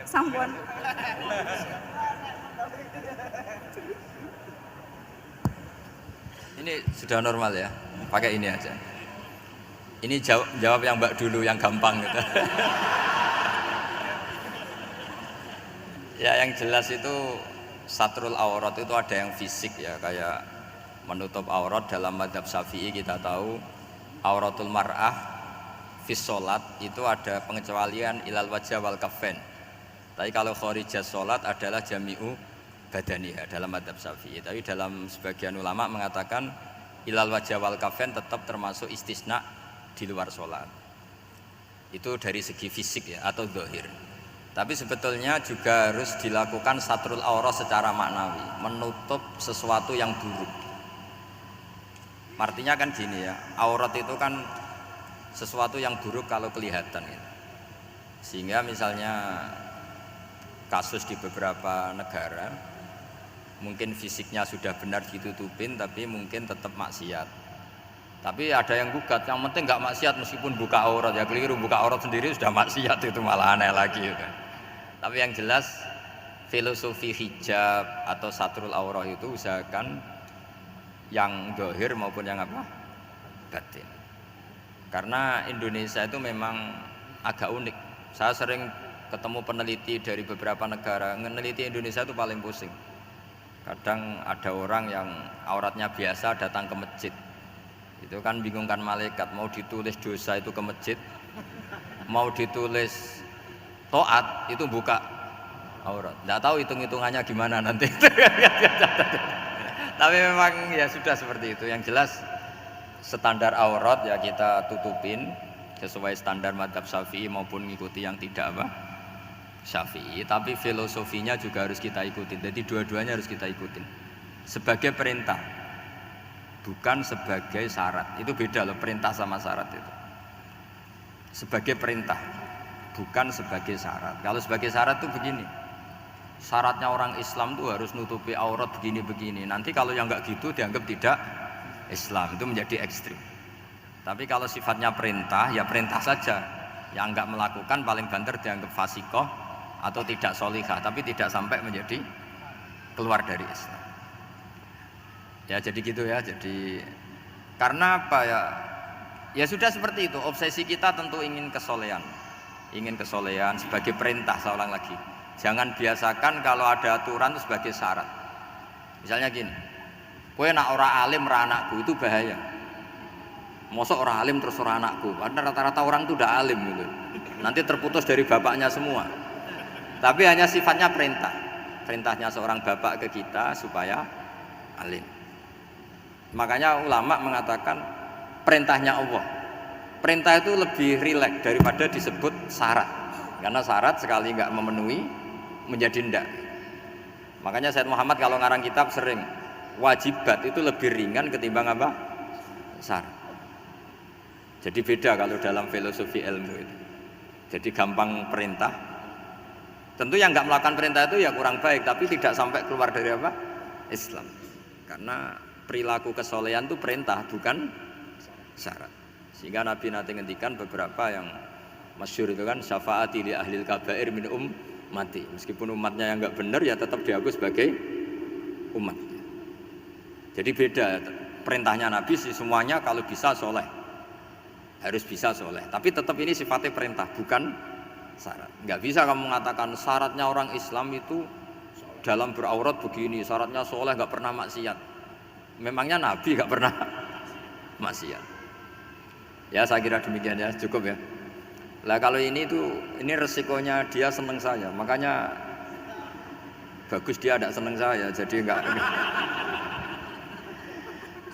Sampun. Ini sudah normal ya, pakai ini aja. Ini jawab yang Mbak dulu yang gampang gitu. Ya yang jelas itu satrul aurat itu ada yang fisik ya, kayak menutup aurat dalam mazhab Syafi'i kita tahu auratul mar'ah fis sholat itu ada pengecualian ilal wajah wal kaffain. Tapi kalau kharijah sholat adalah jami'u badaniha dalam mazhab Syafi'i. Tapi dalam sebagian ulama mengatakan ilal wajah wal kaffain tetap termasuk istisna di luar sholat. Itu dari segi fisik ya atau zahir. Tapi sebetulnya juga harus dilakukan satrul aurat secara maknawi, menutup sesuatu yang buruk. Artinya kan gini ya, aurat itu kan sesuatu yang buruk kalau kelihatan ya. Sehingga misalnya kasus di beberapa negara mungkin fisiknya sudah benar ditutupin tapi mungkin tetap maksiat. Tapi ada yang gugat, yang penting nggak maksiat meskipun buka aurat, ya keliru, buka aurat sendiri sudah maksiat, itu malah aneh lagi ya kan. Tapi yang jelas filosofi hijab atau satrul aurat itu usahakan yang zahir maupun yang apa? Batin. Karena Indonesia itu memang agak unik. Saya sering ketemu peneliti dari beberapa negara, meneliti Indonesia itu paling pusing. Kadang ada orang yang auratnya biasa datang ke masjid, itu kan bingungkan malaikat, mau ditulis dosa itu ke masjid, mau ditulis toat itu buka aurat. Nggak tahu hitung-hitungannya gimana nanti. Tapi memang ya sudah seperti itu. Yang jelas standar aurat ya kita tutupin sesuai standar mazhab Syafi'i maupun mengikuti yang tidak apa Syafi'i. Tapi filosofinya juga harus kita ikutin. Jadi dua-duanya harus kita ikutin sebagai perintah, bukan sebagai syarat. Itu beda loh, perintah sama syarat itu. Sebagai perintah, bukan sebagai syarat. Kalau sebagai syarat itu begini, syaratnya orang Islam tuh harus nutupi aurat begini-begini. Nanti kalau yang enggak gitu dianggap tidak Islam, itu menjadi ekstrim. Tapi kalau sifatnya perintah, ya perintah saja. Yang enggak melakukan paling banter dianggap fasikoh atau tidak solihah, tapi tidak sampai menjadi keluar dari Islam. Ya jadi gitu ya. Jadi karena apa ya? Ya sudah seperti itu. Obsesi kita tentu ingin kesolehan. Ingin kesolehan sebagai perintah. Saya ulang lagi, jangan biasakan kalau ada aturan itu sebagai syarat. Misalnya gini, kowe nak ora alim ra anakku, itu bahaya. Mosok ora alim terus ora anakku, karena rata-rata orang itu udah alim gitu. Nanti terputus dari bapaknya semua. Tapi hanya sifatnya perintah. Perintahnya seorang bapak ke kita supaya alim. Makanya ulama mengatakan perintahnya Allah. Perintah itu lebih rileks daripada disebut syarat. Karena syarat sekali nggak memenuhi menjadi ndak. Makanya Said Muhammad kalau ngarang kitab sering wajibat itu lebih ringan ketimbang apa? Syarat. Jadi beda kalau dalam filosofi ilmu itu. Jadi gampang perintah. Tentu yang nggak melakukan perintah itu ya kurang baik, tapi tidak sampai keluar dari apa? Islam. Karena perilaku kesolehan itu perintah, bukan syarat. Sehingga Nabi nanti ngendikan beberapa yang masyhur itu kan, syafaati li ahlil kabair min ummati. Meskipun umatnya yang nggak benar ya tetap diaku sebagai umat. Jadi beda perintahnya Nabi sih, semuanya kalau bisa soleh, harus bisa soleh. Tapi tetap ini sifatnya perintah, bukan syarat. Nggak bisa kamu mengatakan syaratnya orang Islam itu dalam beraurat begini, syaratnya soleh nggak pernah maksiat. Memangnya Nabi nggak pernah maksiat? Ya saya kira demikian ya, cukup ya. Lah kalau ini resikonya dia seneng saya, makanya bagus dia tidak seneng saya, jadi enggak.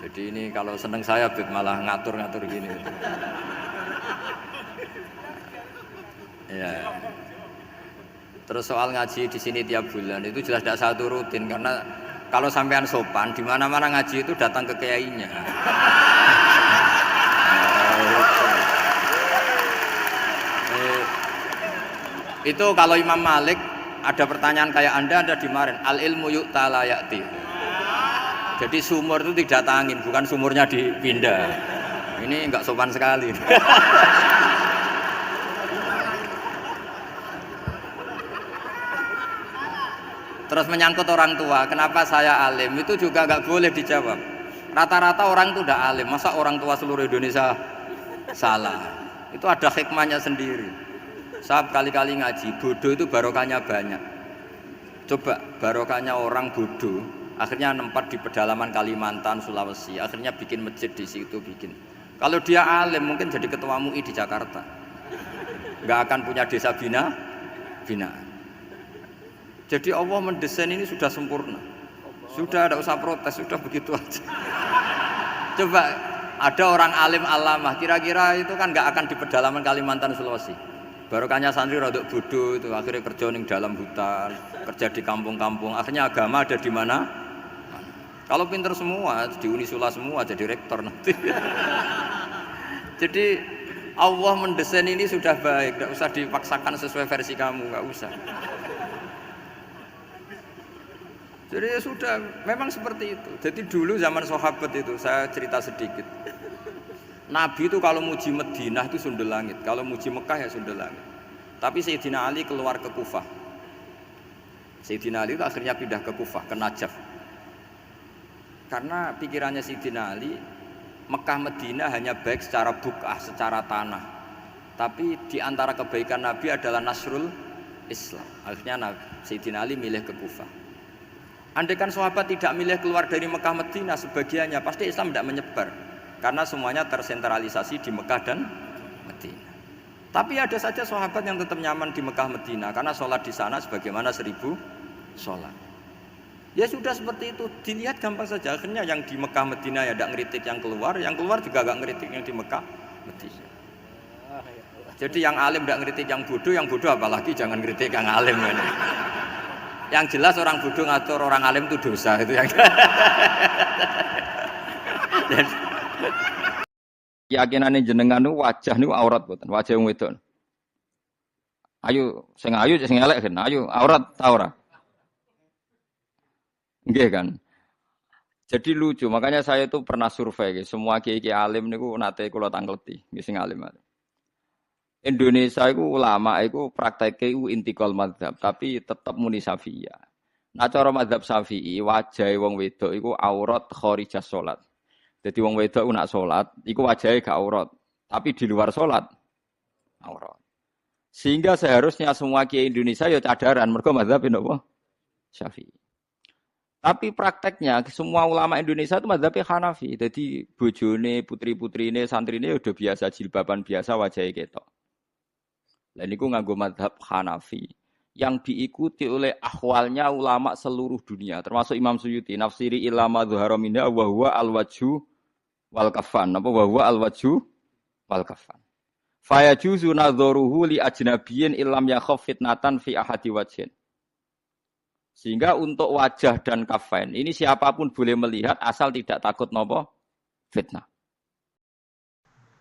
Jadi ini kalau seneng saya malah ngatur-ngatur gini. Ya. Terus soal ngaji di sini tiap bulan itu jelas tidak satu rutin karena kalau sampean sopan di mana-mana ngaji itu datang ke kiainya. Itu kalau Imam Malik ada pertanyaan kayak Anda dimarahin al ilmu yu'ta la ya'ti. Jadi sumur itu didatangin, bukan sumurnya dipindah. Ini enggak sopan sekali. Terus menyangkut orang tua, kenapa saya alim? Itu juga enggak boleh dijawab. Rata-rata orang itu udah alim, masa orang tua seluruh Indonesia salah? Itu ada hikmahnya sendiri. Saya kali-kali ngaji, bodoh itu barokahnya banyak. Coba barokahnya orang bodoh, akhirnya nempat di pedalaman Kalimantan, Sulawesi, akhirnya bikin masjid di situ bikin. Kalau dia alim mungkin jadi ketua MUI di Jakarta, nggak akan punya desa binaan. Jadi Allah mendesain ini sudah sempurna, sudah tidak usah protes, sudah begitu aja. Coba ada orang alim alamah, kira-kira itu kan nggak akan di pedalaman Kalimantan, Sulawesi. Barokahnya santri rodok bodoh itu akhirnya kerja di dalam hutan, kerja di kampung-kampung, akhirnya agama ada di mana? Kalau pinter semua, di Unisula semua jadi rektor nanti. Jadi Allah mendesain ini sudah baik, tidak usah dipaksakan sesuai versi kamu, nggak usah. Jadi ya sudah, memang seperti itu. Jadi dulu zaman sahabat itu, saya cerita sedikit. Nabi itu kalau muji Madinah itu sundel langit, kalau muji Mekah ya sundel langit. Tapi Sayyidina Ali keluar ke Kufah. Sayyidina Ali itu akhirnya pindah ke Kufah, ke Najaf. Karena pikirannya Sayyidina Ali, Mekah Madinah hanya baik secara bukah, secara tanah. Tapi di antara kebaikan Nabi adalah nasrul Islam. Akhirnya Sayyidina Ali milih ke Kufah. Andai kan sahabat tidak milih keluar dari Mekah Madinah sebagiannya, pasti Islam tidak menyebar. Karena semuanya tersentralisasi di Mekah dan Madinah. Tapi ada saja sahabat yang tetap nyaman di Mekah Madinah karena sholat di sana sebagaimana 1000 sholat. Ya sudah seperti itu, dilihat gampang saja. Akhirnya yang di Mekah Madinah ya tidak ngeritik yang keluar juga gak ngeritik yang di Mekah Madinah. Jadi yang alim tidak ngeritik yang bodoh apalagi jangan ngeritik yang alim. Yang jelas orang bodoh ngatur orang alim itu dosa itu yang. Keyakinane jenengan niku wajah niku aurat mboten, wajah wong wedok. Ayo sing elek kan, ayo aurat ta ora? Nggih kan. Jadi lucu, makanya saya itu pernah survei semua kiai alim niku nate kula tangkleti, nggih sing alim. Indonesia iku ulama iku prakteke iku intikal madzhab, tapi tetep muni Syafi'iyah. Nah cara madzhab Syafi'i wajahe wong wedok iku aurat kharijah salat. Jadi wong wedok nak sholat, iku wajahnya gak aurat, tapi di luar sholat aurat. Sehingga seharusnya semua kiai Indonesia ya cadaran, mergo mazhab napa? Syafi'i. Tapi prakteknya semua ulama Indonesia itu mazhabnya Hanafi. Jadi bojone, putri-putrine, santrine udah biasa jilbaban biasa wajahnya ketok. Lah niku nganggo mazhab Hanafi yang diikuti oleh ahwalnya ulama seluruh dunia, termasuk Imam Suyuti, nafsiri ilama dhuhara minha wa huwa al-wajhu wal kafan, apa wa al-wajhu wal kafan. Fa yajuzu nadharuhu li ajnabiyyin illam yakhaf fitnatan fi ahadi wajhin. Sehingga untuk wajah dan kafain ini siapapun boleh melihat asal tidak takut napa fitnah.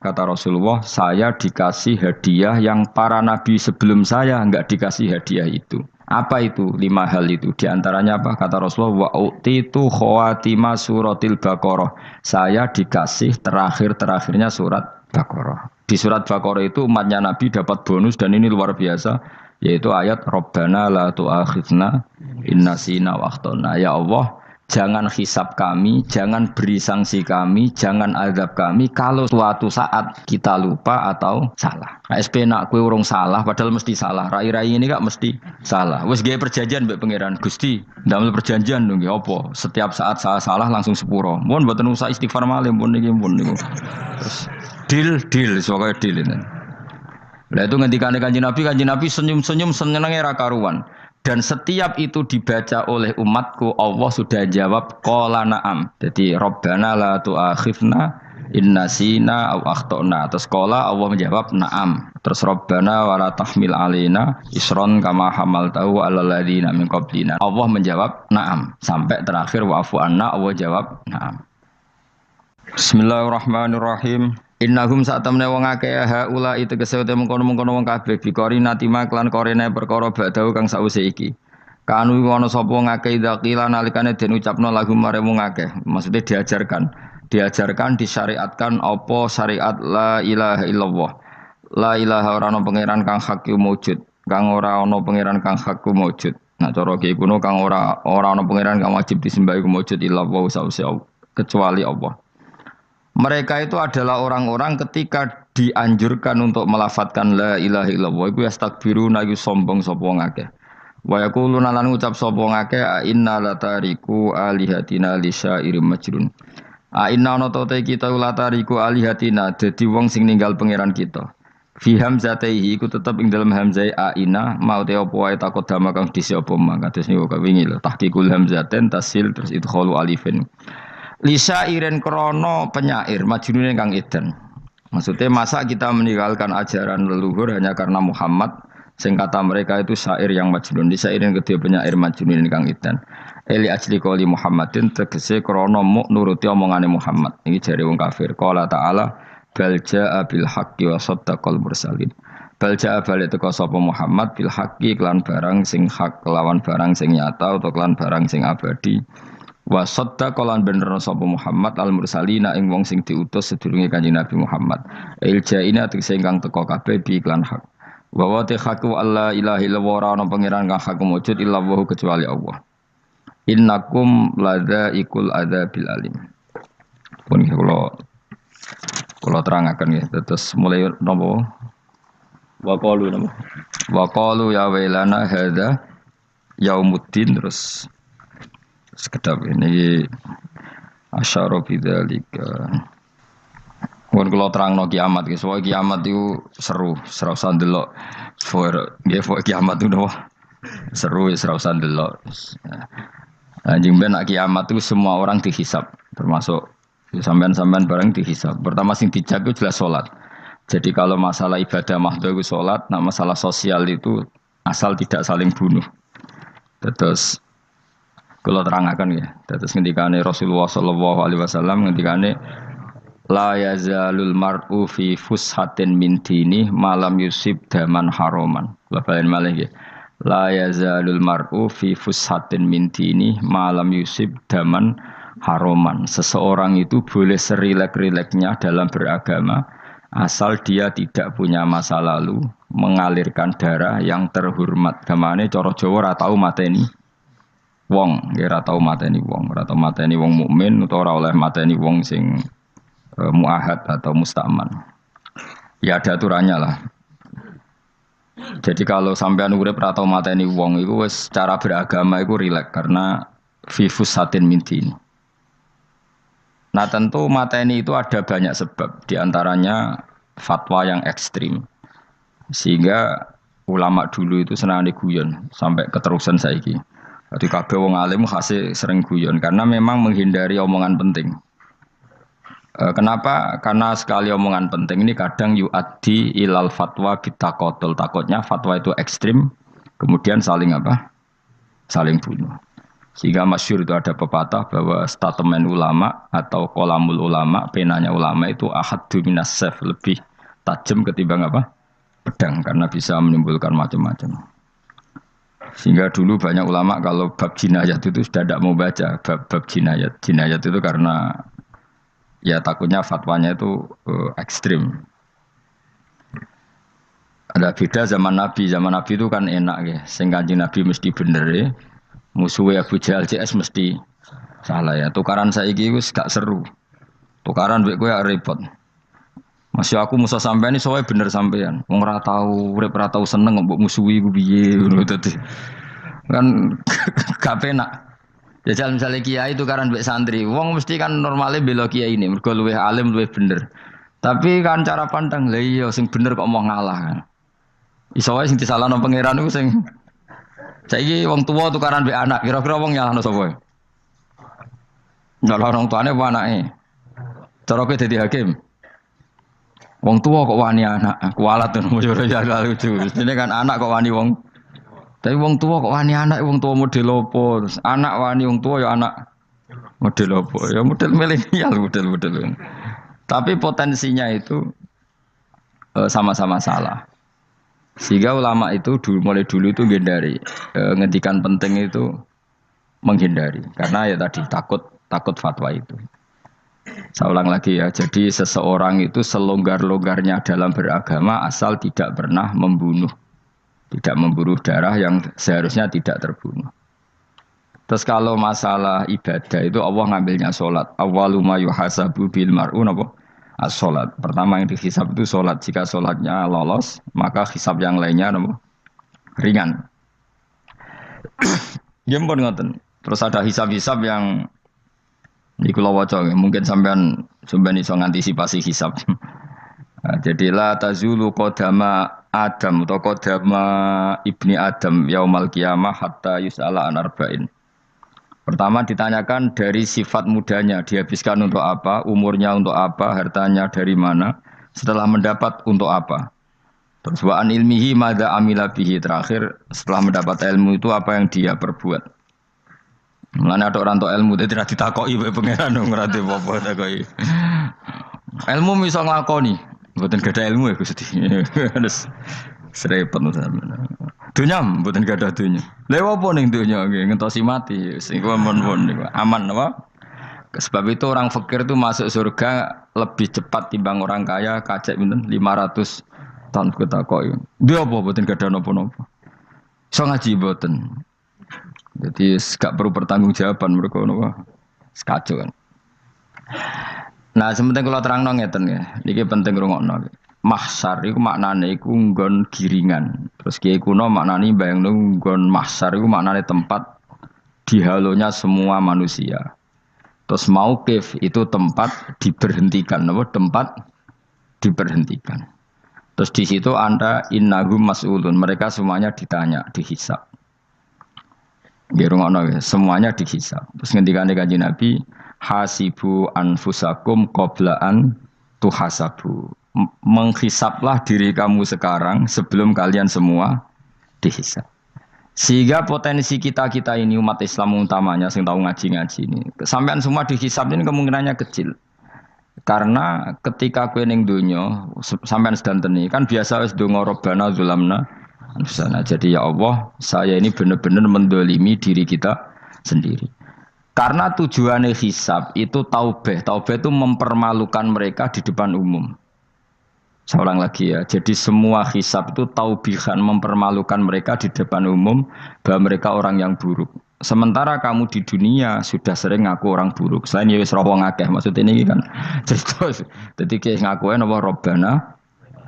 Kata Rasulullah, saya dikasih hadiah yang para nabi sebelum saya enggak dikasih hadiah itu. Apa itu? 5 hal itu. Di antaranya apa? Kata Rasulullah, wa utitu khawatima suratil Baqarah. Saya dikasih terakhir-terakhirnya surat Baqarah. Di surat Baqarah itu umatnya Nabi dapat bonus dan ini luar biasa, yaitu ayat Rabbana la tu'akhidna in nasina wa akhtana. Ya Allah, jangan hisab kami, jangan beri sanksi kami, jangan azab kami kalau suatu saat kita lupa atau salah. SP nak kue urung salah padahal mesti salah. Rai-rai ini gak mesti salah. Wes gawe perjanjian mbek pangeran Gusti. Ndamel perjanjian lho nggih apa? Setiap saat saya salah langsung sepuro. Mun mboten usah istighfar malih pun niki pun niku. Terus deal soalnya deal ini. Lah itu ngendikane Kanjeng Nabi senyum-senyum senenge ra karuan. Dan setiap itu dibaca oleh umatku, Allah sudah jawab qala na'am. Jadi Rabbana la tu'akhifna in nasina aw akhtana. Terus qala Allah menjawab na'am. Terus Rabbana wa la tahmil alaina isron kama hamaltahu 'alal ladzina min qablina. Allah menjawab na'am sampai terakhir wa'fu anna, Allah jawab na'am. Bismillahirrahmanirrahim. Innahum sa'tamne wong akeh haula itu kesete mengkono-mengkono wong kabeh bikori natima klan korene perkara badau kang sause iki. Kanu ana sapa ngakeh dzakila nalikane den ucapno lagu mare wong akeh. Maksudnya diajarkan disyariatkan apa syariat la ilaha illallah. La ilaha ora ana pangeran kang hak wujud, kang ora ana pangeran kang hak wujud. Nah cara iki kuno kang ora ana pangeran kang wajib disembah iku wujud illallah sause kecuali Allah. Mereka itu adalah orang-orang ketika dianjurkan untuk melafadzkan la ilaha illallah iku yastakbiruna iku sombong sapa ngakeh. Wa yaquluna lan ngucap sapa ngakeh inna latariku alihatina li syairim majnun. Inna ana te kita latariku alihatina dadi wong sing ninggal pangeran kita. Fi hamzatihi iku tetep ing dalam hamzah aina mau te apa wae takut dama kang disi apa mangka terus niku kawingi lho tahqiqul hamzaten tasil terus idkhalu alifin. Lisa iren krono penyair majnun kang edan. Maksudnya masa kita meninggalkan ajaran leluhur hanya karena Muhammad sing kata mereka itu syair yang majnun. Lisa iren kedua penyair majnun kang edan. Eli ajli qoli Muhammadin tegese krono muk nuruti omongane Muhammad. Ini jare wong kafir. Qala ta'ala bal jaa bil haqqi wa saddaqal mursalin. Bal jaa balik teko sapa Muhammad bil haqqi kelan barang sing hak kelawan barang sing nyata utawa kelan barang sing abadi. Wa saddaqa lan bener sapa Muhammad al mursalina ing wong sing diutus sedurunge Kanjeng Nabi Muhammad. Iljaina tegese ingkang teka kabeh bi iklan hak. Wa wa ta haqqu alla ilaha illallah ana pangeran kang hak wujud illallah kecuali Allah. Innakum ladzaiqul adzabil alim. Pun kula terangaken ya terus mulai napa wa qalu ya wailana hadza yaumuddin terus sekedap ini asyara bidzalika. Mun kula terangno kiamat iki, soal kiamat itu seru, ora usah ndelok. Nggih, kiamat itu seru, ora usah ndelok. Anjing ben kiamat itu semua orang dihisab, termasuk sampean-sampean bareng dihisab. Pertama sing dijaga jelas salat. Jadi kalau masalah ibadah mahdhah itu salat, nah masalah sosial itu asal tidak saling bunuh. Terus kalau terangkan ya, terus ngendikane Rasulullah sallallahu alaihi wasallam ngendikane la yazalul mar'u fi fushatin min dini malam yusib daman haroman. Labain malih ya. La yazalul mar'u fi fushatin min dini malam yusib daman haroman. Seseorang itu boleh serilek-rileknya dalam beragama asal dia tidak punya masa lalu mengalirkan darah yang terhormat. Gamane cara Jawa ora tau mateni wong, ora tau mateni wong mukmin utawa ora oleh mateni wong sing muahad atau musta'man. Ya ada aturannya lah. Jadi kalau sampean urip ora tau mateni wong iku wis cara beragama iku rileks karena fifus satin mintin. Nah tentu mateni itu ada banyak sebab, diantaranya fatwa yang ekstrim. Sehingga ulama dulu itu senang diguyon sampai keterusan saiki. Jadi kabeh wong alim khase sering guyon karena memang menghindari omongan penting. Kenapa? Karena sekali omongan penting ini kadang yu'addi ilal fatwa bitaqatul. Takutnya fatwa itu ekstrim, kemudian saling apa? Saling bunuh. Sehingga masyhur itu ada pepatah bahwa statement ulama atau kolamul ulama, penanya ulama itu ahaddu minas sayf, lebih tajam ketimbang apa? Pedang, karena bisa menimbulkan macam-macam. Sehingga dulu banyak ulama kalau bab jinayat itu sudah tidak mau baca bab jinayat. Jinayat itu karena ya takutnya fatwanya itu ekstrim. Ada beda zaman Nabi itu kan enak ya. Sing Kanjeng Nabi mesti bener ya. Musuhnya Abu Jahal CS mesti salah ya. Tukaran saiki wis gak seru. Tukaran mbek kowe repot. Masih aku musuh sampean iki soalnya bener sampean. Wong ora tau urip ora tau seneng mbok musuhi ku piye ngono dadi. Kan gak penak. Ya jal misalnya kiai itu karena mbek santri, wong mesti kan normalnya bela kiai ini, mergo luwih alim luwih bener. Tapi kan cara pandang lha iya sing bener kok mau ngalah kan. Iso wae sing disalahno pangeran iku sing Saiki wong tua tukaran mbek anak, kira-kira wong nyalahno sapa? Nyalahno wong tuane apa anake? Cara kowe dadi hakim. Wong tua kok wani anak, kualat tuh ya lucu. Ini kan anak kok wani wong. Tapi wong tua kok wani anak, wong tua model opo? Terus anak wani wong tua ya anak model opo? Ya model milenial model. Tapi potensinya itu sama-sama salah. Sehingga ulama itu mulai dulu itu menghindari ngendikan penting itu menghindari karena ya tadi takut fatwa itu. Saya ulang lagi ya, jadi seseorang itu selonggar-longgarnya dalam beragama asal tidak pernah membunuh, tidak membunuh darah yang seharusnya tidak terbunuh. Terus kalau masalah ibadah itu Allah ngambilnya sholat. Awwalu ma yuhasabu bil mar'un apa? As-sholat. Pertama yang dihisab itu sholat. Jika sholatnya lolos, maka hisab yang lainnya apa? Ringan. Ya pun ngoten. Terus ada hisab-hisab yang di kula waca mungkin sampean iso ngantisipasi hisab. Nah, jadilah tazulu qadama Adam atau qadama ibni Adam yaumal qiyamah hatta yus'ala an arba'in. Pertama ditanyakan dari sifat mudanya, dihabiskan untuk apa, umurnya untuk apa, hartanya dari mana, setelah mendapat untuk apa. Terus wa an ilmihi madza amila bihi, terakhir setelah mendapat ilmu itu apa yang dia perbuat. Mulane ada orang tok ilmu tidak ditakoki wae pangeran ngrate apa takoki. Ilmu iso nglakoni, mboten gadah ilmu ya Gusti. Wis srepet sampeyan. Dunya mboten gadah dunya. Lha apa ning dunya nggih ngentosi mati sing mon-mon niku aman apa? Sebab itu orang fakir itu masuk surga lebih cepat timbang orang kaya kacek pinten 500 tahun ketakoki. Dia apa mboten gadah napa-napa. Iso ngaji mboten. Jadi gak perlu pertanggungjawaban mereka napa sekacau kan. Nah, sementing kalau terangno ngeten ya. Niki penting rungokno. Mahsyar iku maknane iku nggon giringan. Terus kiye kuno maknane bayangno nggon mahsyar iku maknane tempat dihalonya semua manusia. Terus mauqif itu tempat diberhentikan, napa tempat diberhentikan. Terus di situ Anda innahum mas'ulun, mereka semuanya ditanya, dihisab. Semuanya dihisab. Terus ngendikane Kanjeng Nabi, hasibu anfusakum qabla an tuhasabu. Menghisablah diri kamu sekarang sebelum kalian semua dihisab. Sehingga potensi kita ini umat Islam utamanya sing tahu ngaji-ngaji ini, sampean semua dihisab ini kemungkinannya kecil. Karena ketika kowe ning donya sampean sedanteni kan biasa wis donga robbana zulamna. Jadi ya Allah, saya ini benar-benar mendolimi diri kita sendiri. Karena tujuannya hisab itu taubah. Taubah itu mempermalukan mereka di depan umum. Saya ulang lagi ya. Jadi semua hisab itu taubihan, mempermalukan mereka di depan umum bahwa mereka orang yang buruk. Sementara kamu di dunia sudah sering ngaku orang buruk. Selain ya wis rawong akeh, maksud ini kan cerita. Jadi kayak ngakuin apa Robbana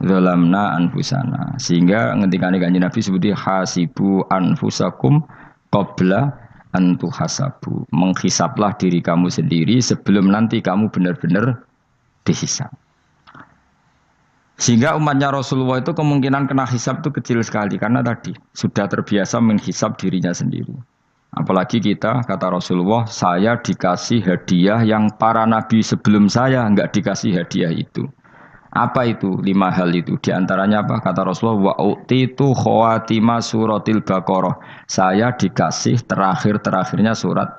zalamna anfusana, sehingga ngendikane Kanjeng Nabi sebuti hasibu anfusakum qabla an tuhasabu. Menghisablah diri kamu sendiri sebelum nanti kamu benar-benar dihisab. Sehingga umatnya Rasulullah itu kemungkinan kena hisab itu kecil sekali karena tadi sudah terbiasa menghisab dirinya sendiri. Apalagi kita, kata Rasulullah, saya dikasih hadiah yang para nabi sebelum saya enggak dikasih hadiah itu. Apa itu? 5 hal itu. Di antaranya apa? Kata Rasulullah, wa utitu khawatima suratil Baqarah. Saya dikasih terakhir-terakhirnya surat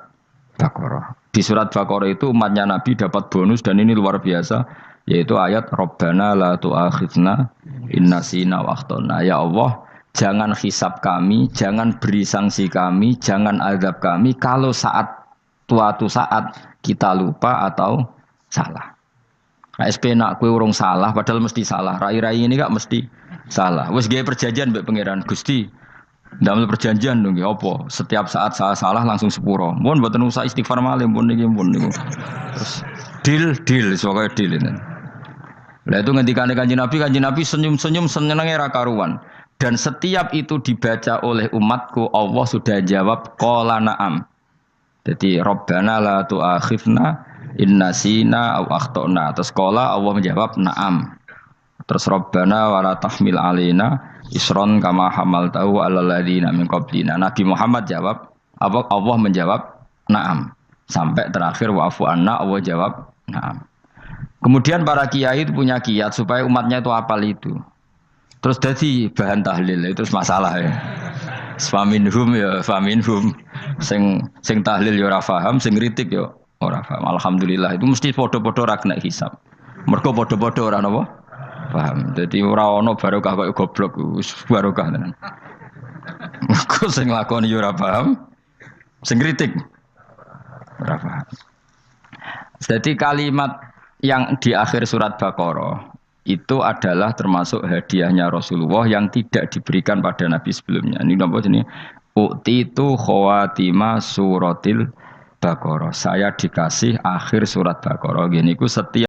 Baqarah. Di surat Baqarah itu umatnya Nabi dapat bonus dan ini luar biasa, yaitu ayat Rabbana la tu'akhidna in nasina wa akhtana. Ya Allah, jangan hisab kami, jangan beri sanksi kami, jangan azab kami kalau suatu saat kita lupa atau salah. SP nak kue urung salah, padahal mesti salah. Rai-rai ini gak mesti salah. Wes gaya perjanjian mbek pangeran Gusti. Dalam perjanjian dong, apa? Setiap saat saya salah langsung sepuro. Mohon buatan usah istighfar malih, mohon niki, mohon niku. Terus deal, soalnya deal ini. Lah itu ngendikan Kanjeng Nabi senyum-senyum senengnya ra karuan. Dan setiap itu dibaca oleh umatku, Allah sudah jawab qala na'am. Jadi Rabbana la tu'akhifna inna sina au akhtona. Terus sekolah Allah menjawab na'am. Terus Rabbana wala tahmil alaina isron kama hamaltahu alal ladzina min qablina. Nabi Muhammad jawab, Allah menjawab, na'am. Sampai terakhir wa'fu anna, Allah jawab, na'am. Kemudian para kiai itu punya kiat supaya umatnya itu hafal itu. Terus jadi bahan tahlil itu masalah ya. Faminhum ya faminhum. Sing tahlil ya ora paham, sing kritik ya ora paham. Alhamdulillah itu mesti padha-padha ra kena hisab. Mergo padha-padha ora napa? Paham. Jadi ora ono barokah kok goblok wis barokah tenan. Mergo sing lakoni ya ora paham, sing kritik ora paham. Jadi kalimat yang di akhir surat Baqarah itu adalah termasuk hadiahnya Rasulullah yang tidak diberikan pada Nabi sebelumnya. Ini apa jenis? U'titu khawatima suratil Baqarah. Saya dikasih akhir surat Baqarah. Gini ku setiap